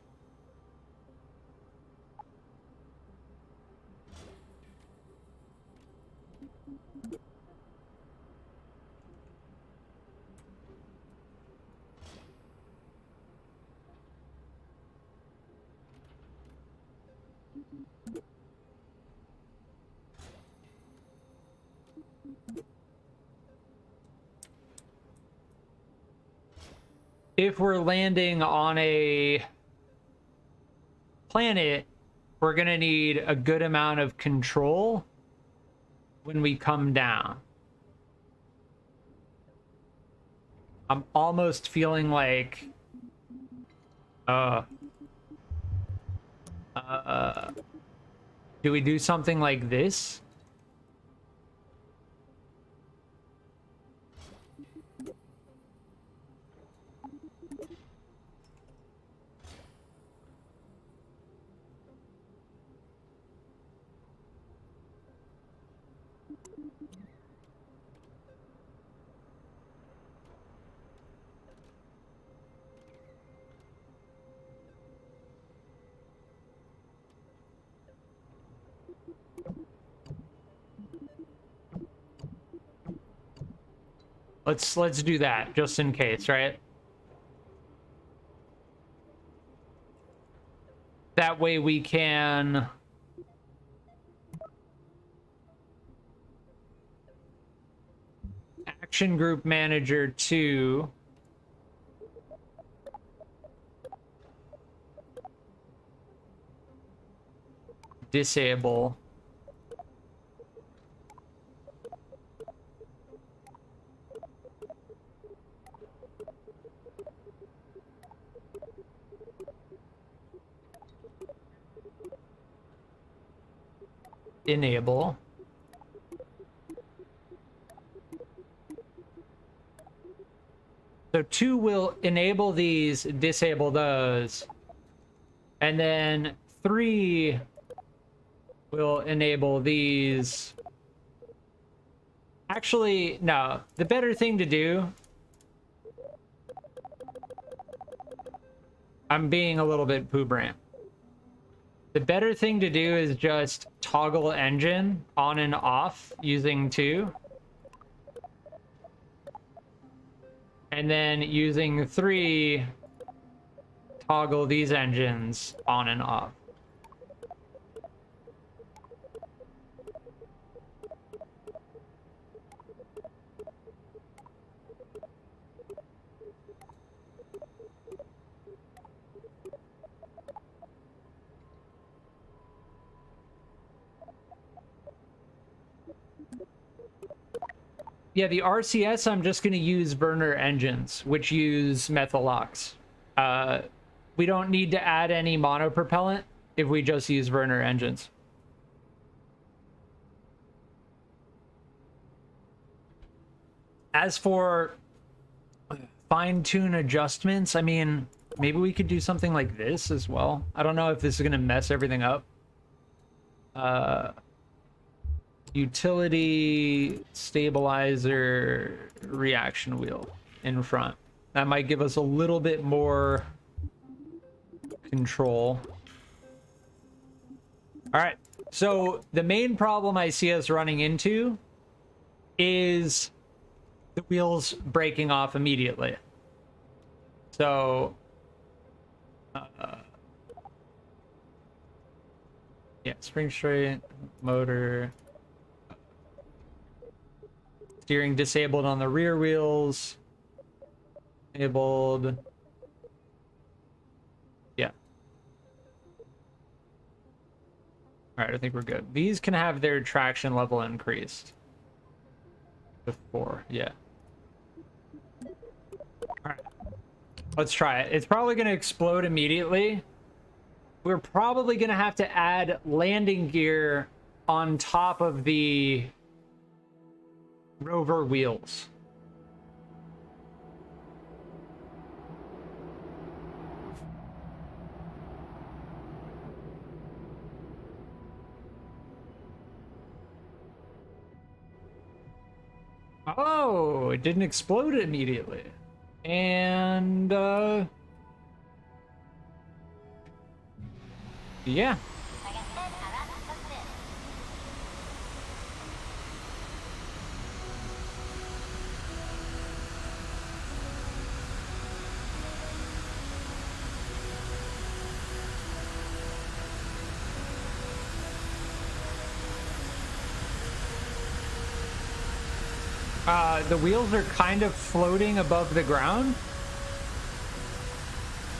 If we're landing on a planet we're gonna need a good amount of control when we come down. I'm almost feeling like do we do something like this? Let's do that just in case, right? That way we can action group manager 2 disable enable. So 2 will enable these, disable those, and then 3 will enable these. Actually, no, the better thing to do, I'm being a little bit poo brain. The better thing to do is just toggle engine on and off using 2. And then using 3, toggle these engines on and off. Yeah, the RCS, I'm just going to use burner engines, which use methalox. We don't need to add any monopropellant if we just use burner engines. As for fine-tune adjustments, I mean, maybe we could do something like this as well. I don't know if this is going to mess everything up. Utility stabilizer reaction wheel in front. That might give us a little bit more control. All right, so the main problem I see us running into is the wheels breaking off immediately. So yeah, spring straight, motor, steering disabled on the rear wheels, enabled. Yeah. All right, I think we're good. These can have their traction level increased to 4. Yeah. All right, let's try it. It's probably going to explode immediately. We're probably going to have to add landing gear on top of the rover wheels. Oh, it didn't explode immediately. And yeah. The wheels are kind of floating above the ground.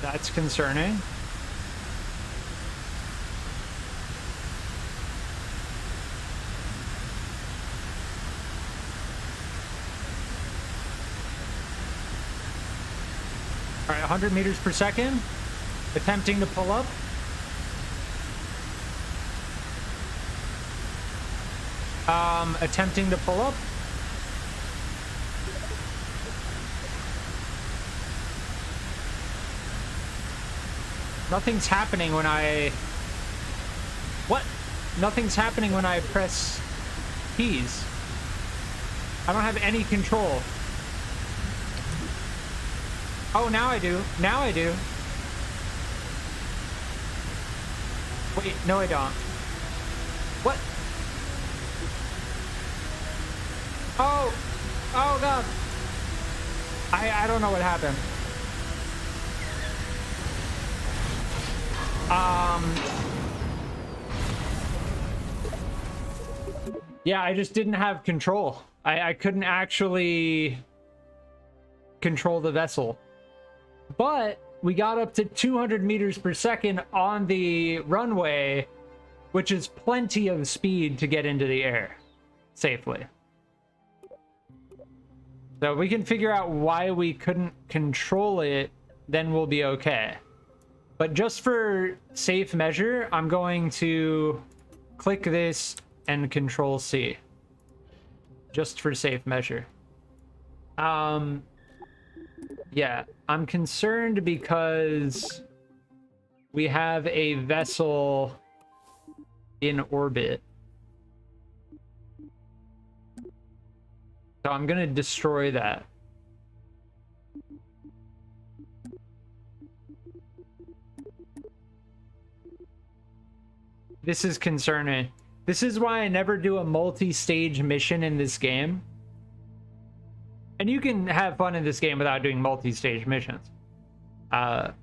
That's concerning. All right, 100 meters per second. Attempting to pull up. Attempting to pull up. Nothing's happening when I... What? Nothing's happening when I press keys. I don't have any control. Oh, now I do. Now I do. Wait, no I don't. What? Oh! Oh god! I don't know what happened. Yeah, I just didn't have control. I couldn't actually control the vessel. But we got up to 200 meters per second on the runway, which is plenty of speed to get into the air safely. So if we can figure out why we couldn't control it, then we'll be okay. But just for safe measure, I'm going to click this and Control C. Just for safe measure. Yeah, I'm concerned because we have a vessel in orbit. So I'm gonna destroy that. This is concerning. This is why I never do a multi-stage mission in this game. And you can have fun in this game without doing multi-stage missions. But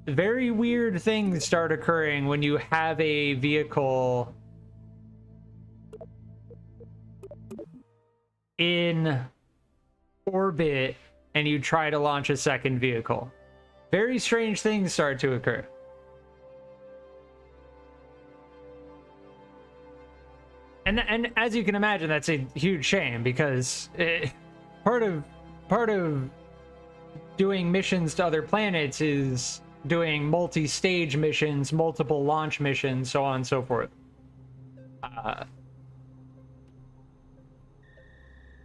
very weird things start occurring when you have a vehicle in orbit and you try to launch a second vehicle. Very strange things start to occur. And as you can imagine, that's a huge shame because part of doing missions to other planets is doing multi-stage missions, multiple launch missions, so on and so forth.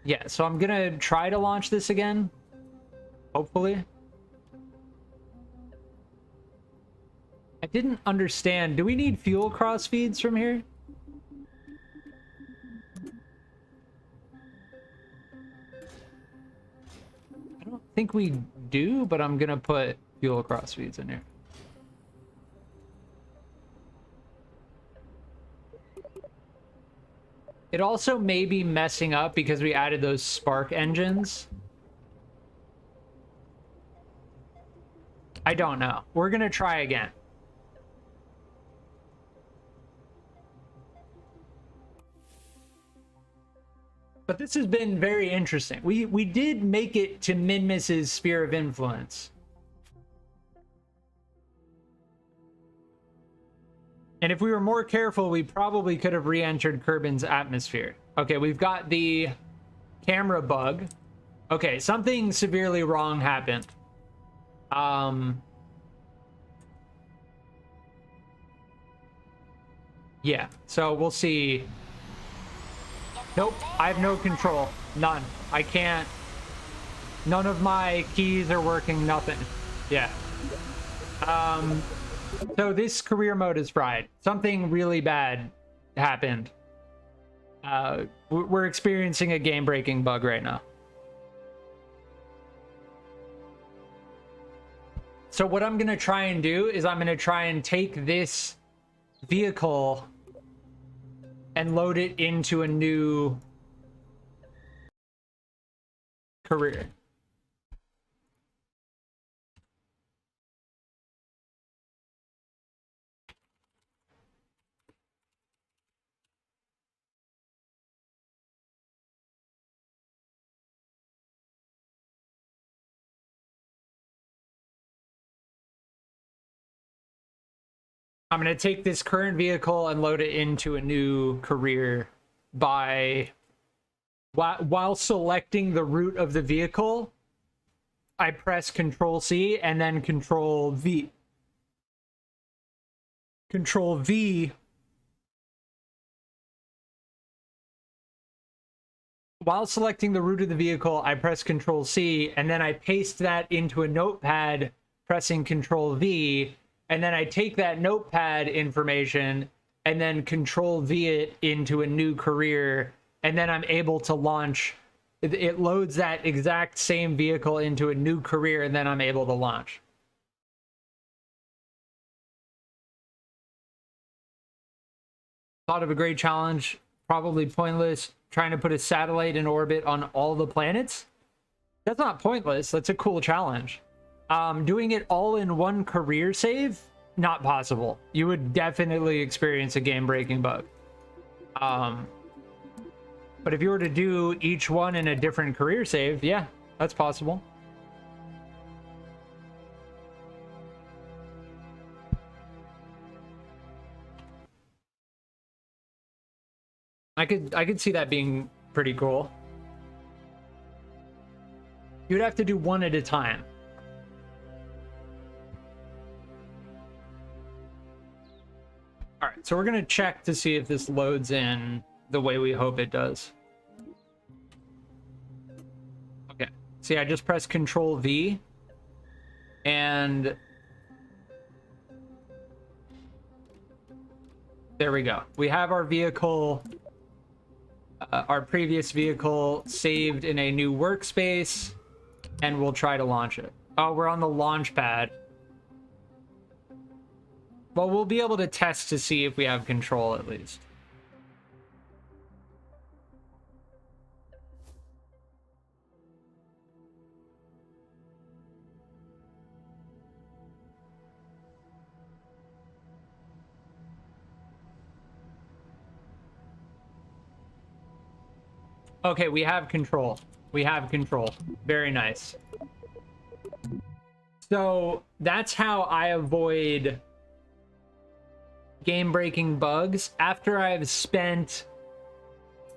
Yeah, so I'm gonna try to launch this again, hopefully. I didn't understand. Do we need fuel cross feeds from here? I don't think we do, but I'm gonna put fuel cross feeds in here. It also may be messing up because we added those spark engines. I don't know. We're gonna try again. But this has been very interesting. We did make it to Minmus's sphere of influence. And if we were more careful, we probably could have re-entered Kerbin's atmosphere. Okay, we've got the camera bug. Okay, something severely wrong happened. Yeah, so we'll see. Nope, I have no control. None. I can't. None of my keys are working, nothing. Yeah. So this career mode is fried. Something really bad happened. We're experiencing a game-breaking bug right now. So what I'm going to try and do is I'm going to try and take this vehicle and load it into a new career. I'm going to take this current vehicle and load it into a new career by while selecting the route of the vehicle. I press Control C and then Control V. Control V. While selecting the route of the vehicle, I press Control C, and then I paste that into a notepad, pressing Control V, and then I take that notepad information and then Control V it into a new career, and then I'm able to launch. It loads that exact same vehicle into a new career, and then I'm able to launch. Thought of a great challenge, probably pointless. Trying to put a satellite in orbit on all the planets? That's not pointless. That's a cool challenge. Doing it all in one career save? Not possible. You would definitely experience a game-breaking bug. But if you were to do each one in a different career save, yeah, that's possible. I could see that being pretty cool. You'd have to do one at a time. All right, so we're gonna check to see if this loads in the way we hope it does. Okay, see, I just pressed Control V, and there we go. We have our vehicle, our previous vehicle saved in a new workspace, and we'll try to launch it. Oh, we're on the launch pad. Well, we'll be able to test to see if we have control at least. Okay, we have control. We have control. Very nice. So that's how I avoid game-breaking bugs. After I've spent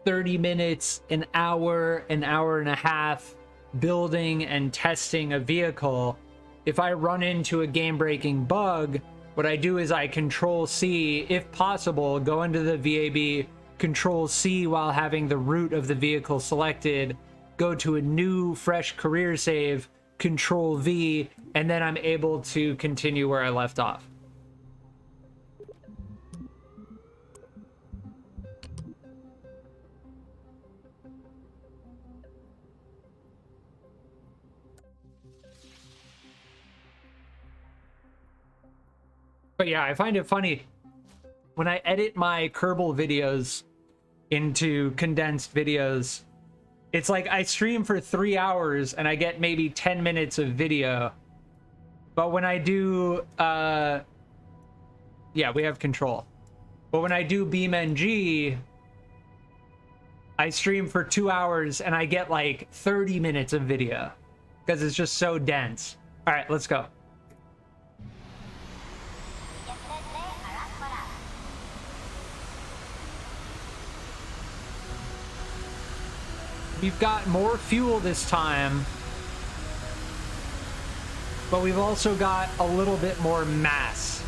30 minutes, an hour and a half building and testing a vehicle, if I run into a game-breaking bug, what I do is I Control C, if possible, go into the VAB, Control C while having the route of the vehicle selected, go to a new fresh career save, Control V, and then I'm able to continue where I left off. But yeah, I find it funny when I edit my Kerbal videos into condensed videos. It's like I stream for 3 hours and I get maybe 10 minutes of video. But when I do, yeah, we have control. But when I do BeamNG, I stream for 2 hours and I get like 30 minutes of video because it's just so dense. All right, let's go. We've got more fuel this time, but we've also got a little bit more mass.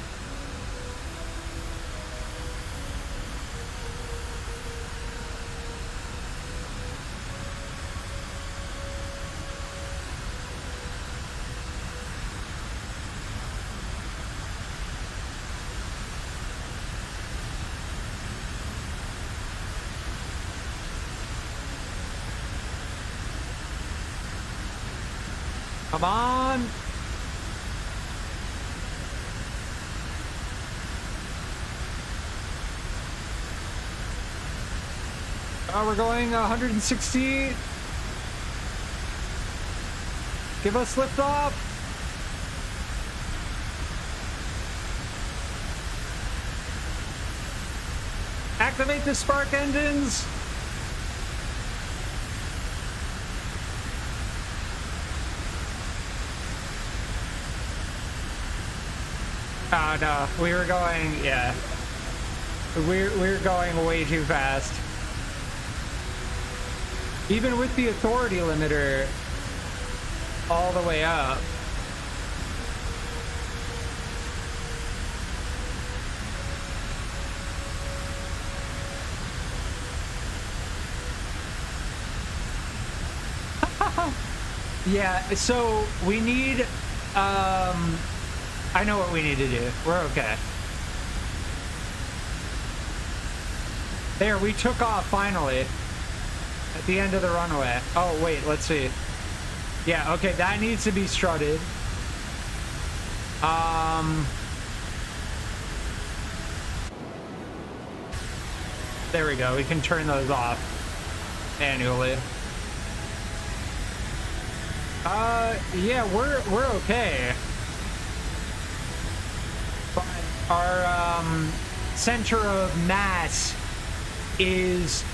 Come on. We're going 160. Give us lift off. Activate the spark engines. Oh no, we were going, yeah. We're going way too fast. Even with the authority limiter, all the way up. Yeah, so we need, I know what we need to do. We're okay. There, we took off finally. At the end of the runway. Oh, wait, let's see. Yeah, okay, that needs to be strutted. There we go. We can turn those off manually. Yeah, we're okay. But our center of mass is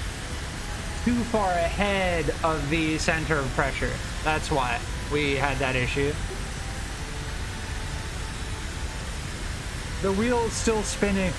too far ahead of the center of pressure. That's why we had that issue. The wheel's still spinning.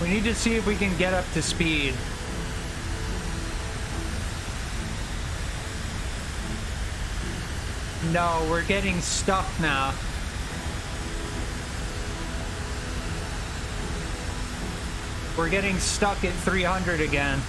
We need to see if we can get up to speed. No, we're getting stuck now. We're getting stuck at 300 again.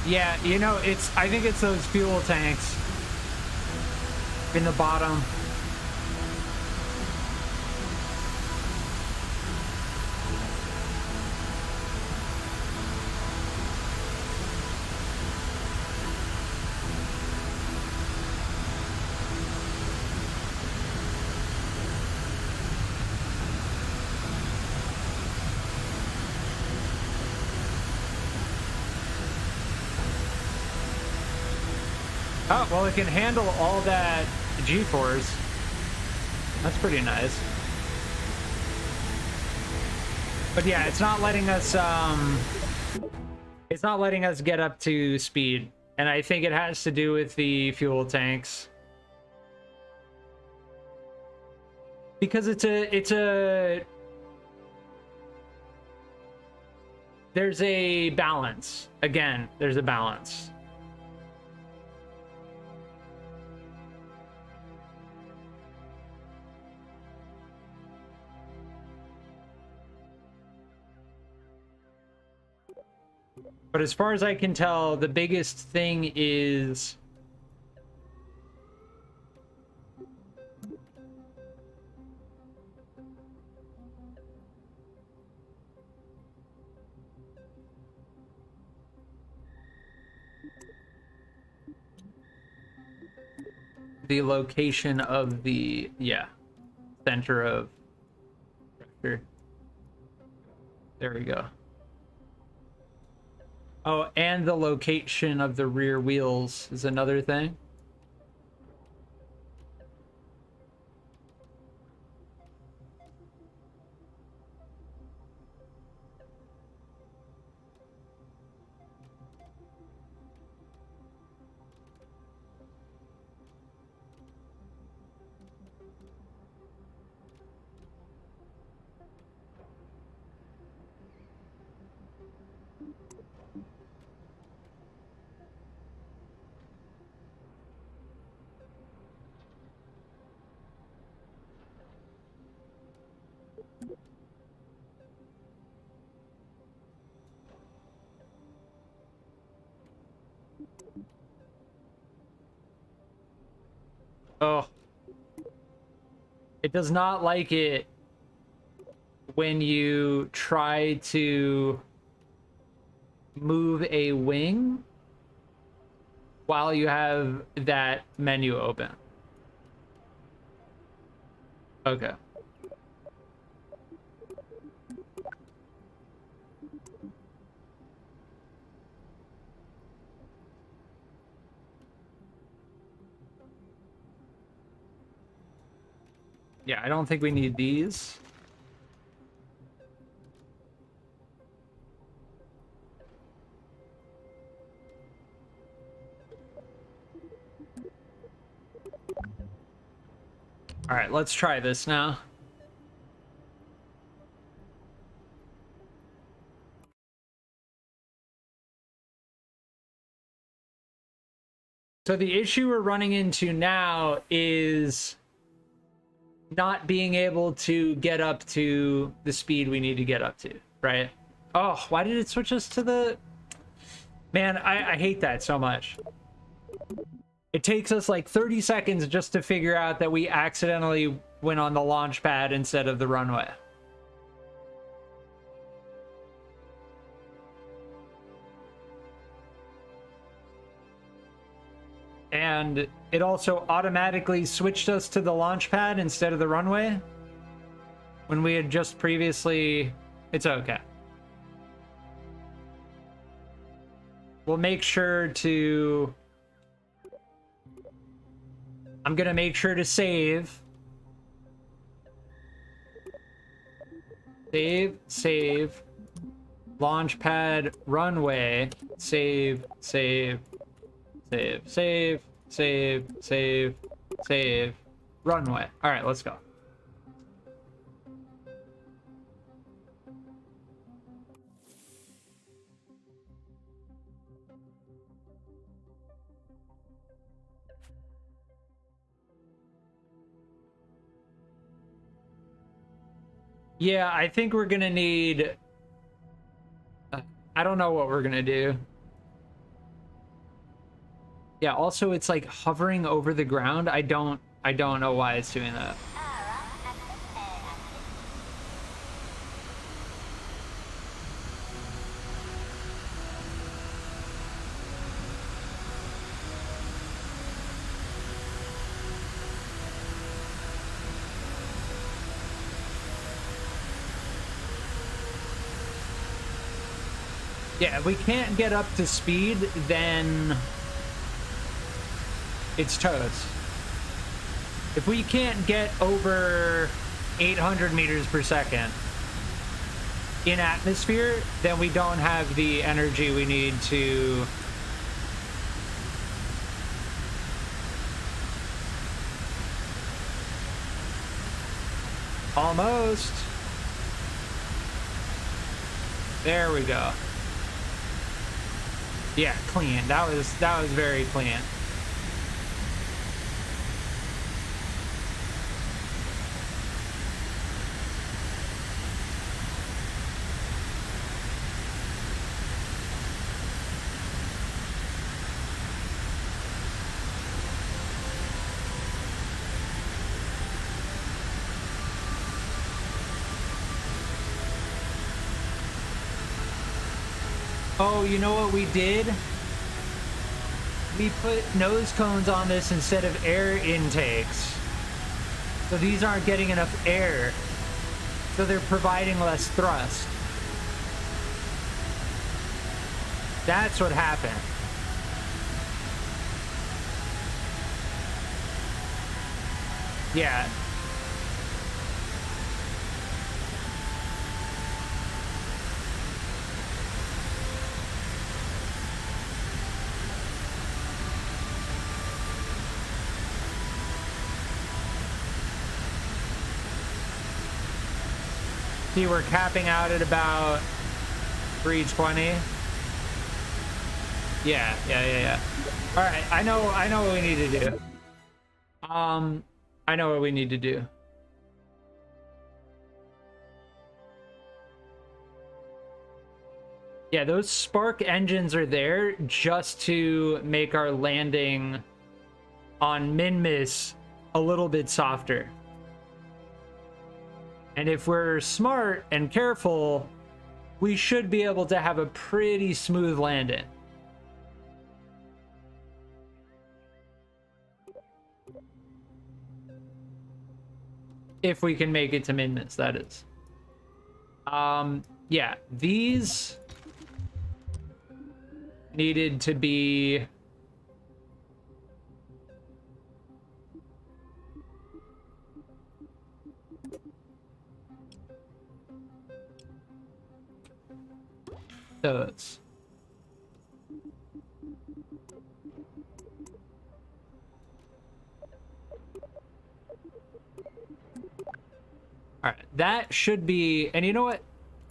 Yeah, you know, I think it's those fuel tanks in the bottom. Oh, well, it can handle all that G-force. That's pretty nice. But yeah, it's not letting us get up to speed. And I think it has to do with the fuel tanks. Because there's a balance. Again, there's a balance. But as far as I can tell, the biggest thing is the location of the, yeah, center of pressure. There we go. Oh, and the location of the rear wheels is another thing. Oh, it does not like it when you try to move a wing while you have that menu open. Okay. Yeah, I don't think we need these. All right, let's try this now. So the issue we're running into now is not being able to get up to the speed we need to get up to, right? Oh, why did it switch us to the... Man, I hate that so much. It takes us like 30 seconds just to figure out that we accidentally went on the launch pad instead of the runway. And it also automatically switched us to the launch pad instead of the runway when we had just previously... It's okay. We'll make sure to... I'm gonna make sure to save. Save. Launch pad, runway. Save. Runway. All right, let's go. Yeah, I think we're gonna need... I don't know what we're gonna do. Yeah, also it's like hovering over the ground. I don't know why it's doing that. Yeah, if we can't get up to speed, then it's toast. If we can't get over 800 meters per second in atmosphere, then we don't have the energy we need to... Almost. There we go. Yeah, clean. That was very clean. Oh, you know what we did? We put nose cones on this instead of air intakes. So these aren't getting enough air. So they're providing less thrust. That's what happened. Yeah. See, we're capping out at about 320. Yeah. All right, I know what we need to do. I know what we need to do. Yeah, those spark engines are there just to make our landing on Minmus a little bit softer. And if we're smart and careful, we should be able to have a pretty smooth landing. If we can make it to Minmus, that is. Yeah, these needed to be... those. All right, that should be, and you know what?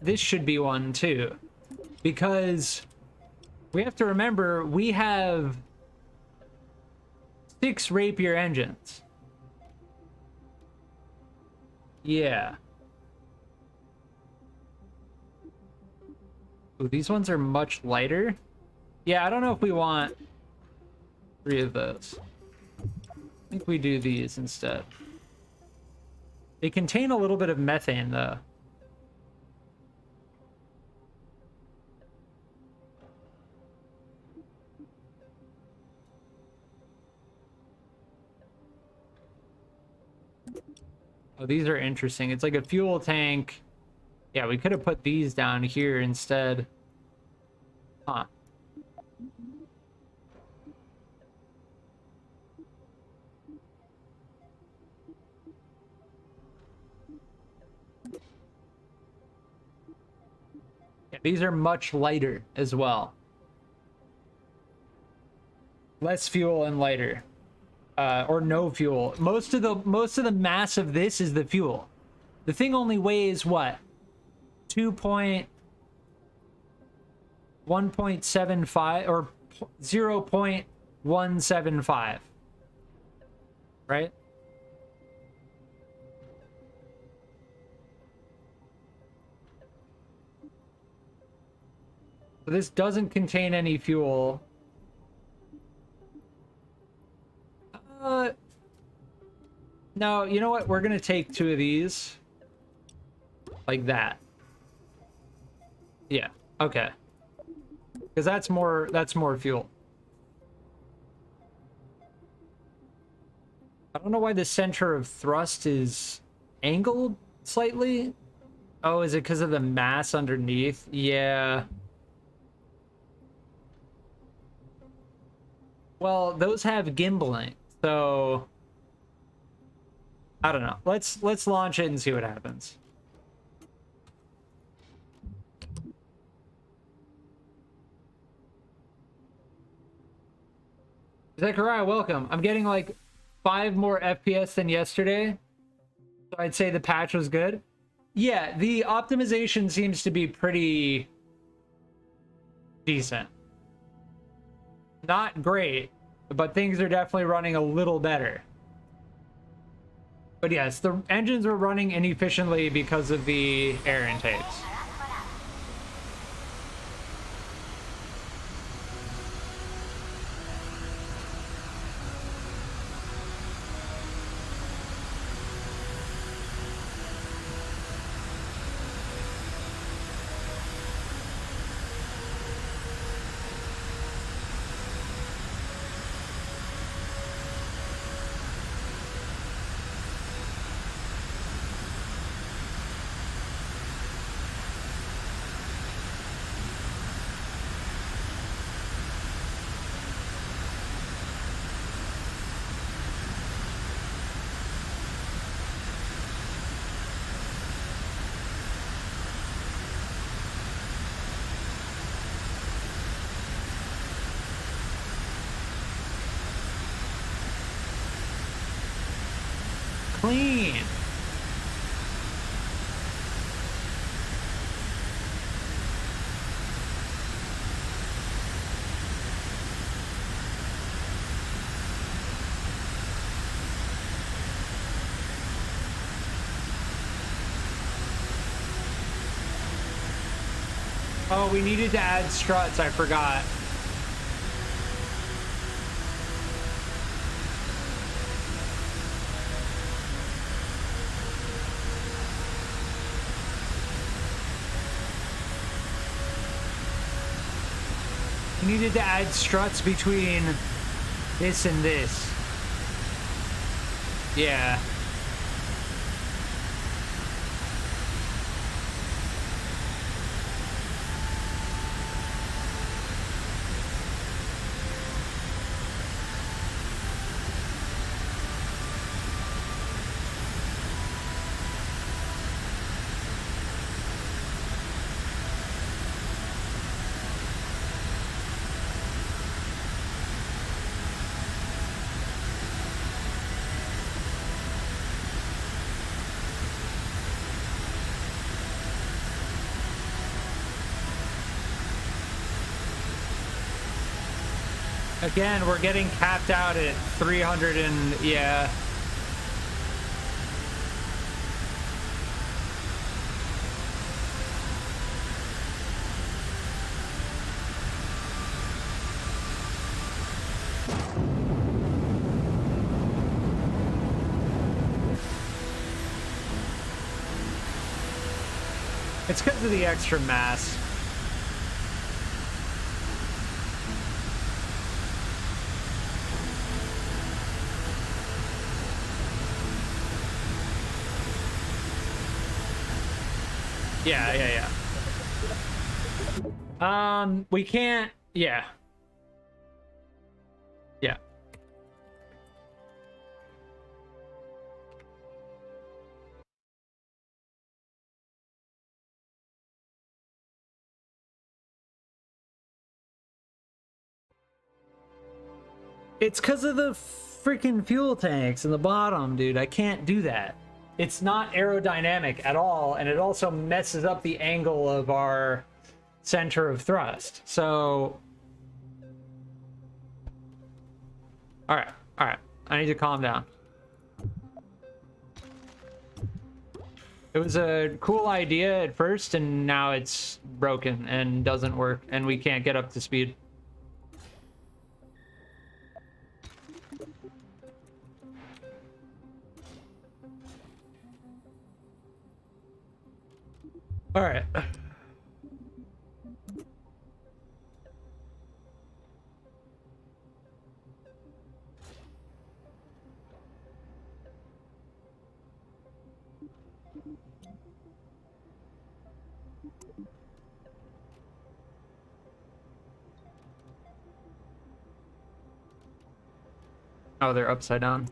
This should be one too, because we have to remember we have 6 rapier engines. Yeah. Ooh, these ones are much lighter. Yeah, I don't know if we want 3 of those. I think we do these instead. They contain a little bit of methane, though. Oh, these are interesting. It's like a fuel tank. Yeah, we could have put these down here instead. Huh. Yeah, these are much lighter as well. Less fuel and lighter. Or no fuel. Most of the mass of this is the fuel. The thing only weighs what? 1.75 or 0.175. Right? So this doesn't contain any fuel. No, you know what? We're gonna take 2 of these. Like that. Yeah, okay. Because that's more fuel. I don't know why the center of thrust is angled slightly. Oh, is it because of the mass underneath? Yeah. Well, those have gimbaling, so I don't know. Let's launch it and see what happens. Zechariah, welcome. I'm getting like 5 more FPS than yesterday, so I'd say the patch was good. Yeah, the optimization seems to be pretty decent. Not great, but things are definitely running a little better. But yes, the engines were running inefficiently because of the air intakes. Clean. Oh, we needed to add struts. I forgot. We needed to add struts between this and this. Yeah. Again, we're getting capped out at 300 and yeah. It's because of the extra mass. Yeah. We can't, yeah. Yeah. It's because of the freaking fuel tanks in the bottom, dude. I can't do that. It's not aerodynamic at all, and it also messes up the angle of our center of thrust. So, all right. I need to calm down. It was a cool idea at first, and now it's broken and doesn't work, and we can't get up to speed. All right. Oh, they're upside down.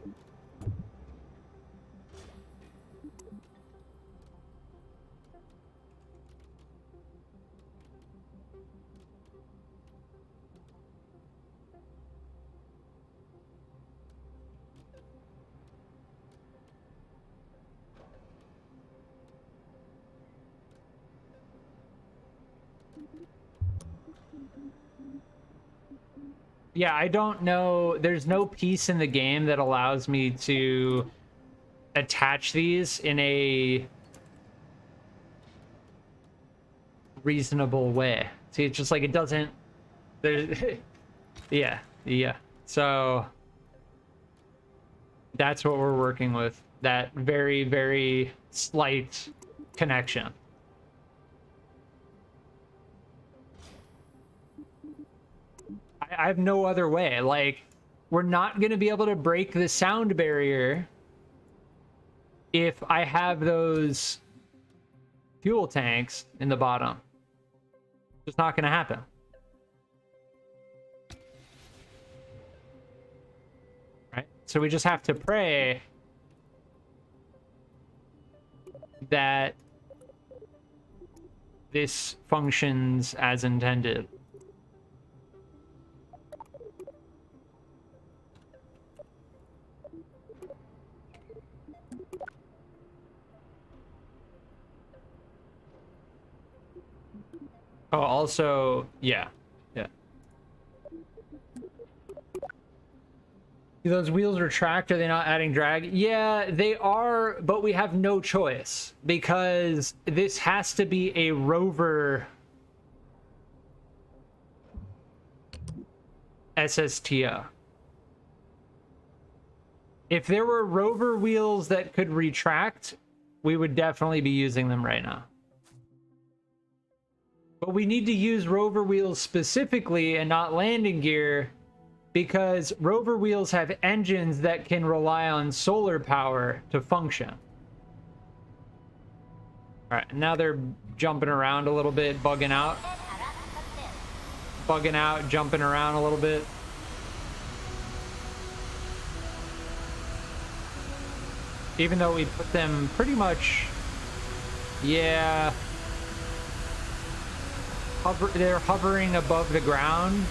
Yeah, I don't know. There's no piece in the game that allows me to attach these in a reasonable way. See, it's just like it doesn't. There's, yeah. So that's what we're working with. That very, very slight connection. I have no other way. Like, we're not going to be able to break the sound barrier if I have those fuel tanks in the bottom. It's not going to happen. Right? So we just have to pray that this functions as intended. Oh, also, yeah. Do those wheels retract? Are they not adding drag? Yeah, they are, but we have no choice because this has to be a rover SSTO. If there were rover wheels that could retract, we would definitely be using them right now. But we need to use rover wheels specifically and not landing gear because rover wheels have engines that can rely on solar power to function. All right, now they're jumping around a little bit, bugging out, jumping around a little bit. Even though we put them pretty much, yeah. They're hovering above the ground.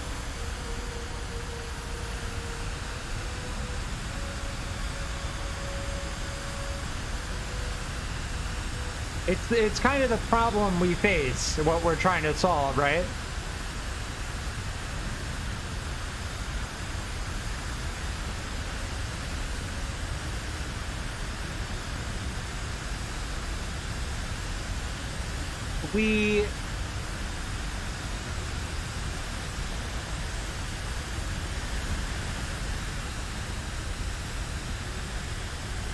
It's kind of the problem we face, what we're trying to solve, right? We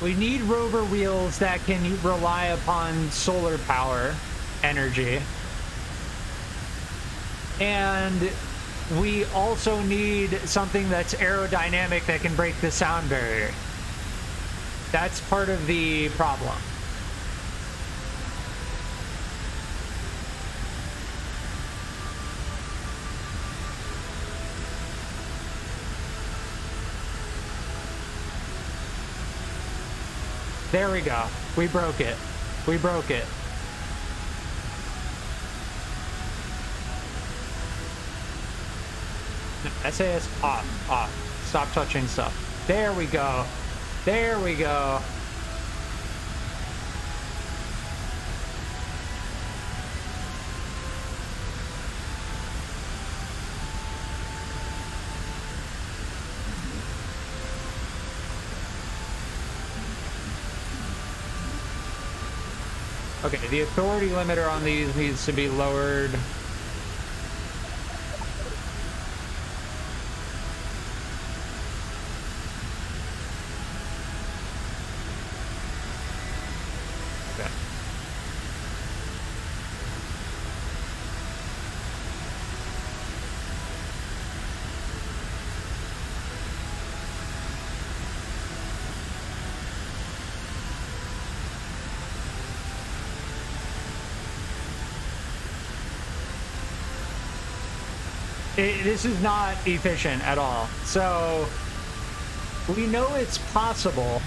need rover wheels that can rely upon solar power energy. And we also need something that's aerodynamic that can break the sound barrier. That's part of the problem. There we go. We broke it. We broke it. SAS off, off. Stop touching stuff. There we go. There we go. Okay, the authority limiter on these needs to be lowered. This is not efficient at all. So we know it's possible.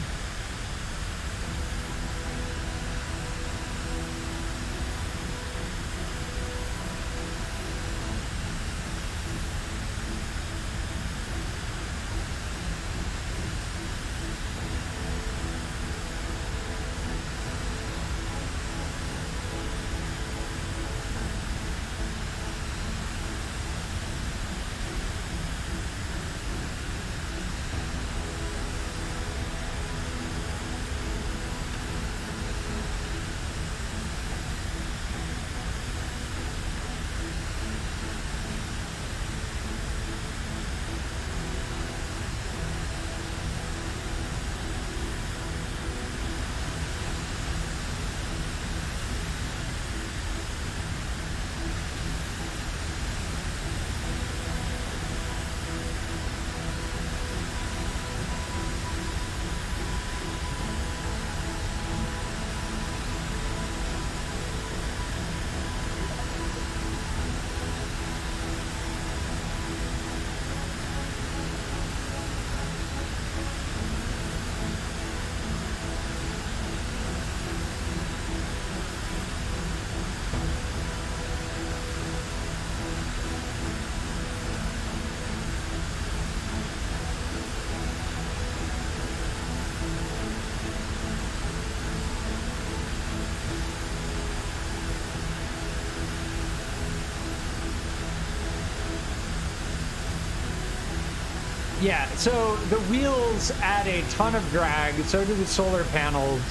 Yeah, so the wheels add a ton of drag, so do the solar panels.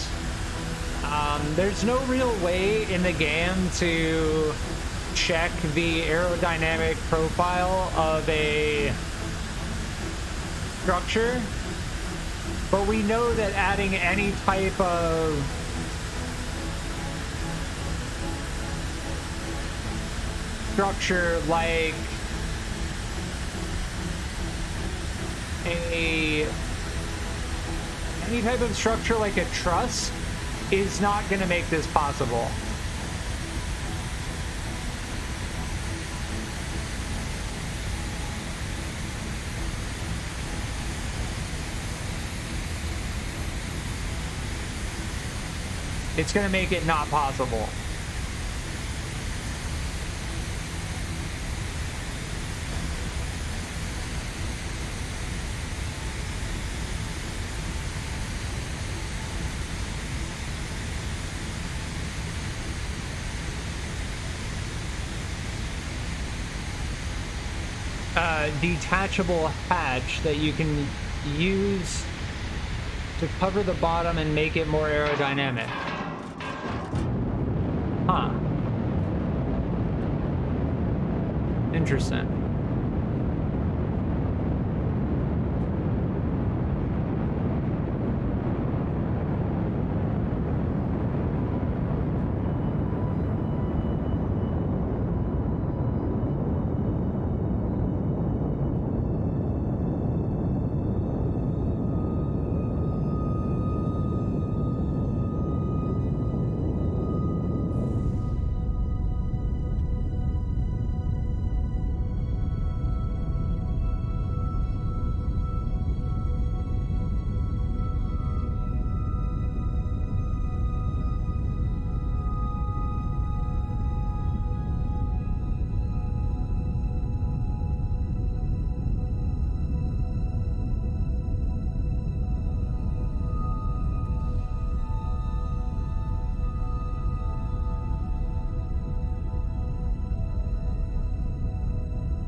There's no real way in the game to check the aerodynamic profile of a structure, but we know that adding any type of structure like any type of structure like a truss is not going to make this possible. It's going to make it not possible. Detachable hatch that you can use to cover the bottom and make it more aerodynamic. Huh. Interesting.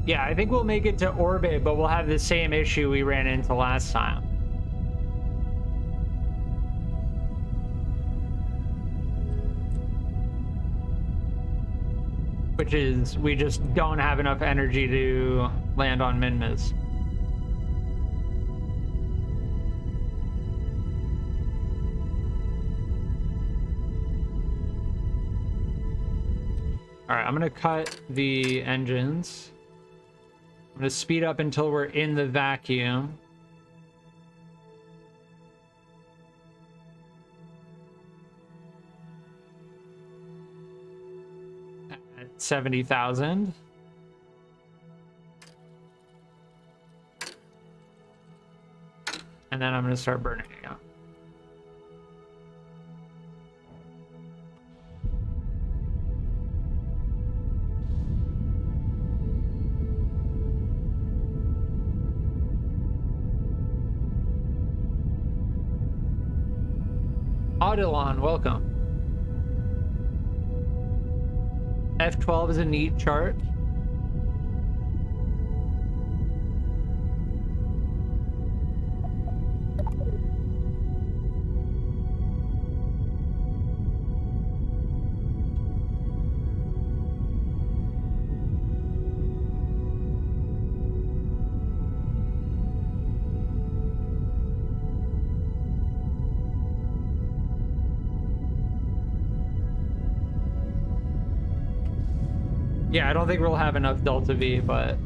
Yeah, I think we'll make it to orbit, but we'll have the same issue we ran into last time. Which is, we just don't have enough energy to land on Minmus. All right, I'm gonna cut the engines. I'm gonna speed up until we're in the vacuum. At 70,000. And then I'm gonna start burning again. Audilon, welcome. F12 is a neat chart. Yeah, I don't think we'll have enough Delta V, but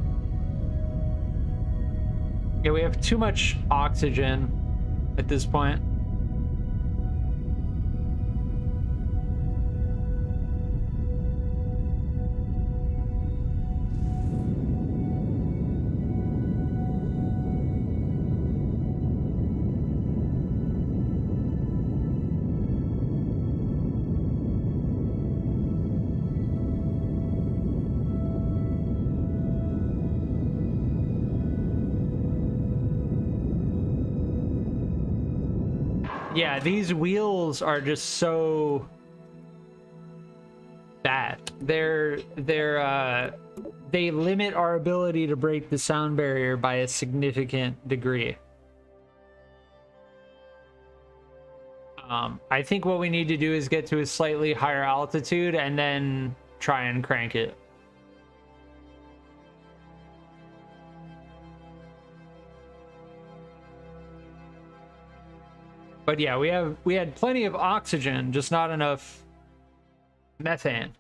yeah, we have too much oxygen at this point. Yeah, these wheels are just so bad. They limit our ability to break the sound barrier by a significant degree. I think what we need to do is get to a slightly higher altitude and then try and crank it. But yeah, we had plenty of oxygen, just not enough methane.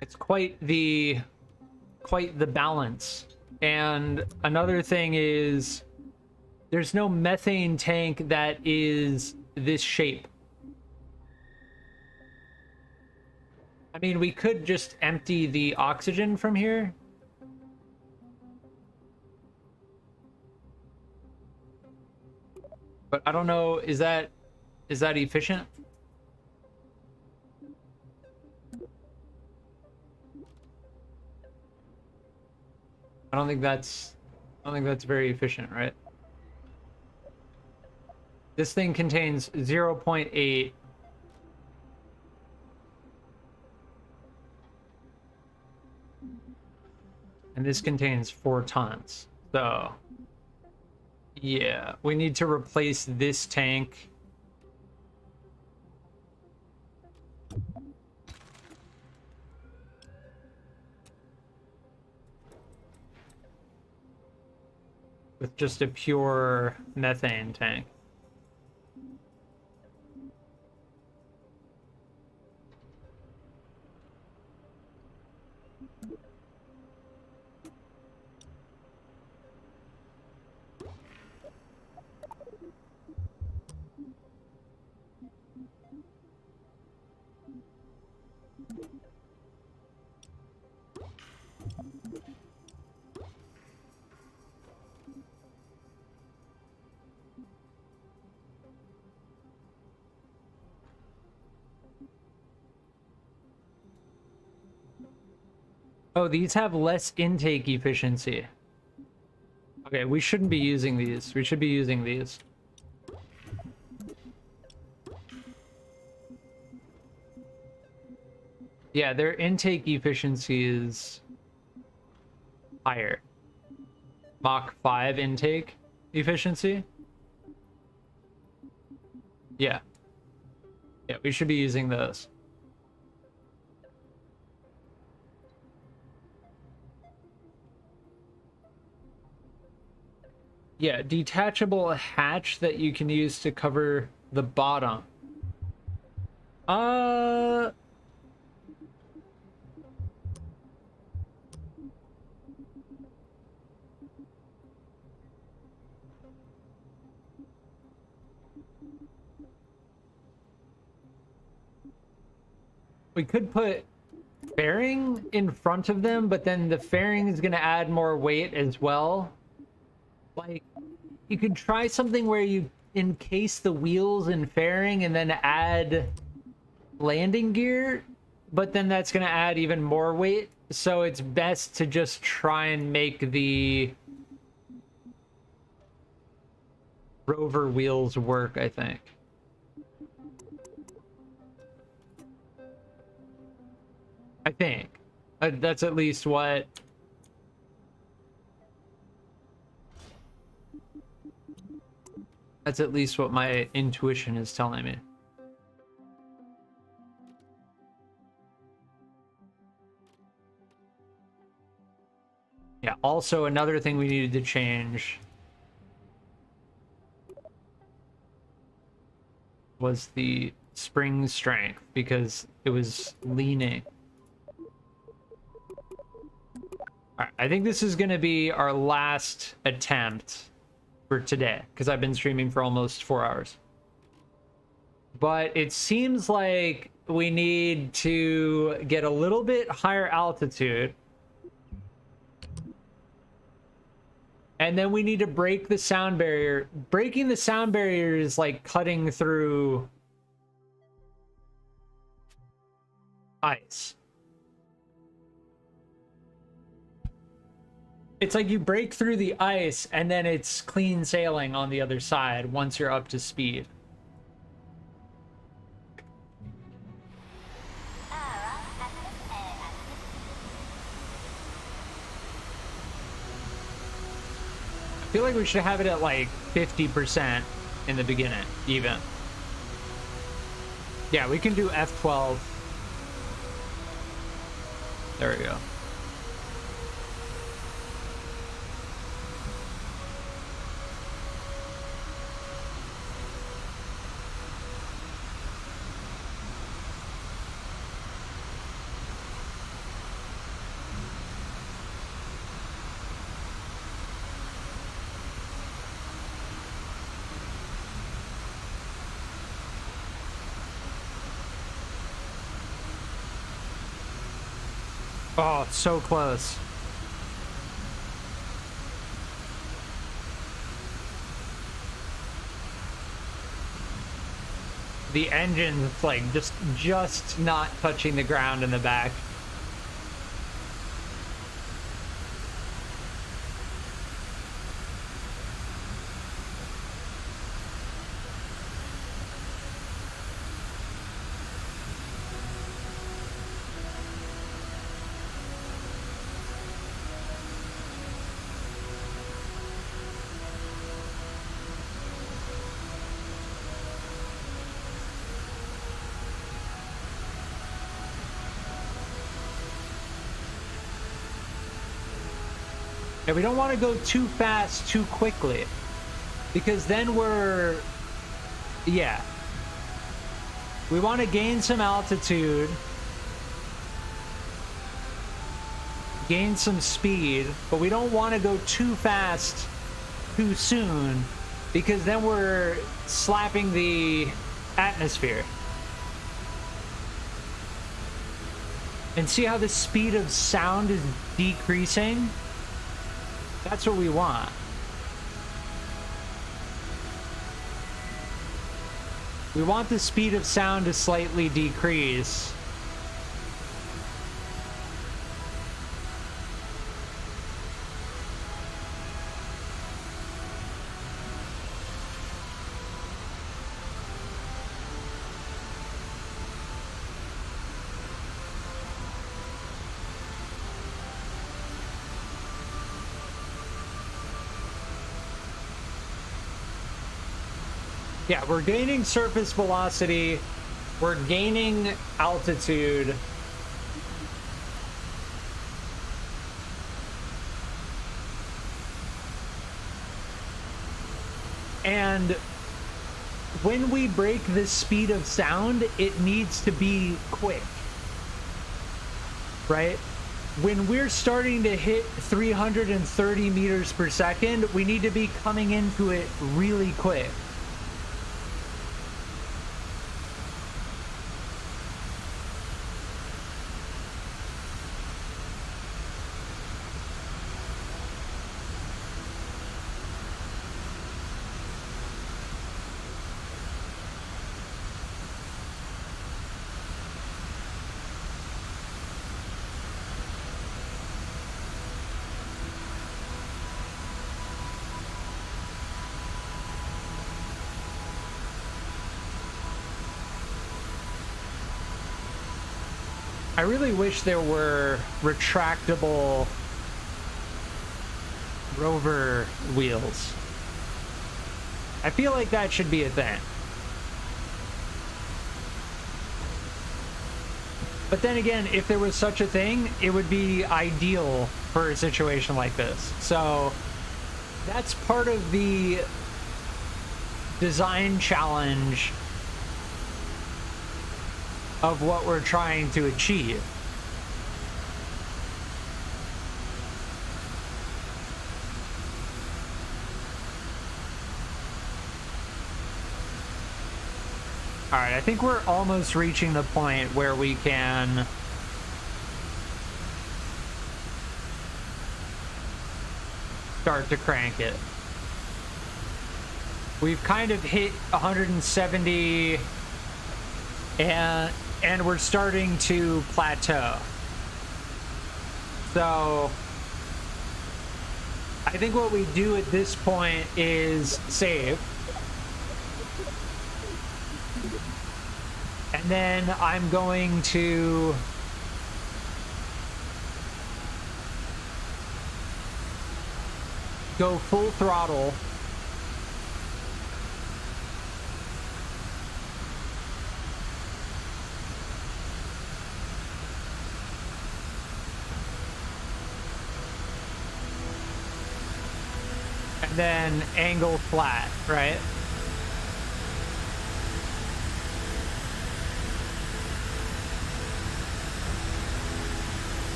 It's quite the balance. And another thing is there's no methane tank that is this shape. I mean, we could just empty the oxygen from here. But I don't know, is that efficient? I don't think that's very efficient, right? This thing contains 0.8. And this contains 4 tons. So yeah, we need to replace this tank. with just a pure methane tank. Oh, these have less intake efficiency. Okay, we shouldn't be using these. We should be using these. Yeah, their intake efficiency is higher. Mach 5 intake efficiency. Yeah. Yeah, we should be using those. Yeah, detachable hatch that you can use to cover the bottom. We could put fairing in front of them, but then the fairing is going to add more weight as well. Like, you could try something where you encase the wheels in fairing and then add landing gear, but then that's going to add even more weight. So it's best to just try and make the rover wheels work, I think. I think. That's at least what... That's at least what my intuition is telling me. Yeah, also another thing we needed to change was the spring strength, because it was leaning. All right, I think this is going to be our last attempt for today, because I've been streaming for almost 4 hours. But it seems like we need to get a little bit higher altitude. And then we need to break the sound barrier. Breaking the sound barrier is like cutting through ice. It's like you break through the ice and then it's clean sailing on the other side once you're up to speed. I feel like we should have it at like 50% in the beginning, even. Yeah, we can do F12. There we go. Oh, it's so close. The engine's like just not touching the ground in the back. And we don't want to go too fast too quickly, because then we're, yeah. We want to gain some altitude, gain some speed, but we don't want to go too fast too soon, because then we're slapping the atmosphere. And see how the speed of sound is decreasing? That's what we want. We want the speed of sound to slightly decrease. Yeah, we're gaining surface velocity, we're gaining altitude. And when we break the speed of sound, it needs to be quick, right? When we're starting to hit 330 meters per second, we need to be coming into it really quick. I really wish there were retractable rover wheels. I feel like that should be a thing. But then again, if there was such a thing, it would be ideal for a situation like this. So that's part of the design challenge of what we're trying to achieve. All right, I think we're almost reaching the point where we can start to crank it. We've kind of hit 170 and we're starting to plateau. So I think what we do at this point is save. And then I'm going to go full throttle. And then angle flat, right?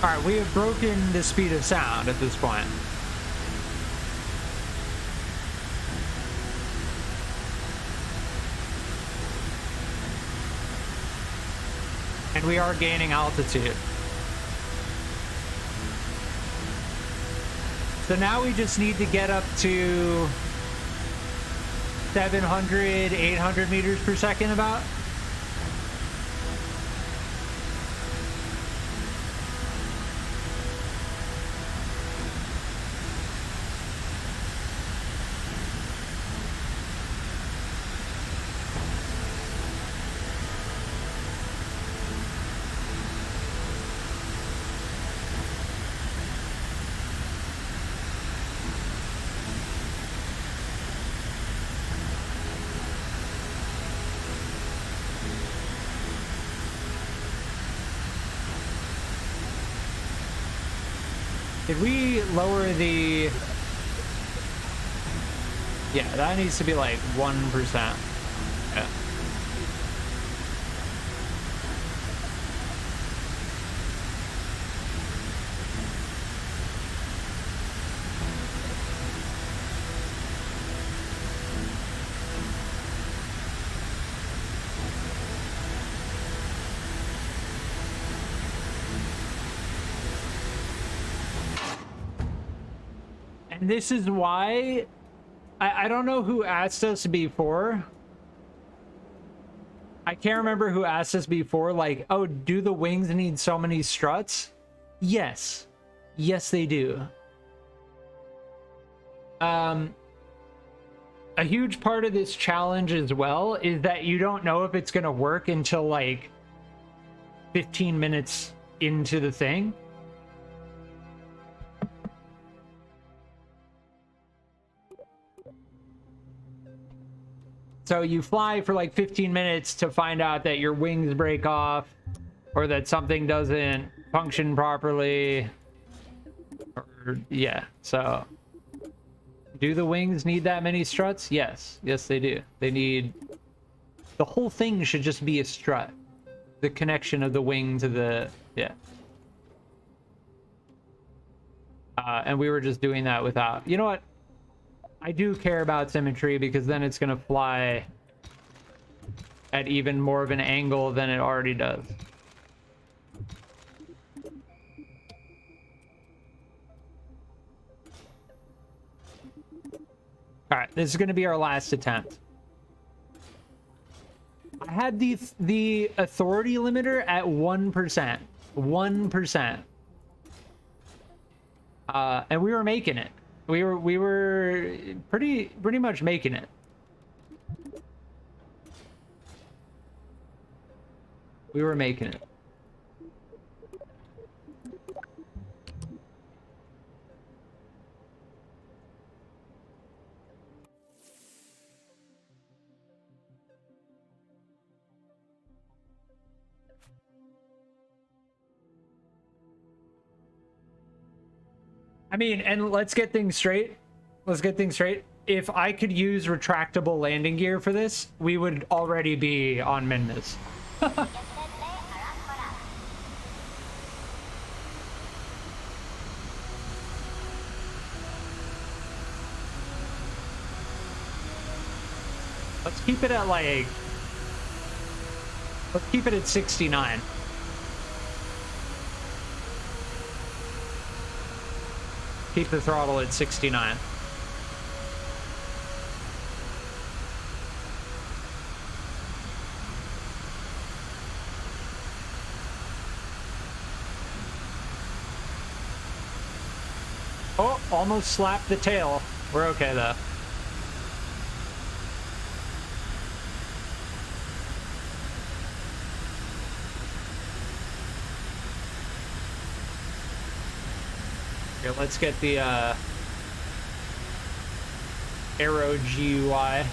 All right, we have broken the speed of sound at this point. And we are gaining altitude. So now we just need to get up to 700, 800 meters per second about. Did we lower the... Yeah, that needs to be like 1%. Yeah. And this is why I don't know who asked us before. I can't remember who asked us before, like, oh, do the wings need so many struts? Yes. Yes, they do. A huge part of this challenge as well is that you don't know if it's going to work until like 15 minutes into the thing. So you fly for like 15 minutes to find out that your wings break off or that something doesn't function properly. Or, yeah, so do the wings need that many struts? Yes. Yes, they do. They need... The whole thing should just be a strut. The connection of the wing to the... Yeah. And we were just doing that without... You know what? I do care about symmetry because then it's going to fly at even more of an angle than it already does. All right, this is going to be our last attempt. I had the authority limiter at 1%. 1%. And we were making it. We were pretty much making it. We were making it. I mean, and let's get things straight. Let's get things straight. If I could use retractable landing gear for this, we would already be on Minmus. Let's keep it at like... Let's keep it at 69. Keep the throttle at 69. Oh, almost slapped the tail. We're okay though. Here, let's get the Aero GUI.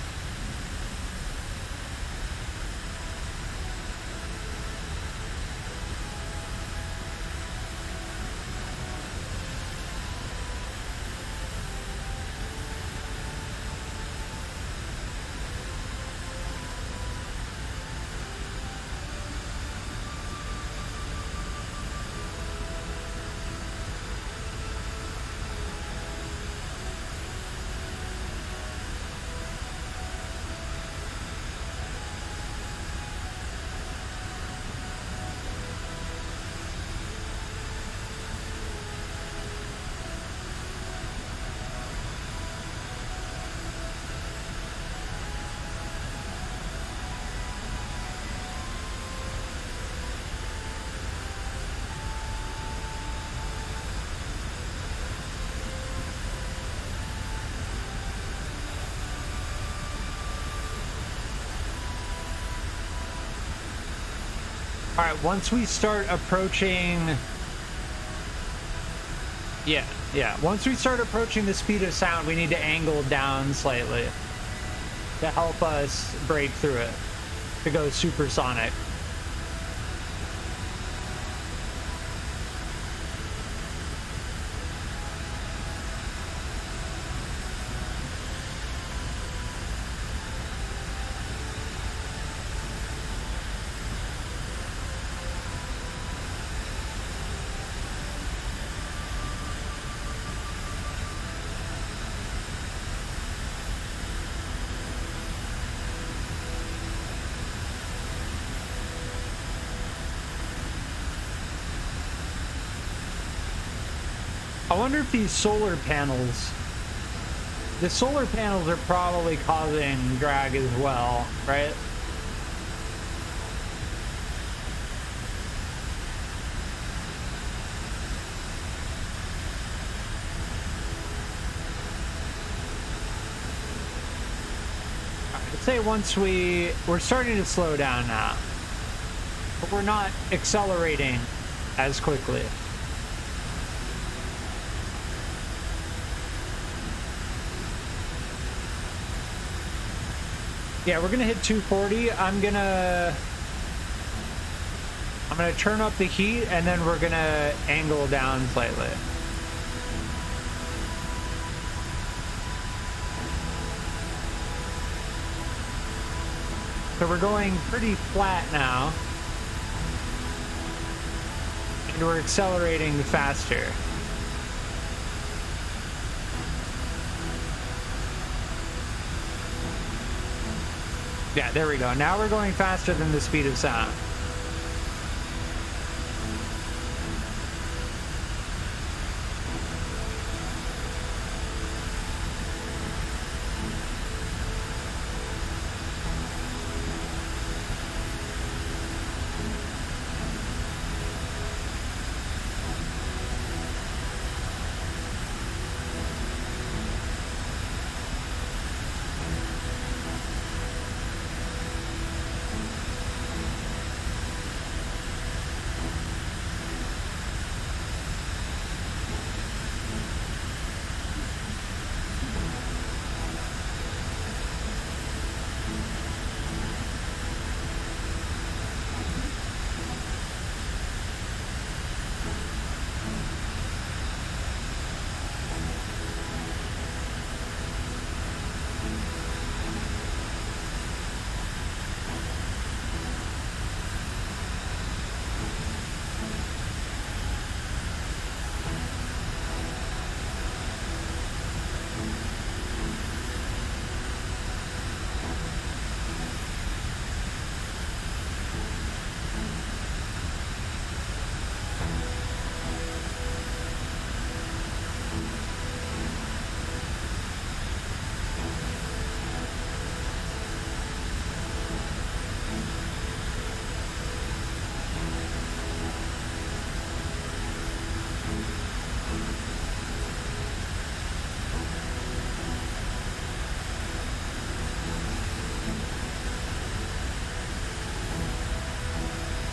All right, once we start approaching... Yeah. Once we start approaching the speed of sound, we need to angle down slightly to help us break through it, to go supersonic. I wonder if these solar panels, the solar panels are probably causing drag as well, right? I'd say once we're starting to slow down now, but we're not accelerating as quickly. Yeah, we're gonna hit 240. I'm gonna turn up the heat, and then we're gonna angle down slightly. So we're going pretty flat now, and we're accelerating faster. Yeah, there we go. Now we're going faster than the speed of sound.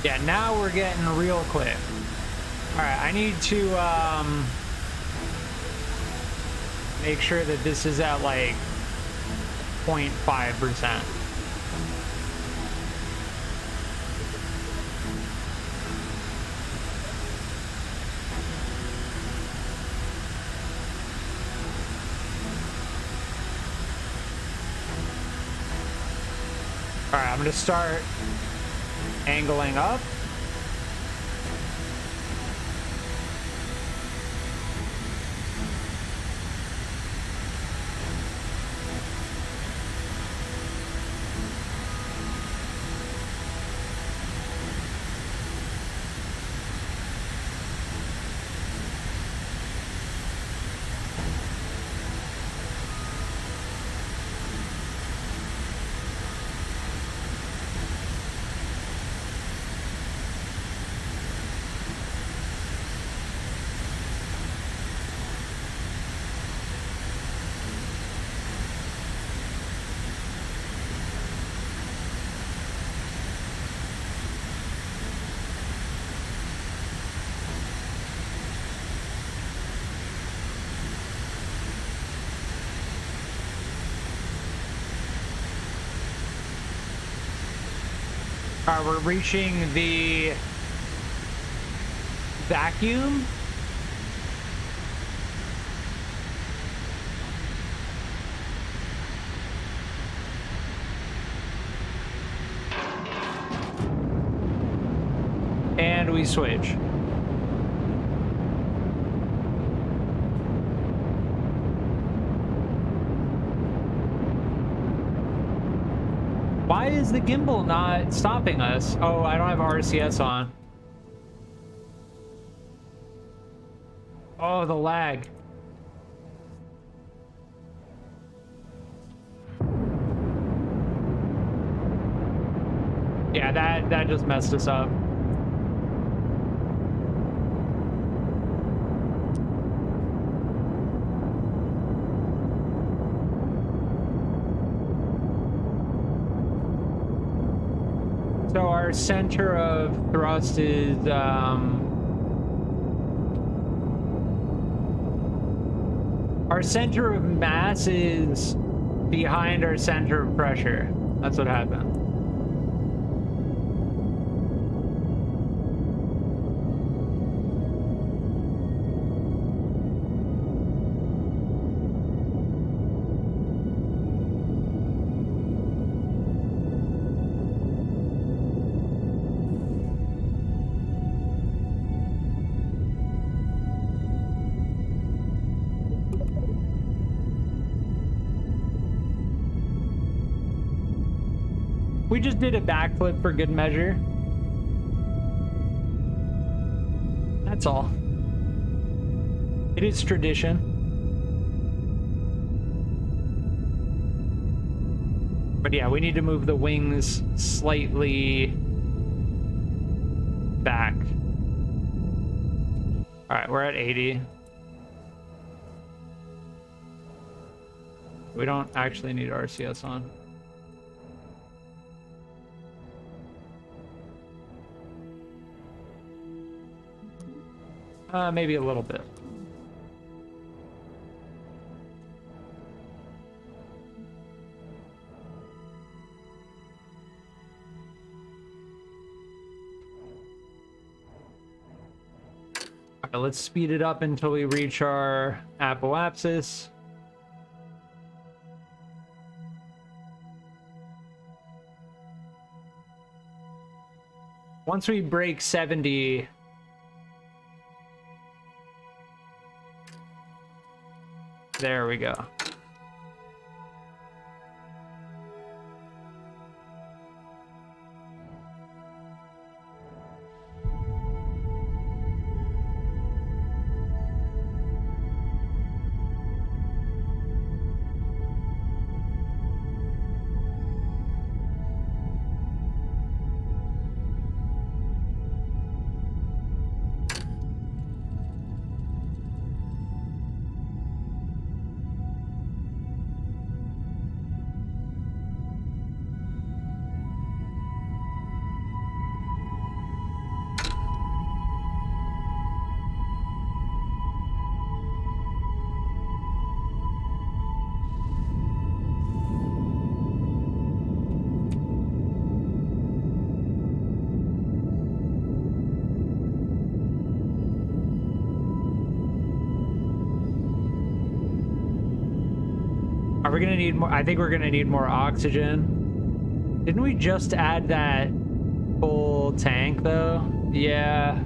Yeah, now we're getting real quick. All right, I need to make sure that this is at like 0.5%. All right, I'm gonna start angling up. All right, we're reaching the vacuum. And we switch. Why is the gimbal not stopping us? Oh, I don't have RCS on. Oh, the lag. Yeah, that just messed us up. So our center of thrust is our center of mass is behind our center of pressure. That's what happened. We just did a backflip for good measure. That's all. It is tradition. But yeah, we need to move the wings slightly back. All right, we're at 80. We don't actually need RCS on. Maybe a little bit. All right, let's speed it up until we reach our apoapsis. Once we break 70, there we go. Are we gonna need more? I think we're gonna need more oxygen. Didn't we just add that full tank though? Yeah.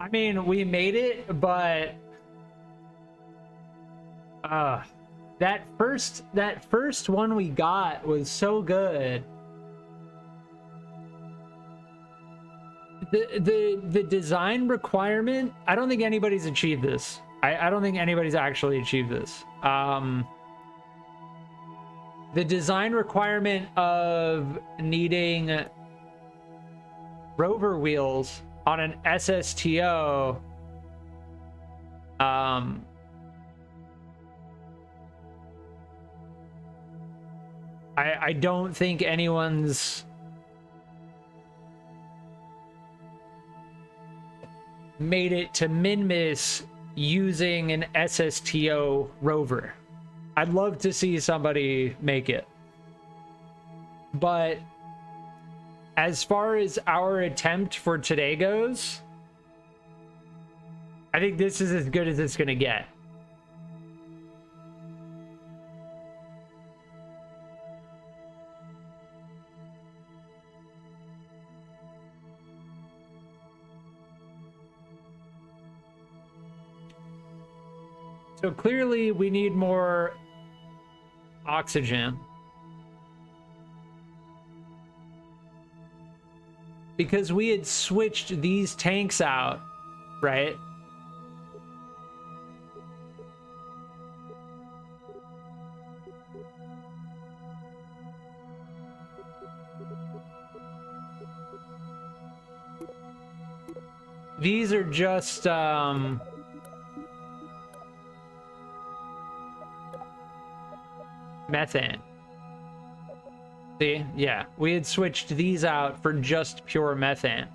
I mean, we made it, but that first one we got was so good. The design requirement, I don't think anybody's achieved this. I don't think anybody's actually achieved this. The design requirement of needing rover wheels on an SSTO, I don't think anyone's made it to Minmus using an SSTO rover. I'd love to see somebody make it. But as far as our attempt for today goes, I think this is as good as it's gonna get. So clearly we need more oxygen. Because we had switched these tanks out, right? These are just methane. See? Yeah, we had switched these out for just pure methane.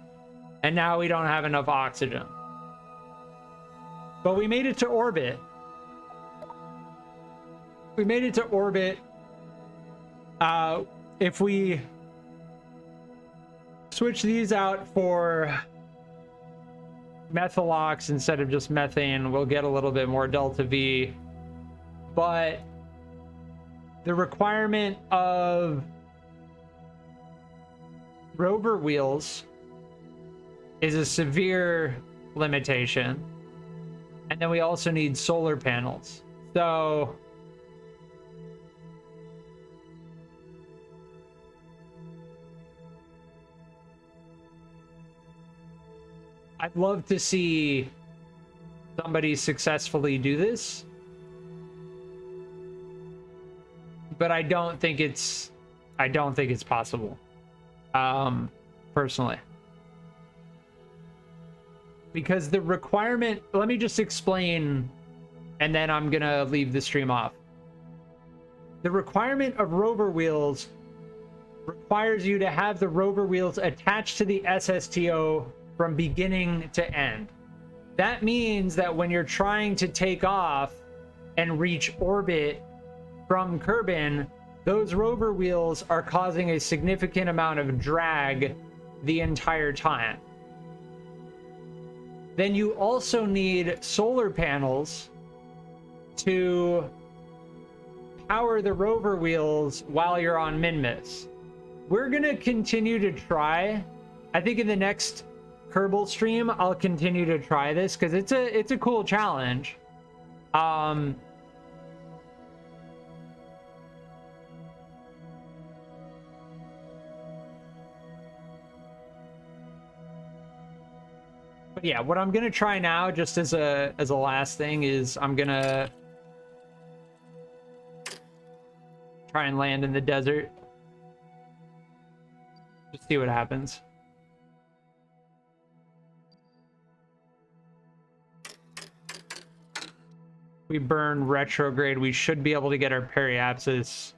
And now we don't have enough oxygen. But we made it to orbit. We made it to orbit. If we switch these out for methalox instead of just methane, we'll get a little bit more delta V. But the requirement of rover wheels is a severe limitation. And then we also need solar panels. So I'd love to see somebody successfully do this, but I don't think it's possible, personally. Because the requirement, let me just explain, and then I'm gonna leave the stream off. The requirement of rover wheels requires you to have the rover wheels attached to the SSTO from beginning to end. That means that when you're trying to take off and reach orbit from Kerbin, those rover wheels are causing a significant amount of drag the entire time. Then you also need solar panels to power the rover wheels while you're on Minmus. We're gonna continue to try. I think in the next Kerbal stream, I'll continue to try this because it's a cool challenge. But yeah, what I'm gonna try now, just as a last thing, is I'm gonna try and land in the desert. Just see what happens. We burn retrograde, we should be able to get our periapsis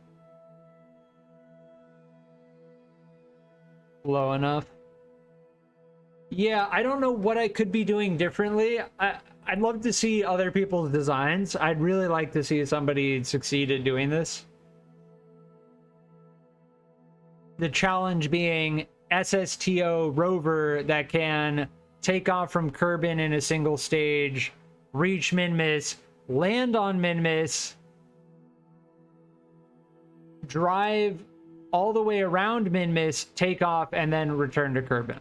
low enough. Yeah, I don't know what I could be doing differently. I'd love to see other people's designs. I'd really like to see somebody succeed at doing this. The challenge being SSTO rover that can take off from Kerbin in a single stage, reach Minmus, land on Minmus, drive all the way around Minmus, take off, and then return to Kerbin.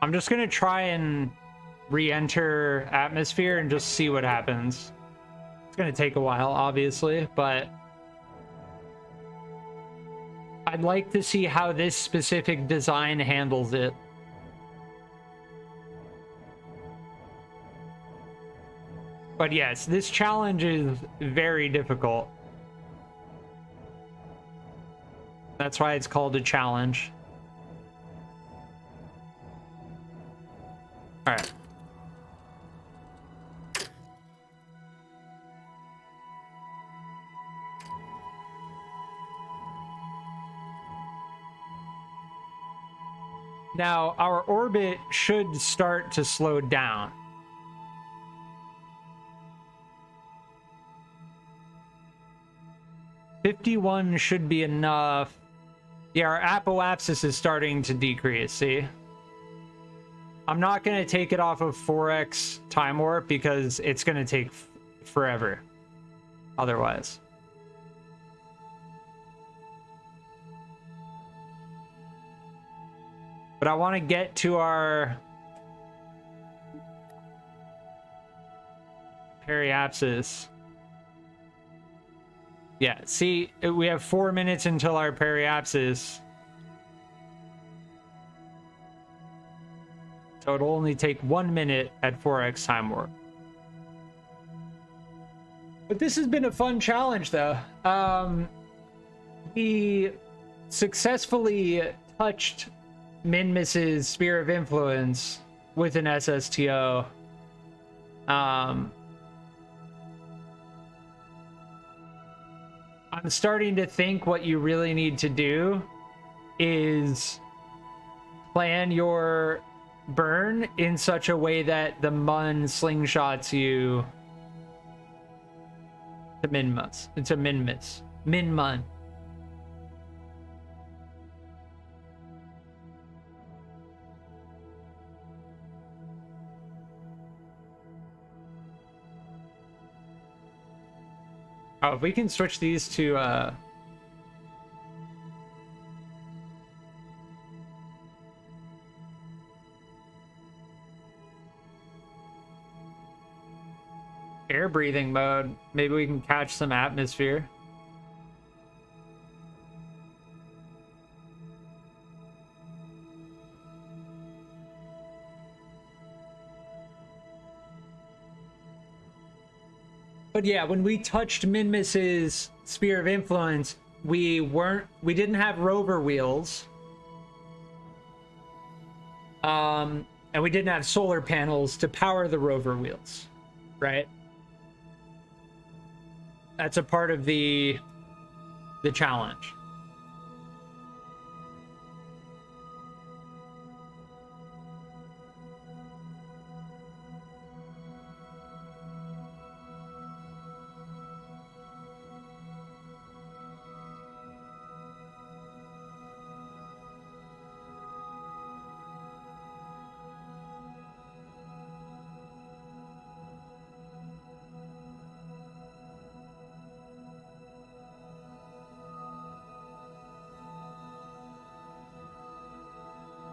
I'm just gonna try and re-enter atmosphere and just see what happens. It's gonna take a while, obviously, but I'd like to see how this specific design handles it. But yes, this challenge is very difficult. That's why it's called a challenge. All right. Now, our orbit should start to slow down. 51 should be enough. Yeah, our apoapsis is starting to decrease, see? I'm not going to take it off of 4x time warp because it's going to take forever otherwise. But I want to get to our periapsis. Yeah, see, we have 4 minutes until our periapsis. So it'll only take 1 minute at 4x time warp. But this has been a fun challenge, though. We successfully touched Minmus's Sphere of Influence with an SSTO. I'm starting to think what you really need to do is plan your burn in such a way that the Mun slingshots you to Minmus. It's a Minmus. Min-Mun. Oh, if we can switch these to air breathing mode, maybe we can catch some atmosphere. But yeah, when we touched Minmus's Sphere of Influence, we didn't have rover wheels. And we didn't have solar panels to power the rover wheels, right? That's a part of the challenge.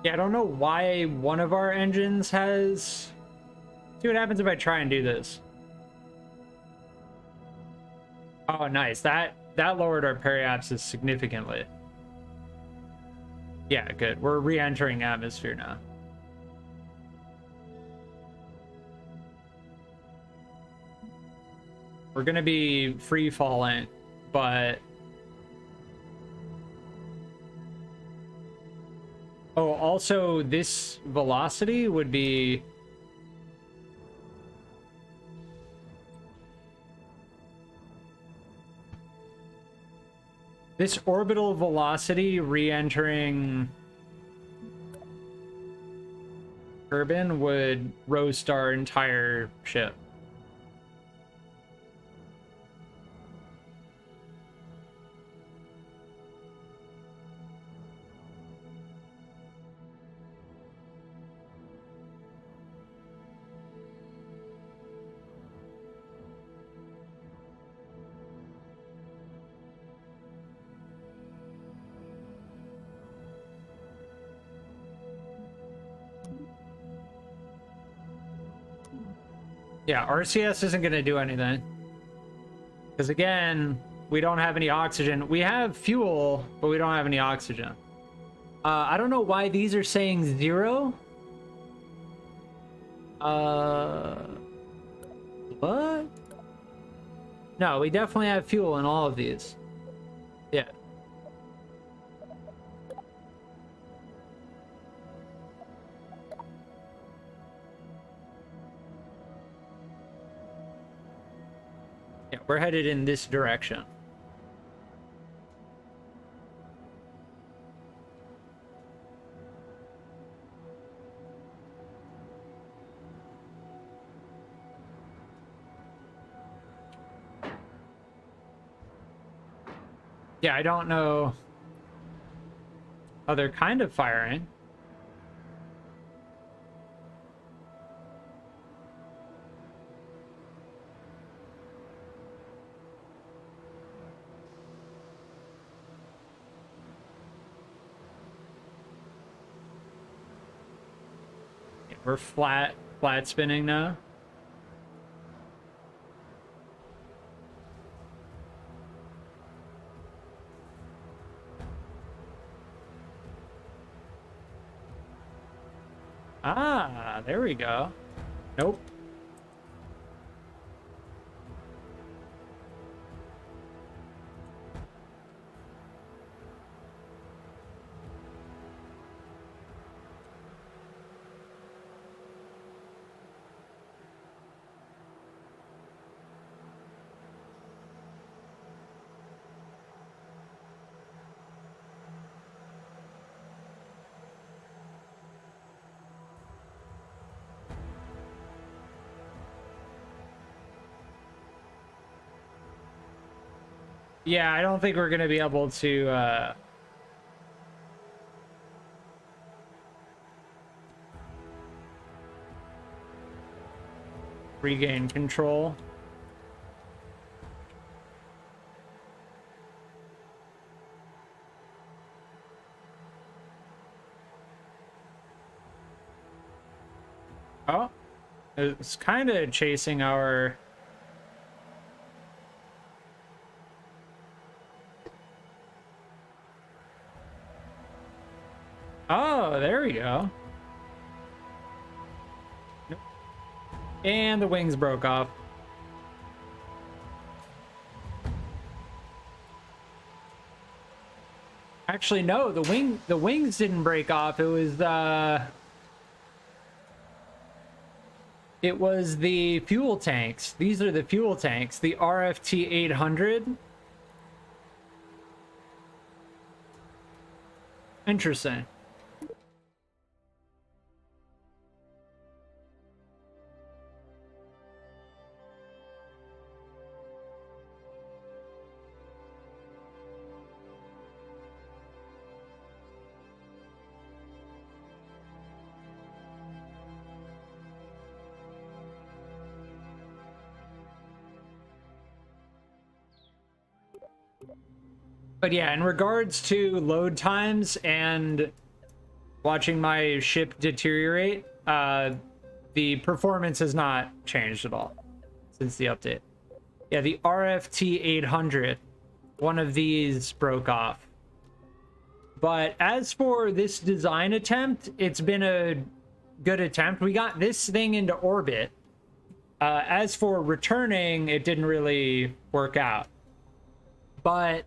Yeah, I don't know why one of our engines has... See what happens if I try and do this. Oh, nice. That lowered our periapsis significantly. Yeah, good. We're re-entering atmosphere now. We're gonna be free-falling, but... Oh, also, this velocity would be... This orbital velocity re-entering Kerbin would roast our entire ship. Yeah, RCS isn't going to do anything. Because again, we don't have any oxygen. We have fuel, but we don't have any oxygen. I don't know why these are saying 0. What? No, we definitely have fuel in all of these. Yeah. Yeah, we're headed in this direction. Yeah, I don't know. Oh, they're kind of firing. We're flat spinning now. Ah, there we go. Nope. Yeah, I don't think we're going to be able to regain control. Oh, it's kind of chasing our... Oh, there we go. And the wings broke off. Actually, no, the wings didn't break off. It was the fuel tanks. These are the fuel tanks, the RFT 800. Interesting. But yeah, in regards to load times and watching my ship deteriorate, the performance has not changed at all since the update. Yeah, the RFT 800, one of these broke off. But as for this design attempt, it's been a good attempt. We got this thing into orbit. As for returning, it didn't really work out. But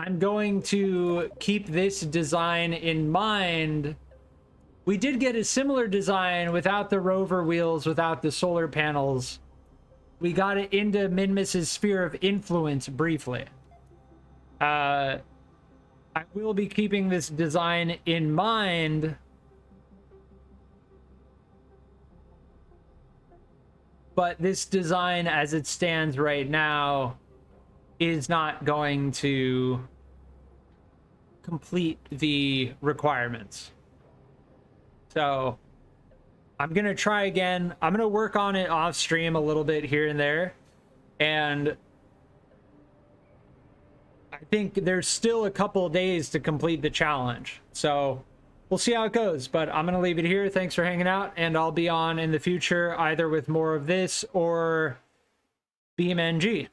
I'm going to keep this design in mind. We did get a similar design without the rover wheels, without the solar panels. We got it into Minmus's sphere of influence briefly. I will be keeping this design in mind. But this design, as it stands right now, is not going to complete the requirements. So I'm going to try again. I'm going to work on it off stream a little bit here and there. And I think there's still a couple of days to complete the challenge. So we'll see how it goes, but I'm going to leave it here. Thanks for hanging out, and I'll be on in the future either with more of this or BeamNG.